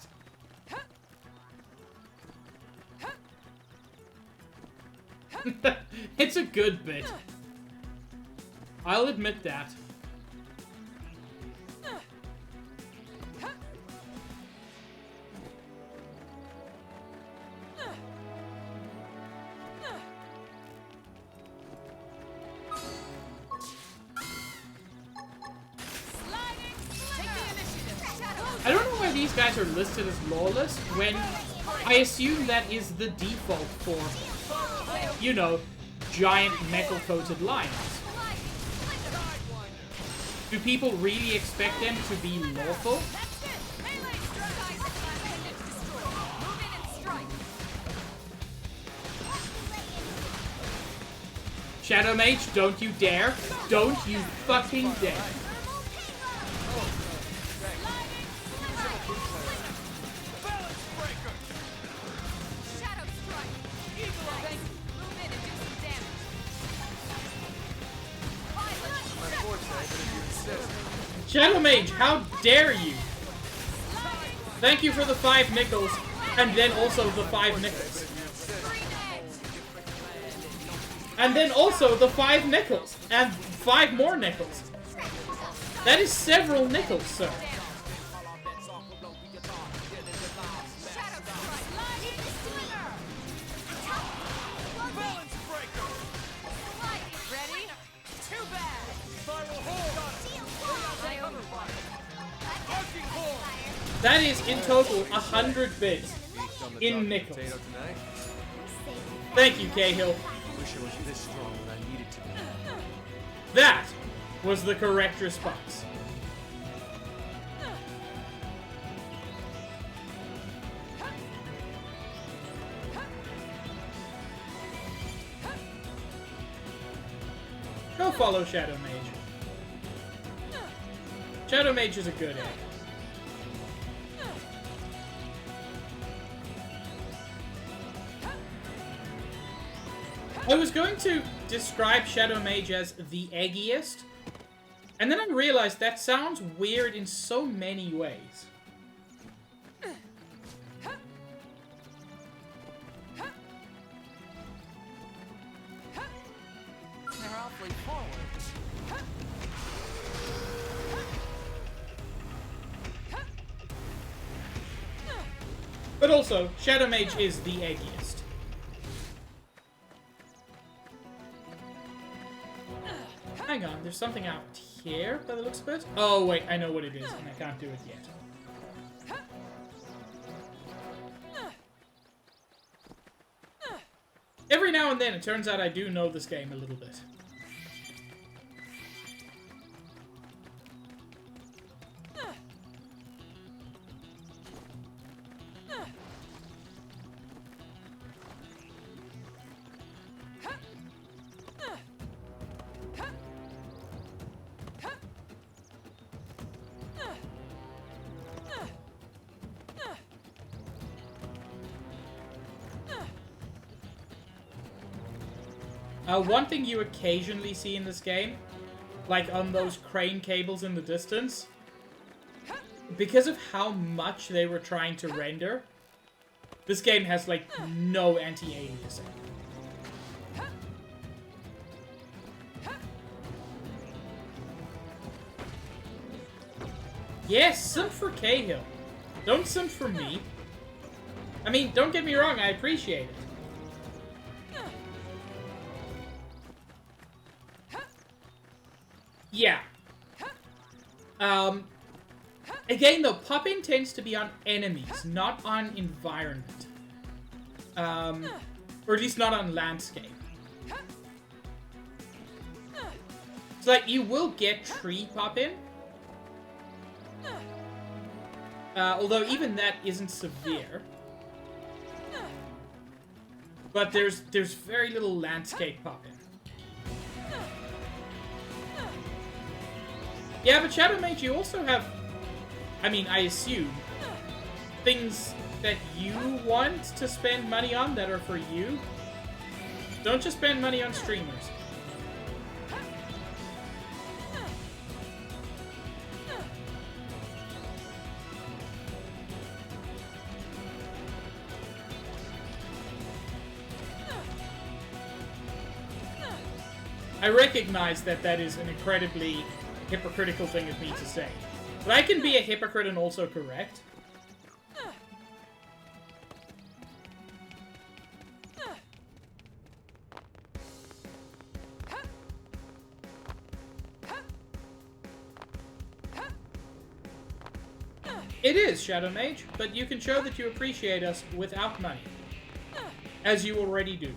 It's a good bit. I'll admit that. I don't know why these guys are listed as lawless when I assume that is the default for, you know, giant metal-coated lions. Do people really expect them to be lawful? Shadow Mage, don't you dare. Don't you fucking dare. Shadow Mage, how dare you? Thank you for the 5 nickels, and then also the 5 nickels. And then also the 5 nickels, and 5 more nickels. That is several nickels, sir. That is, in total, 100 bits in nickels. Thank you, Cahill. Wish I was this strong when I needed to be. That was the correct response. Go follow Shadow Mage. Shadow Mage is a good egg. I was going to describe Shadow Mage as the eggiest, and then I realized that sounds weird in so many ways. They're awfully forward. But also, Shadow Mage is the eggiest. Hang on, there's something out here by the looks of it. Oh wait, I know what it is, and I can't do it yet. Every now and then, it turns out I do know this game a little bit. One thing you occasionally see in this game, like on those crane cables in the distance, because of how much they were trying to render, this game has, like, no anti-aliasing. Yes, simp for Cahill. Don't simp for me. I mean, don't get me wrong, I appreciate it. Yeah. Again, though, pop-in tends to be on enemies, not on environment. Or at least not on landscape. So, like, you will get tree pop-in. Although even that isn't severe. But there's very little landscape pop-in. Yeah, but Shadow Mage, you also have, I mean, I assume, things that you want to spend money on that are for you. Don't just spend money on streamers. I recognize that that is an incredibly hypocritical thing of me to say. But I can be a hypocrite and also correct. It is, Shadow Mage, but you can show that you appreciate us without money. As you already do.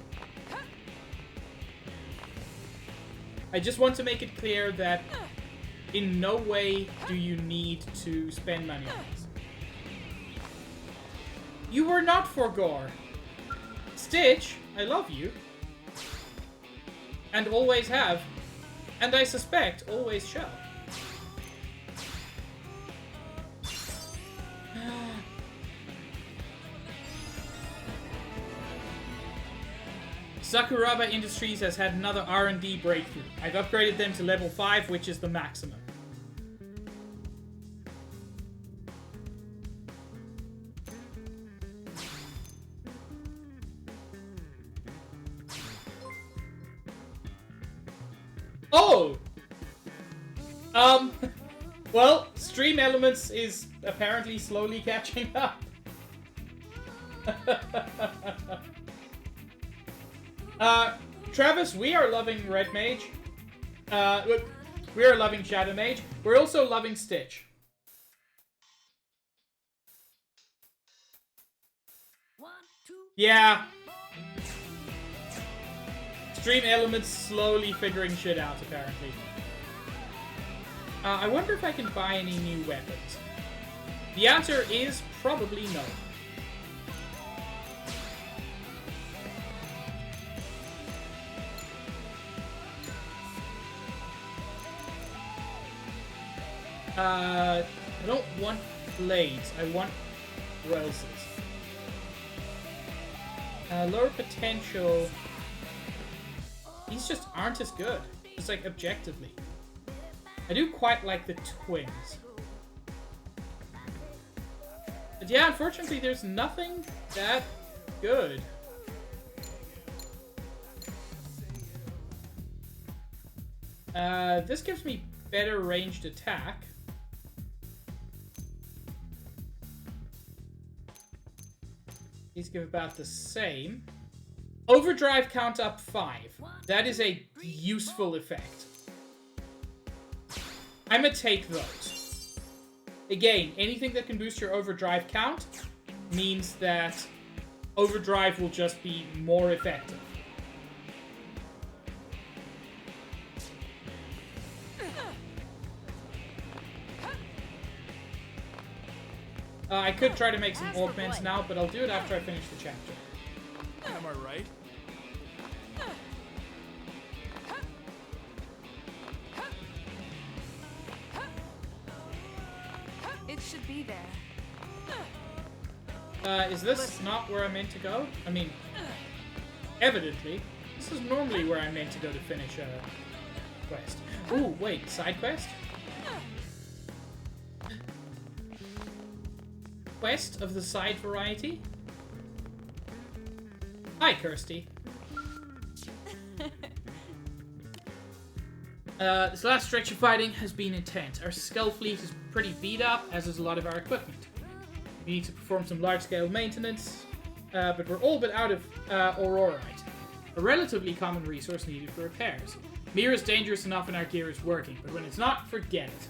I just want to make it clear that in no way do you need to spend money on this. You were not for gore. Stitch, I love you. And always have. And I suspect always shall. Sakuraba Industries has had another R&D breakthrough. I've upgraded them to level 5, which is the maximum. Oh! Well, Stream Elements is apparently slowly catching up. Travis, we are loving Red Mage. Look, we are loving Shadow Mage. We're also loving Stitch. Yeah. Stream Elements slowly figuring shit out, apparently. I wonder if I can buy any new weapons. The answer is probably no. I don't want blades. I want roses. Lower potential. These just aren't as good. Just like objectively. I do quite like the twins. But yeah, unfortunately there's nothing that good. This gives me better ranged attack. These give about the same. Overdrive count up 5. That is a useful effect. I'm gonna take those. Again, anything that can boost your overdrive count means that overdrive will just be more effective. I could try to make some augments now, but I'll do it after I finish the chapter. Am I right? It should be there. Is this not where I'm meant to go? I mean, evidently. This is normally where I'm meant to go to finish a quest. Ooh, wait, side quest? Quest of the side variety? Hi, Kirsty. This last stretch of fighting has been intense. Our skull fleet is pretty beat up, as is a lot of our equipment. We need to perform some large-scale maintenance, but we're all but out of Aurorite, a relatively common resource needed for repairs. Mir is dangerous enough and our gear is working, but when it's not, forget it.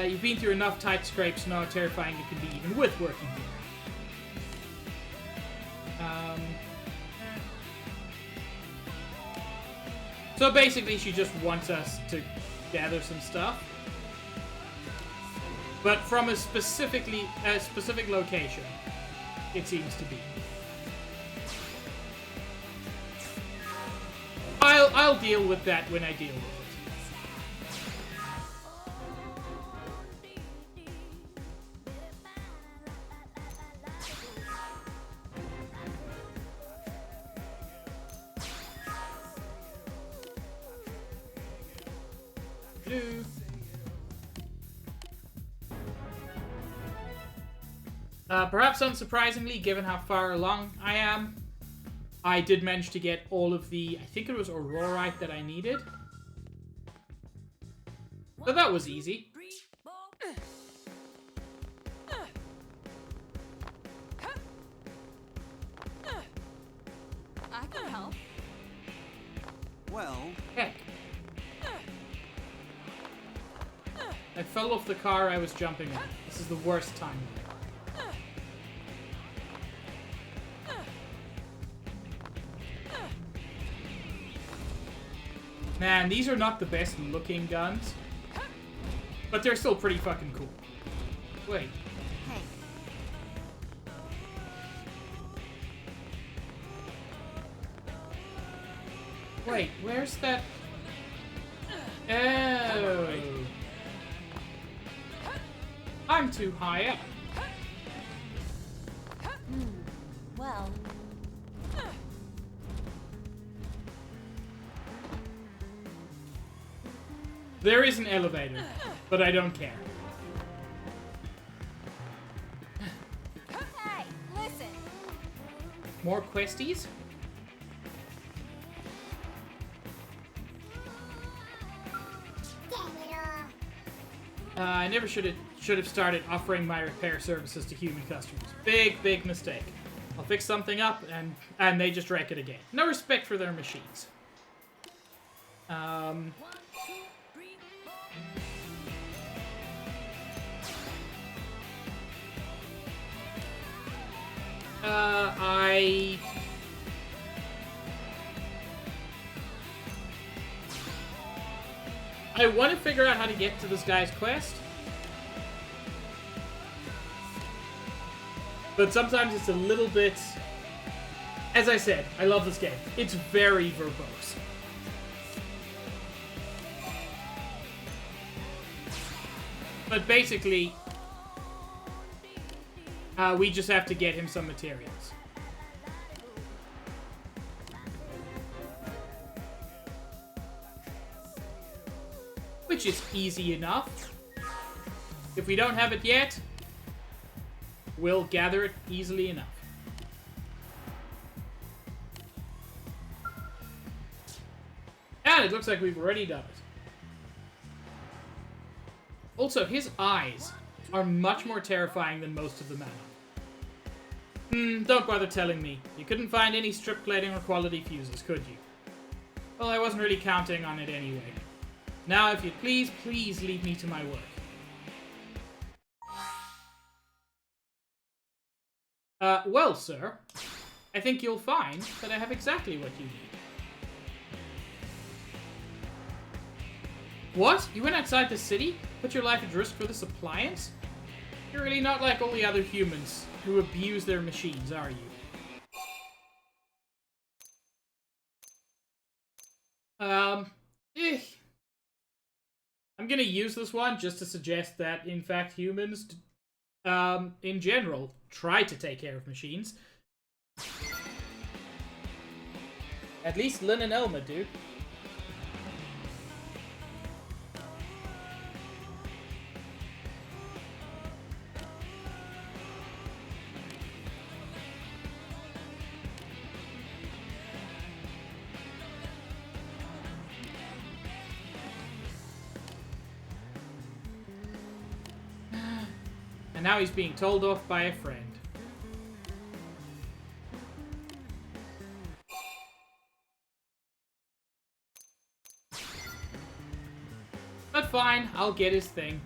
You've been through enough type scrapes to know how terrifying it can be even with working gear. So basically she just wants us to gather some stuff. But from a specific location, it seems to be. I'll deal with that when I deal with it. Perhaps unsurprisingly, given how far along I am, I did manage to get all of the, I think it was Aurorite that I needed. So that was easy. I can help. Well... Heck. I fell off the car I was jumping on. This is the worst time. Man, these are not the best looking guns. But they're still pretty fucking cool. Wait. Hey. Wait, where's that? Oh. I'm too high up. Well. There is an elevator, but I don't care. Hey, listen. More questies? I never should have started offering my repair services to human customers. Big mistake. I'll fix something up and they just wreck it again. No respect for their machines. I want to figure out how to get to this guy's quest. But sometimes it's a little bit... As I said, I love this game. It's very verbose. But basically, we just have to get him some materials. Which is easy enough. If we don't have it yet, we'll gather it easily enough. And it looks like we've already done it. Also, his eyes are much more terrifying than most of the mana. Don't bother telling me. You couldn't find any strip plating or quality fuses, could you? Well, I wasn't really counting on it anyway. Now, if you'd please leave me to my work. Well, sir, I think you'll find that I have exactly what you need. What? You went outside the city? Put your life at risk for this appliance? You're really not like all the other humans who abuse their machines, are you? I'm gonna use this one just to suggest that, in fact, humans, in general, try to take care of machines. At least Lynn and Elma do. And now he's being told off by a friend. But fine, I'll get his thing.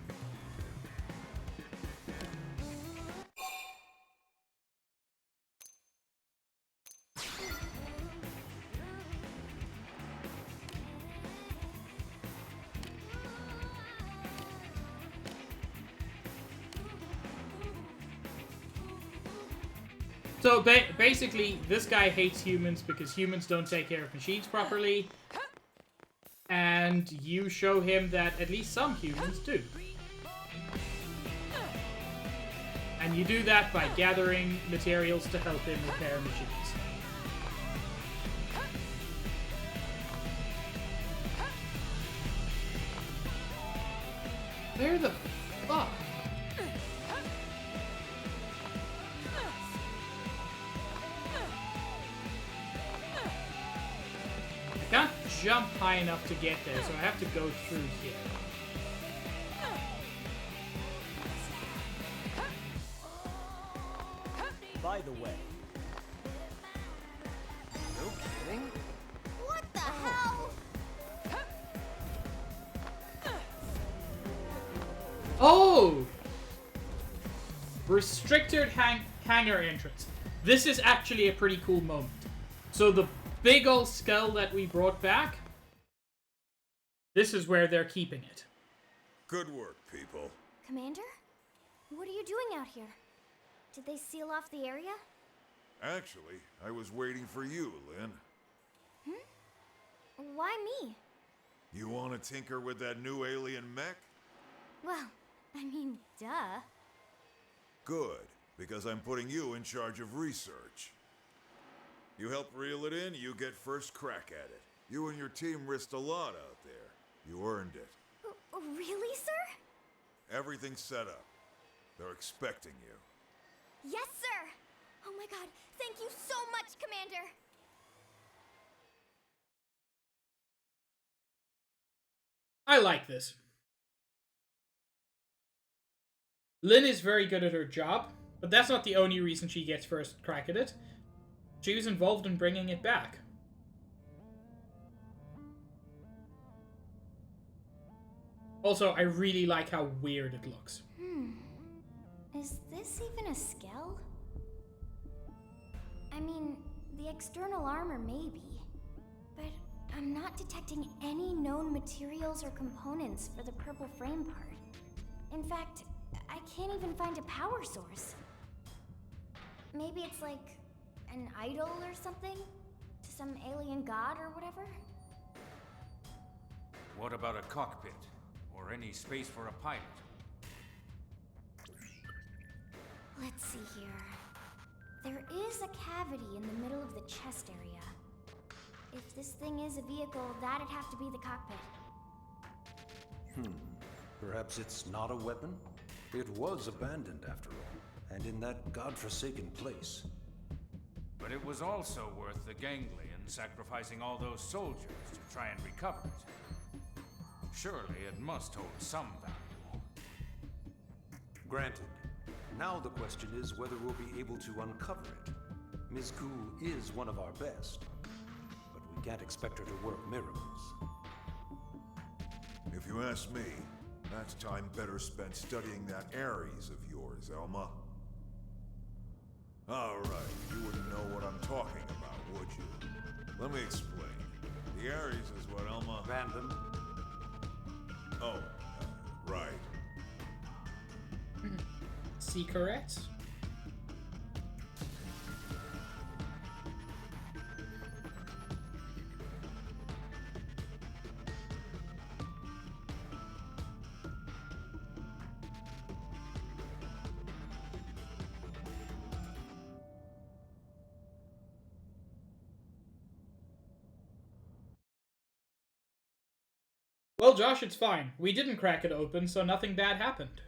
So basically, this guy hates humans because humans don't take care of machines properly. And you show him that at least some humans do. And you do that by gathering materials to help him repair machines. Where the fuck? jump high enough to get there, so I have to go through here. By the way. No kidding? What the hell? Oh! Restricted hangar entrance. This is actually a pretty cool moment. So the big old skull that we brought back, this is where they're keeping it. Good work, people. Commander? What are you doing out here? Did they seal off the area? Actually, I was waiting for you, Lynn. Why me? You want to tinker with that new alien mech? Well, I mean, duh. Good, because I'm putting you in charge of research. You help reel it in, you get first crack at it. You and your team risked a lot out there. You earned it. Really, sir? Everything's set up. They're expecting you. Yes, sir! Oh my god, thank you so much, Commander! I like this. Lynn is very good at her job, but that's not the only reason she gets first crack at it. She was involved in bringing it back. Also, I really like how weird it looks. Is this even a skell? I mean, the external armor maybe, but I'm not detecting any known materials or components for the purple frame part. In fact, I can't even find a power source. Maybe it's like an idol or something? To some alien god or whatever? What about a cockpit? Or any space for a pilot? Let's see here. There is a cavity in the middle of the chest area. If this thing is a vehicle, that'd have to be the cockpit. Perhaps it's not a weapon? It was abandoned after all, and in that godforsaken place. But it was also worth the ganglion sacrificing all those soldiers to try and recover it. Surely it must hold some value. Granted. Now the question is whether we'll be able to uncover it. Ms. Gu is one of our best, but we can't expect her to work miracles. If you ask me, that's time better spent studying that Ares of yours, Elma. Alright, you wouldn't know what I'm talking about, would you? Let me explain. The Ares is what Elma... Random. Oh, right. Secret? Well, Josh, it's fine. We didn't crack it open, so nothing bad happened.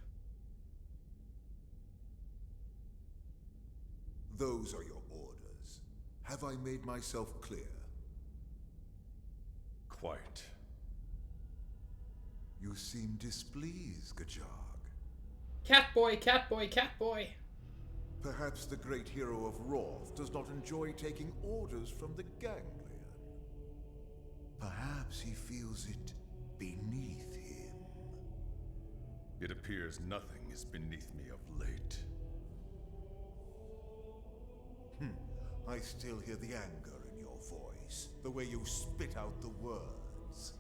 Those are your orders. Have I made myself clear? Quite. You seem displeased, Gajag. Catboy, Catboy, Catboy. Perhaps the great hero of Roth does not enjoy taking orders from the ganglion. Perhaps he feels it beneath him. It appears nothing is beneath me of late. I still hear the anger in your voice, the way you spit out the words.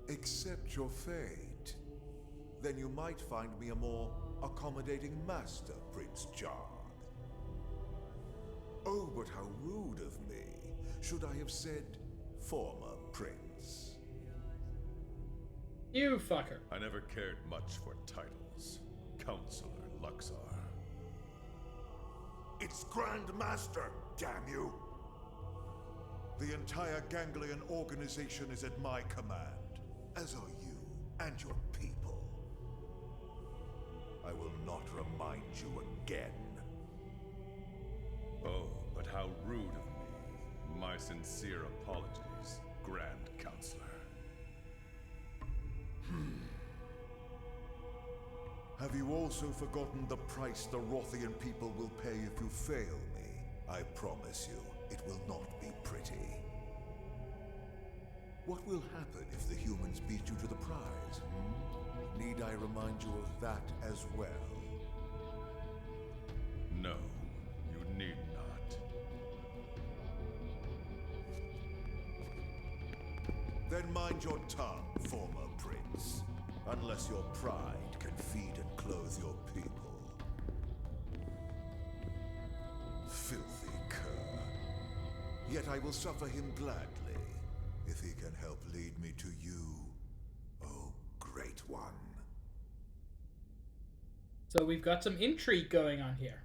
Accept your fate. Then you might find me a more accommodating master, Prince Jog. Oh, but how rude of me. Should I have said former prince? You fucker. I never cared much for titles. Counselor Luxar. It's Grand Master, damn you! The entire Ganglion organization is at my command, as are you and your people. I will not remind you again. Oh, but how rude of me. My sincere apologies, Grand Counselor. Have you also forgotten the price the Rothian people will pay if you fail me? I promise you, it will not be pretty. What will happen if the humans beat you to the prize? Need I remind you of that as well? No, you need not. Then mind your tongue, former prince. Unless your pride can feed and clothe your people. Filthy cur. Yet I will suffer him gladly, if he can help lead me to you, oh great one. So we've got some intrigue going on here.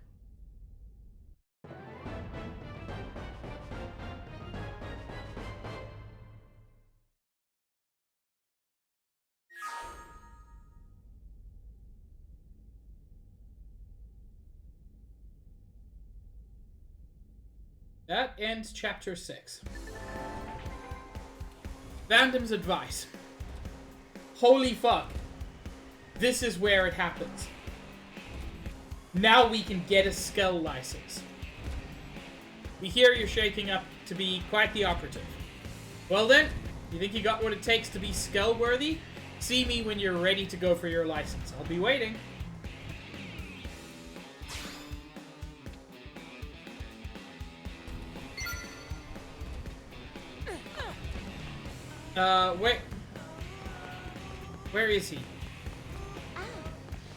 That ends chapter 6. Vandam's advice. Holy fuck. This is where it happens. Now we can get a skull license. We hear you're shaping up to be quite the operative. Well then, you think you got what it takes to be skull worthy? See me when you're ready to go for your license. I'll be waiting. Wait. Where is he?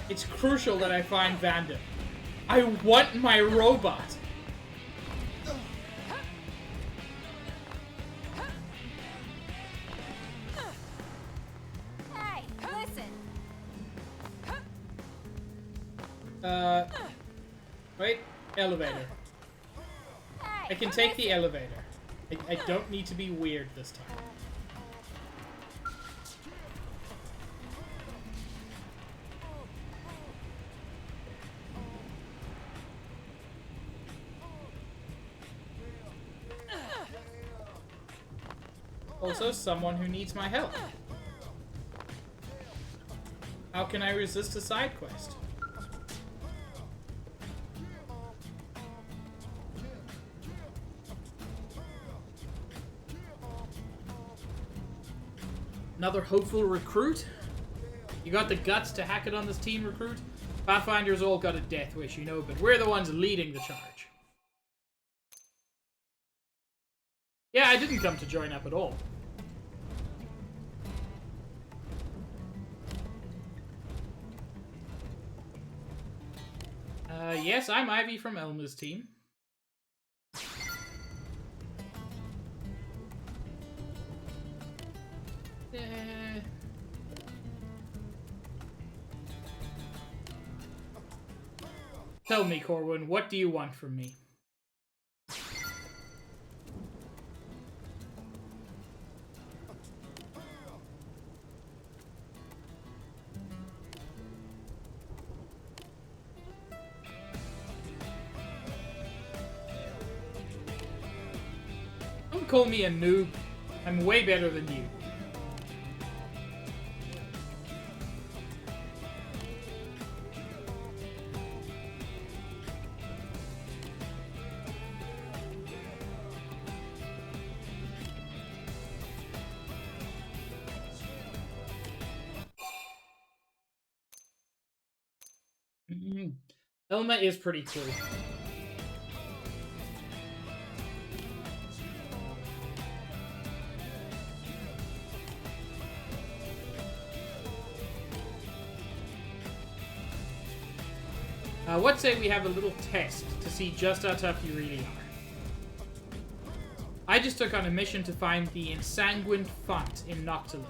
It's crucial that I find Vandam. I want my robot. Hey, listen. Wait. Elevator. I can take the elevator. I don't need to be weird this time. Also, someone who needs my help. How can I resist a side quest? Another hopeful recruit? You got the guts to hack it on this team, recruit? Pathfinder's all got a death wish, you know, but we're the ones leading the charge. Yeah, I didn't come to join up at all. Yes, I'm Ivy from Elma's team. Tell me, Corwin, what do you want from me? Don't call me a noob. I'm way better than you. Elma is pretty cool. What say we have a little test to see just how tough you really are. I just took on a mission to find the ensanguined font in Noctilum.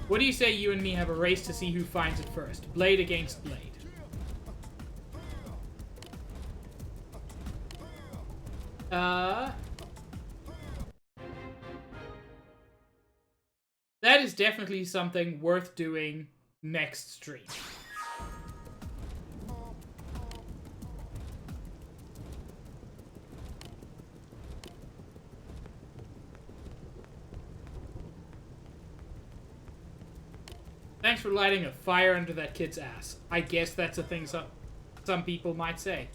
What do you say you and me have a race to see who finds it first? Blade against blade. That is definitely something worth doing next stream. Thanks for lighting a fire under that kid's ass. I guess that's a thing some people might say.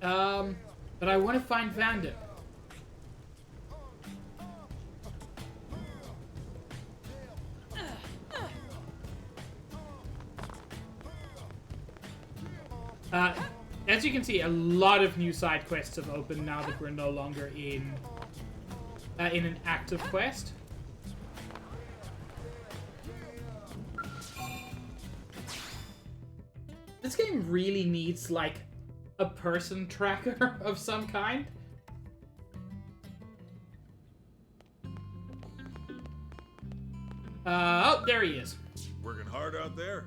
But I want to find Vanda. As you can see, a lot of new side quests have opened now that we're no longer in an active quest. This game really needs, like, a person tracker of some kind. Oh, there he is. Working hard out there?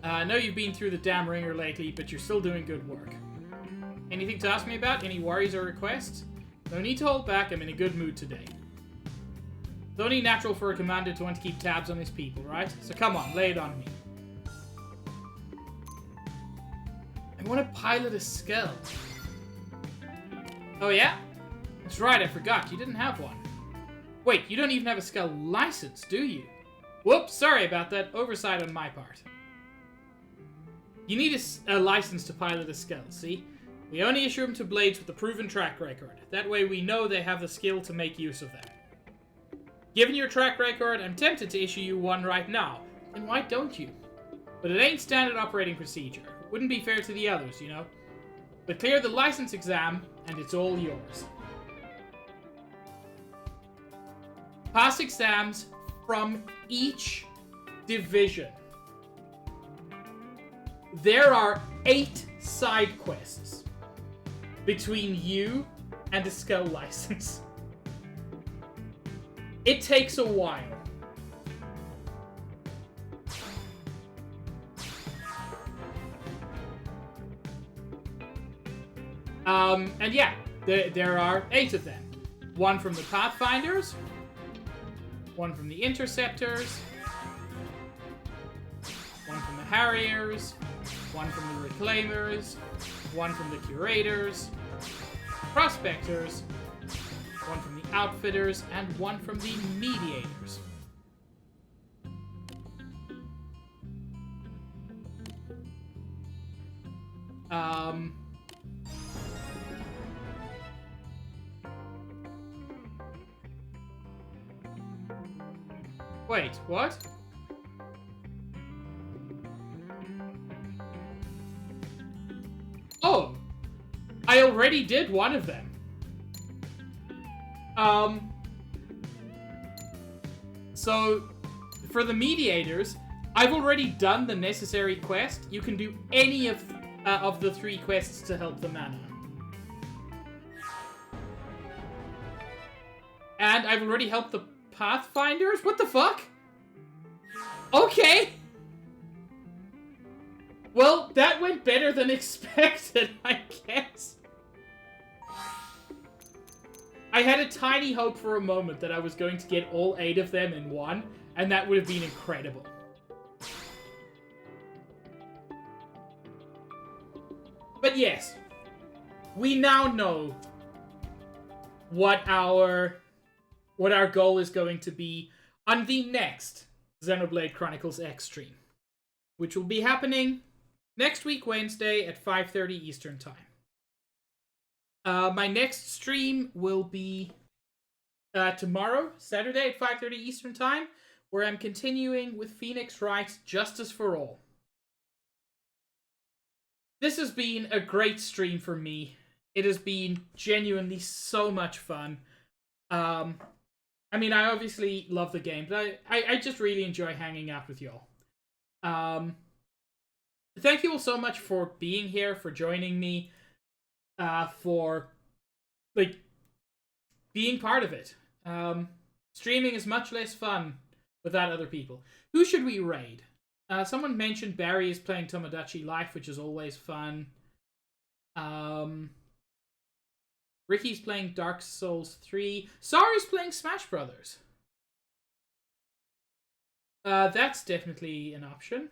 I know you've been through the damn ringer lately, but you're still doing good work. Anything to ask me about? Any worries or requests? No need to hold back, I'm in a good mood today. It's only natural for a commander to want to keep tabs on his people, right? So come on, lay it on me. I want to pilot a Skull. Oh yeah? That's right, I forgot, you didn't have one. Wait, you don't even have a Skull license, do you? Whoops, sorry about that, oversight on my part. You need a license to pilot a Skull, see? We only issue them to Blades with a proven track record. That way we know they have the skill to make use of them. Given your track record, I'm tempted to issue you one right now. Then why don't you? But it ain't standard operating procedure. Wouldn't be fair to the others, you know? But clear the license exam, and it's all yours. Pass exams from each division. There are 8 side quests between you and a Skull license. It takes a while. And yeah, there are 8 of them. One from the Pathfinders, one from the Interceptors, one from the Harriers, one from the Reclaimers, one from the Curators, Prospectors, one from the Outfitters, and one from the Mediators. Wait, what? Oh! I already did one of them. So, for the Mediators, I've already done the necessary quest. You can do any of the 3 quests to help the mana. And I've already helped the Pathfinders? What the fuck? Okay! Well, that went better than expected, I guess. I had a tiny hope for a moment that I was going to get all 8 of them in one, and that would have been incredible. But yes, we now know what our goal is going to be on the next Xenoblade Chronicles X stream, which will be happening next week, Wednesday at 5:30 Eastern Time. My next stream will be tomorrow, Saturday at 5:30 Eastern Time, where I'm continuing with Phoenix Wright's Justice for All. This has been a great stream for me. It has been genuinely so much fun. I mean, I obviously love the game, but I just really enjoy hanging out with y'all. Thank you all so much for being here, for joining me, for, like, being part of it. Streaming is much less fun without other people. Who should we raid? Someone mentioned Barry is playing Tomodachi Life, which is always fun. Ricky's playing Dark Souls 3. Sari's playing Smash Brothers. That's definitely an option.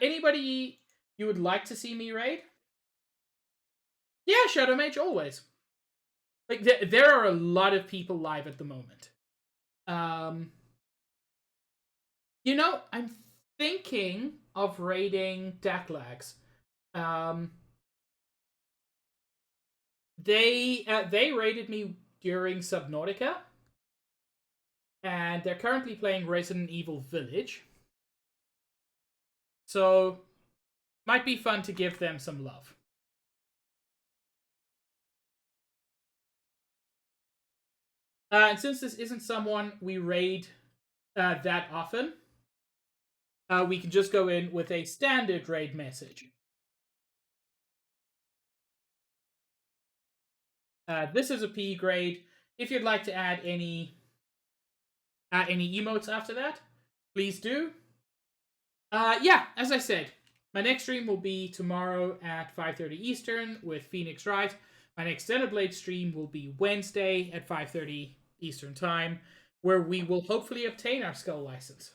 Anybody you would like to see me raid? Yeah, Shadow Mage, always. Like, there are a lot of people live at the moment. You know, I'm thinking of raiding Daklags. They raided me during Subnautica. And they're currently playing Resident Evil Village. So, might be fun to give them some love. And since this isn't someone we raid that often, we can just go in with a standard raid message. This is a P grade. If you'd like to add any emotes after that, please do. Yeah, as I said, my next stream will be tomorrow at 5:30 Eastern with Phoenix Wright. My next Xenoblade stream will be Wednesday at 5:30 Eastern Time, where we will hopefully obtain our Skull license.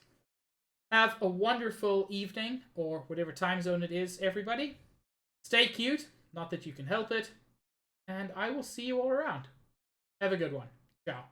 Have a wonderful evening, or whatever time zone it is, everybody. Stay cute, not that you can help it, and I will see you all around. Have a good one. Ciao.